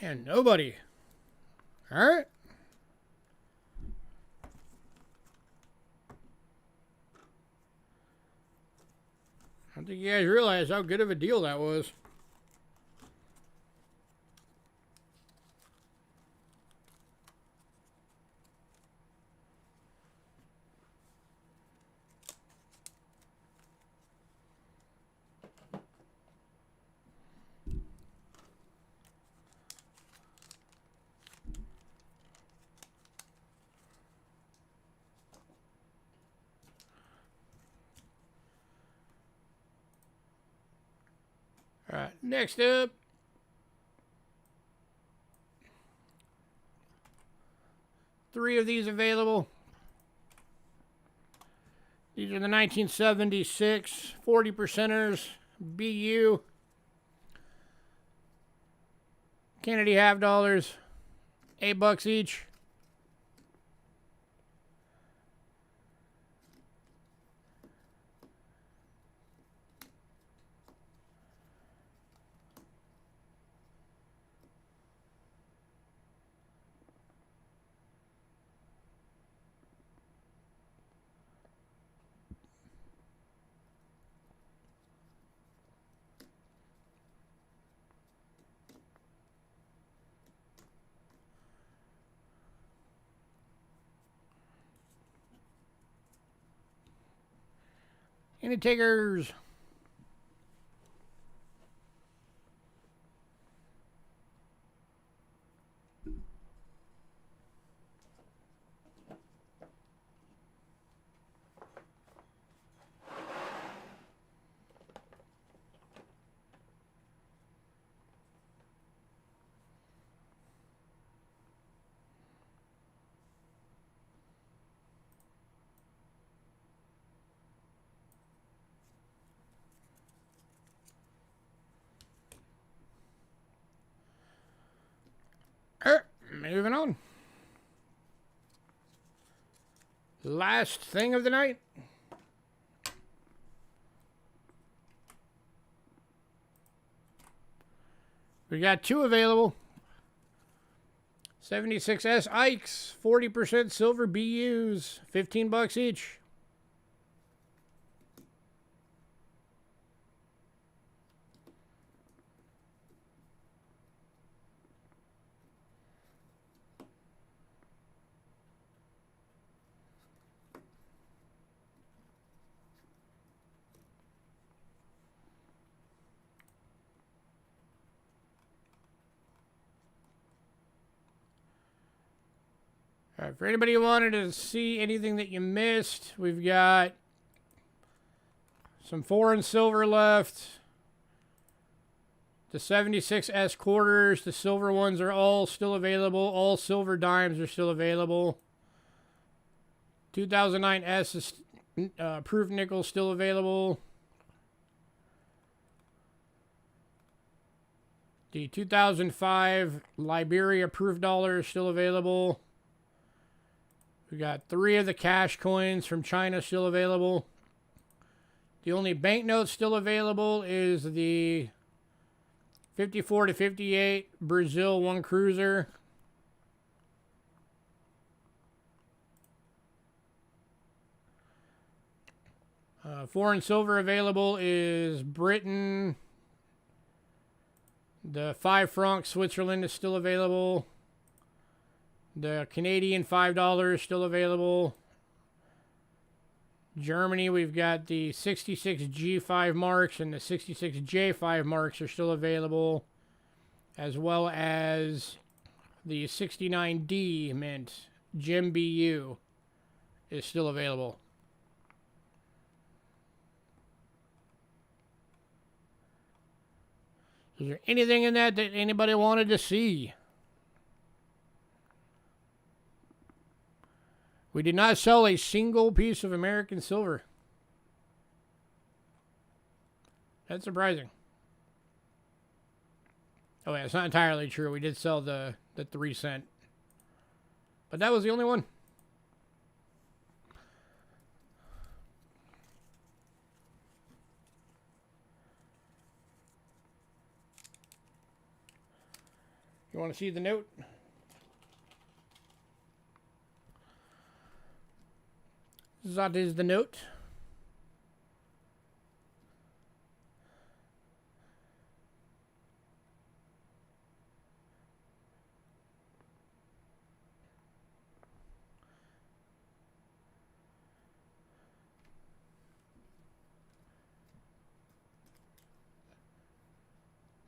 And nobody. All right. I don't think you guys realize how good of a deal that was. All right, next up. Three of these available. These are the 1976 40 percenters BU. Kennedy half dollars. $8 each. Any takers? Moving on. Last thing of the night. We got two available. 76S Ikes, 40% silver BUs, $15 each. All right, for anybody who wanted to see anything that you missed, we've got some foreign silver left. The 76S quarters, the silver ones are all still available. All silver dimes are still available. 2009S is proof nickel still available. The 2005 Liberia proof dollar is still available. We got 3 of the cash coins from China still available. The only banknote still available is the 54 to 58 Brazil 1 cruiser. Foreign silver available is Britain. The 5 franc Switzerland is still available. The Canadian $5 is still available. Germany, we've got the 66 G5 marks and the 66 J5 marks are still available, as well as the 69D mint Gem BU is still available. Is there anything in that anybody wanted to see? We did not sell a single piece of American silver. That's surprising. Oh yeah, it's not entirely true. We did sell the 3 cent. But that was the only one. You want to see the note? That is the note.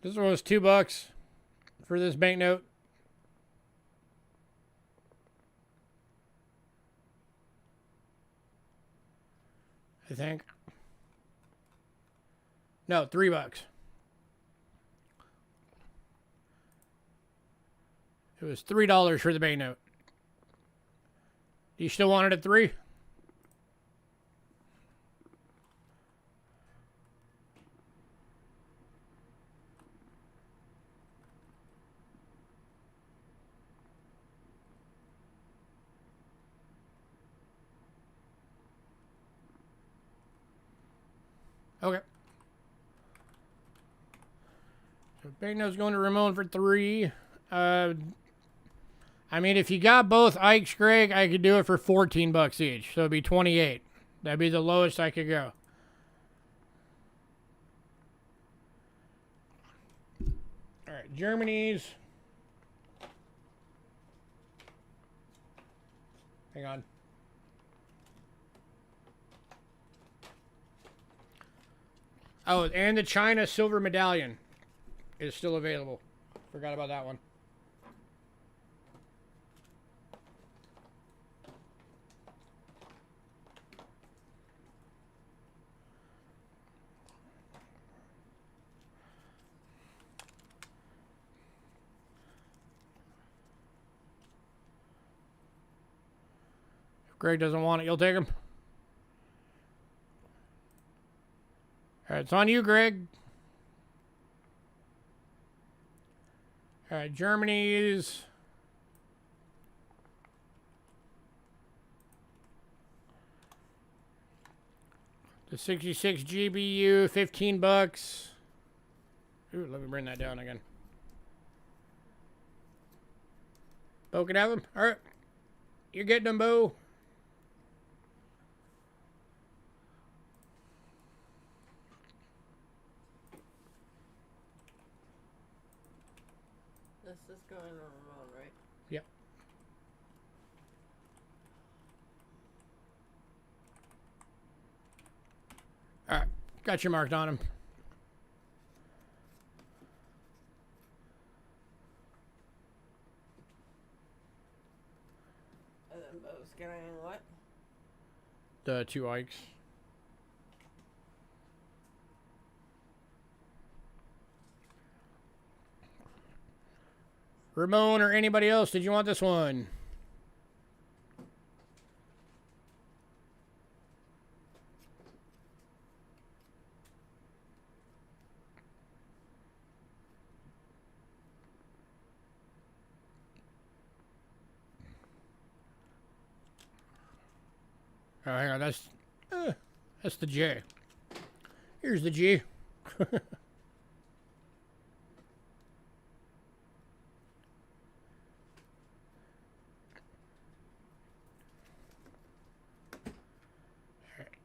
This one was $2 for this banknote. I think. No, $3. It was $3 for the banknote. Do you still want it at 3? Okay. So banknote's going to Ramon for 3. I mean, if you got both Ike's, Greg, I could do it for $14 each. So it'd be 28. That'd be the lowest I could go. All right, Germany's. Hang on. Oh, and the China silver medallion is still available. Forgot about that one. If Greg doesn't want it, you'll take him. All right, it's on you, Greg. All right, Germany's. The 66 GBU, $15. Ooh, let me bring that down again. Bo can have them. All right, you're getting them, Bo. This is going on Ramon, right? Yep. All right, got you marked on him. And then Bo's getting what? The 2 Ikes. Ramon or anybody else, did you want this one? Oh, hang on, that's the J. Here's the G.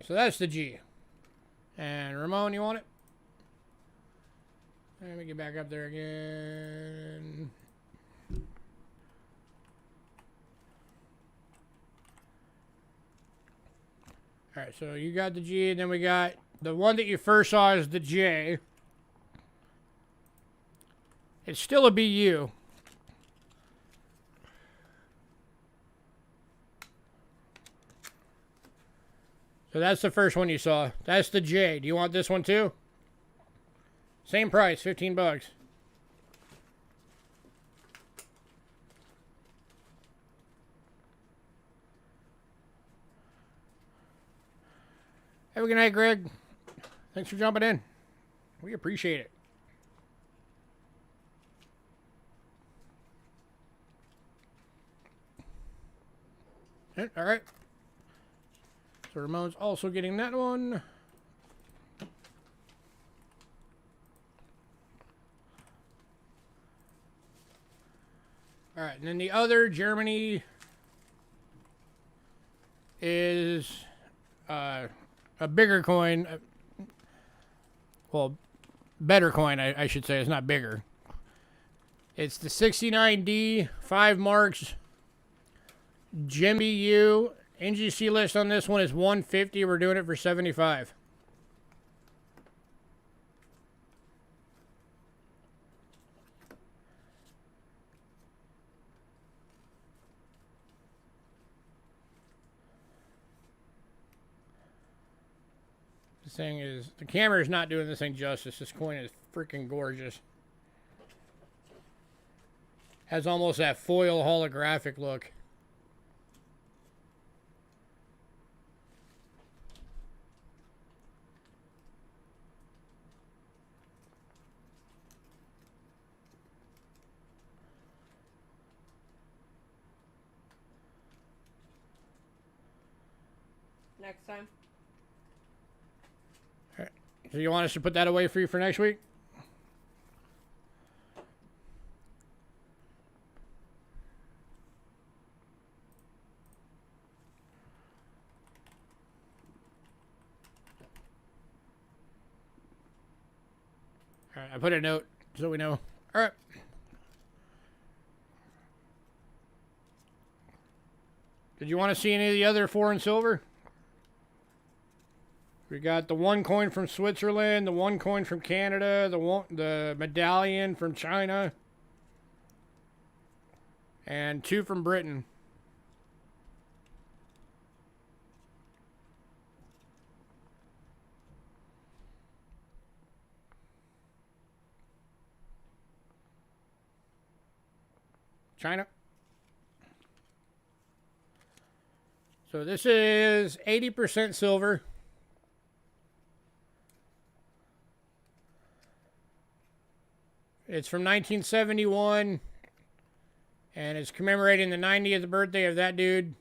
So that's the G. And Ramon, you want it? Let me get back up there again. All right, so you got the G, and then we got the one that you first saw is the J. It's still a BU. So that's the first one you saw. That's the J. Do you want this one too? Same price, $15. Have a good night, Greg. Thanks for jumping in. We appreciate it. All right. So Ramon's also getting that one. All right, and then the other Germany is a bigger coin. Well, better coin, I should say. It's not bigger. It's the 69D, 5 marks, GMBU. NGC list on this one is 150. We're doing it for 75. The thing is, the camera is not doing this thing justice. This coin is freaking gorgeous. Has almost that foil holographic look. Next time. So you want us to put that away for you for next week? All right, I put a note so we know. All right. Did you want to see any of the other foreign silver? We got the 1 coin from Switzerland, the 1 coin from Canada, the medallion from China, and 2 from Britain. China. So this is 80% silver. It's from 1971, and it's commemorating the 90th birthday of that dude.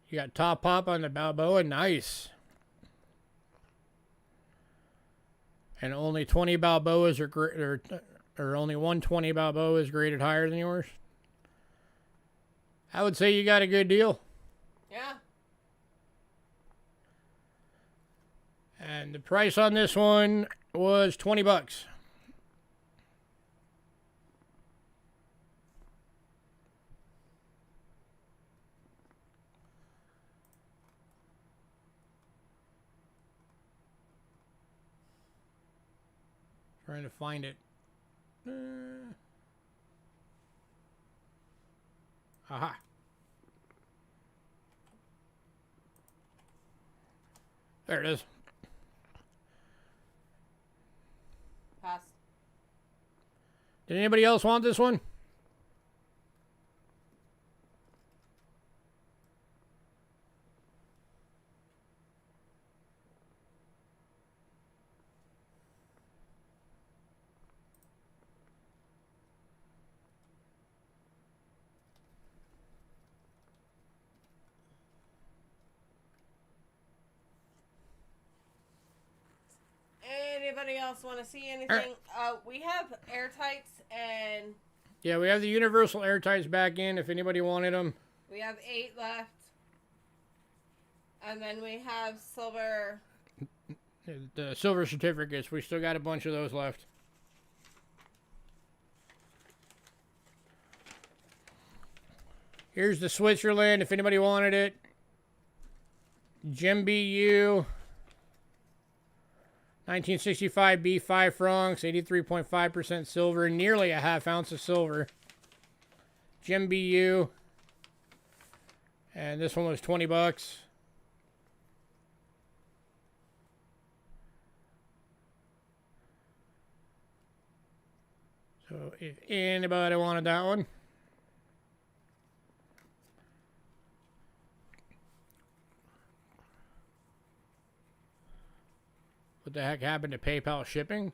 You got top pop on the Balboa, nice. And only 20 Balboas or only 120 Balboa is graded higher than yours. I would say you got a good deal. Yeah. And the price on this one was 20 bucks. Trying to find it. Aha. There it is. Pass. Did anybody else want this one? Anybody else want to see anything? We have Airtights, and Yeah, we have the universal Airtights back in if anybody wanted them. we have 8 left. And then we have silver. The silver certificates, we still got a bunch of those left. Here's the Switzerland if anybody wanted it. GMBU. 1965 B5 francs, 83.5% silver, nearly a half ounce of silver. GMBU. And this one was 20 bucks. So if anybody wanted that one. What the heck happened to PayPal shipping?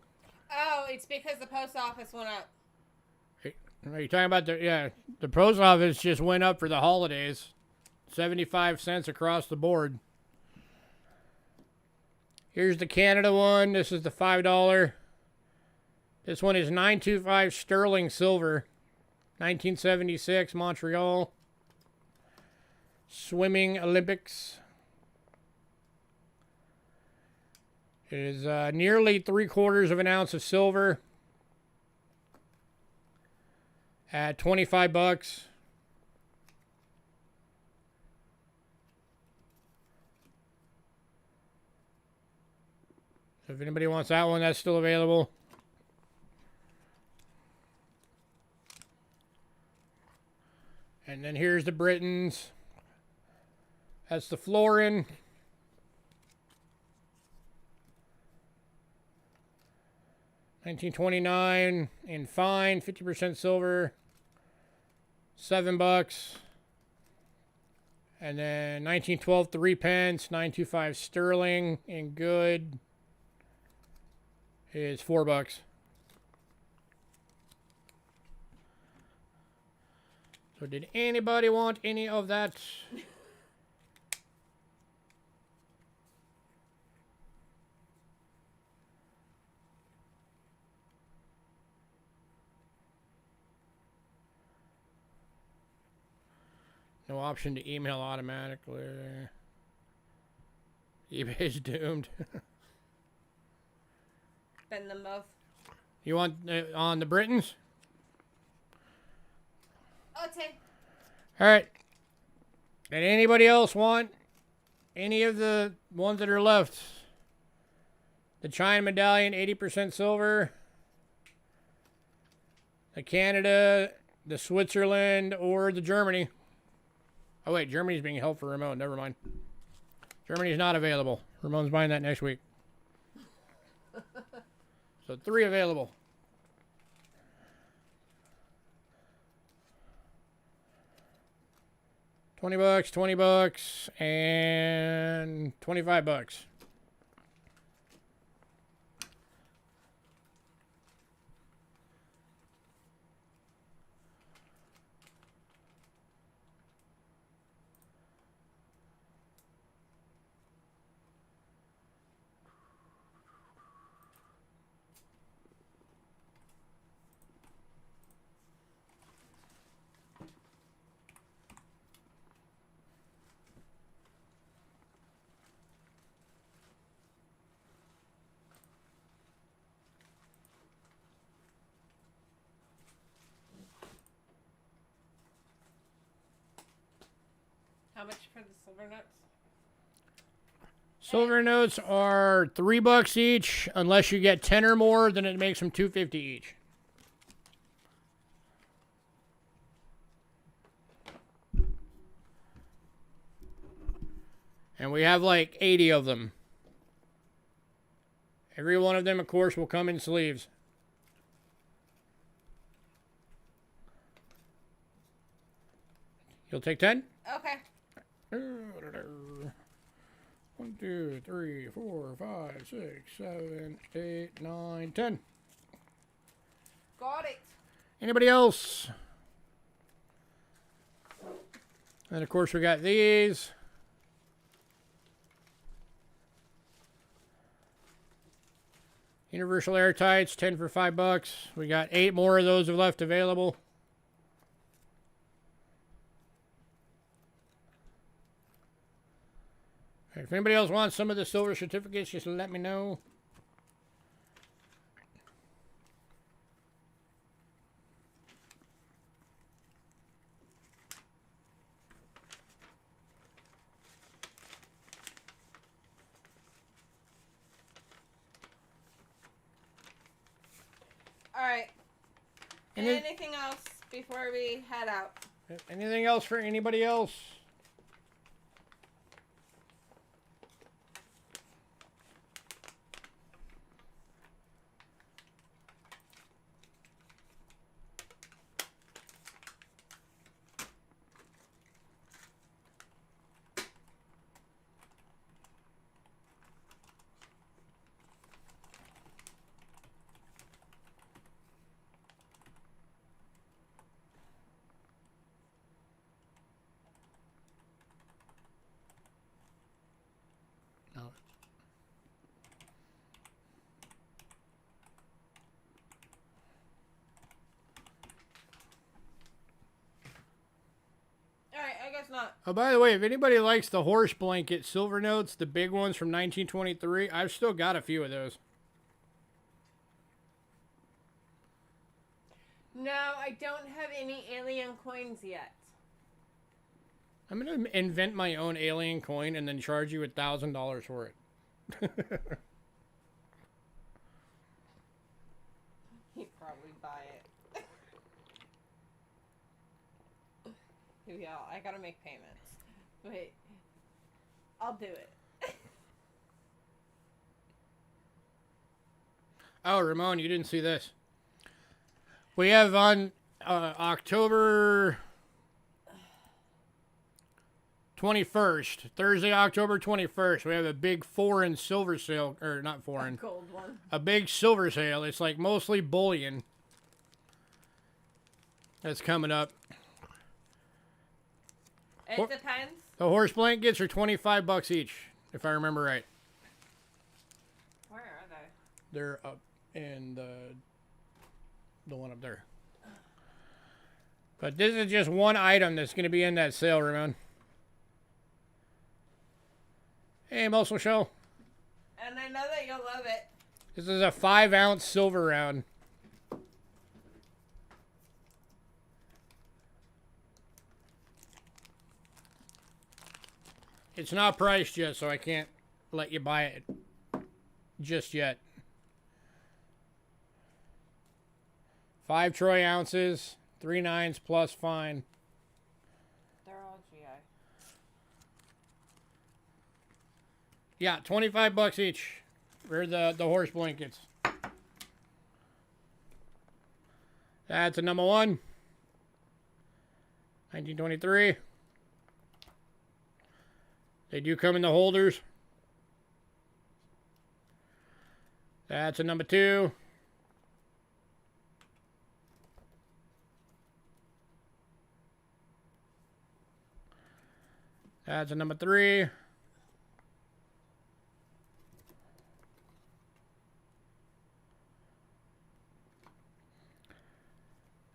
Oh, it's because the post office went up. Are you talking about the post office just went up for the holidays. 75 cents across the board. Here's the Canada one. This is the $5. This one is 925 sterling silver. 1976 Montreal. Swimming Olympics. It is nearly 3/4 of an ounce of silver at 25 bucks. So if anybody wants that one, that's still available. And then here's the Britons. That's the Florin. $19.29 in fine, 50% silver, $7. And then 1912 3 pence, 925 sterling in good is $4. So did anybody want any of that? No option to email automatically. eBay's doomed. Bend them both. You want on the Britons? Okay. All right. And anybody else want any of the ones that are left? The China medallion, 80% silver. The Canada, the Switzerland, or the Germany. Oh, wait, Germany's being held for Ramon. Never mind. Germany's not available. Ramon's buying that next week. So 3 available. $20, $20, and $25. How much for the silver nuts? Silver notes are $3 each. Unless you get 10 or more, then it makes them $2.50 each. And we have like 80 of them. Every one of them, of course, will come in sleeves. You'll take 10? Okay. 1, 2, 3, 4, 5, 6, 7, 8, 9, 10. Got it. Anybody else? And of course we got these. Universal Airtights, 10 for $5. We got 8 more of those left available. If anybody else wants some of the silver certificates, just let me know. All right. Any- Anything else before we head out? Anything else for anybody else? guess not. Oh, by the way, if anybody likes the horse blanket silver notes, the big ones from 1923, I've still got a few of those. No, I don't have any alien coins yet. I'm going to invent my own alien coin and then charge you $1,000 for it. He'd probably buy it. Y'all, I gotta make payments. Wait. I'll do it. Oh, Ramon, you didn't see this. We have on October 21st, Thursday, October 21st, we have a big foreign silver sale, or not foreign, Gold one. a big silver sale. It's like mostly bullion that's coming up. It depends. The horse blankets are $25 each, if I remember right. Where are they? They're up in the one up there. But this is just one item that's going to be in that sale, Ramon. Hey, Muscle Show. And I know that you'll love it. This is a 5-ounce silver round. It's not priced yet, so I can't let you buy it just yet. 5 troy ounces, 3 nines plus fine. They're all GI. Yeah, $25 each for the horse blankets. That's a number 1. 1923. They do come in the holders. That's a number 2. That's a number 3.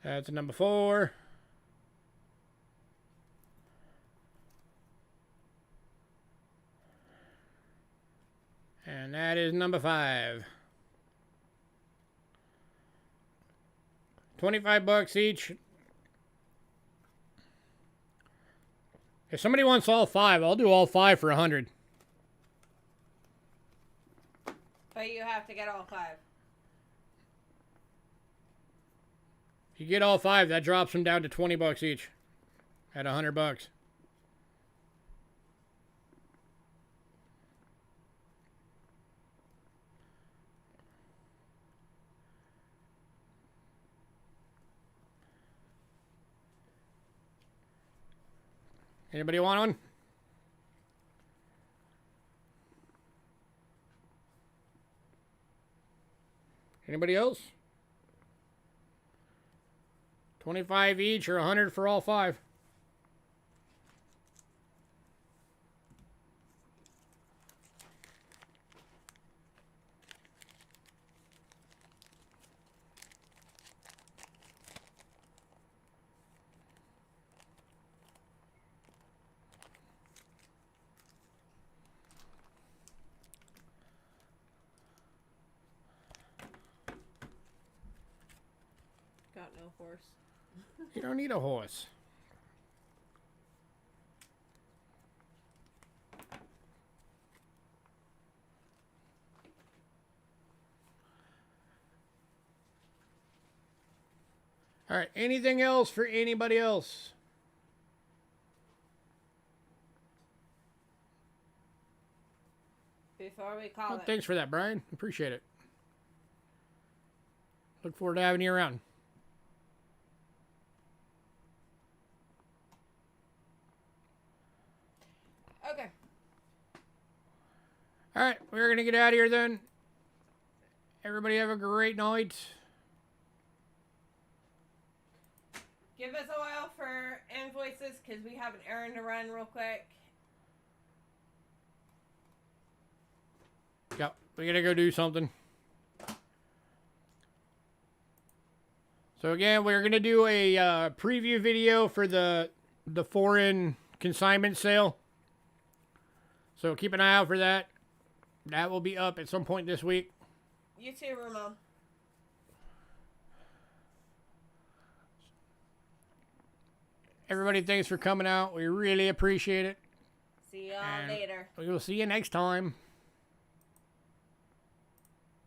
That's a number 4. And that is number 5. $25 each. If somebody wants all 5, I'll do all 5 for $100. But you have to get all 5. If you get all 5, that drops them down to $20 each. At $100. Anybody want one? Anybody else? 25 each or 100 for all 5. Got no horse. You don't need a horse. All right, anything else for anybody else? Before we call it. Thanks for that, Brian. Appreciate it. Look forward to having you around. Okay. All right, we're going to get out of here then. Everybody have a great night. Give us a while for invoices because we have an errand to run real quick. Yep, we got to go do something. So again, we're going to do a preview video for the foreign consignment sale. So keep an eye out for that. That will be up at some point this week. You too, Ramon. Everybody, thanks for coming out. We really appreciate it. See y'all And later. we will see you next time.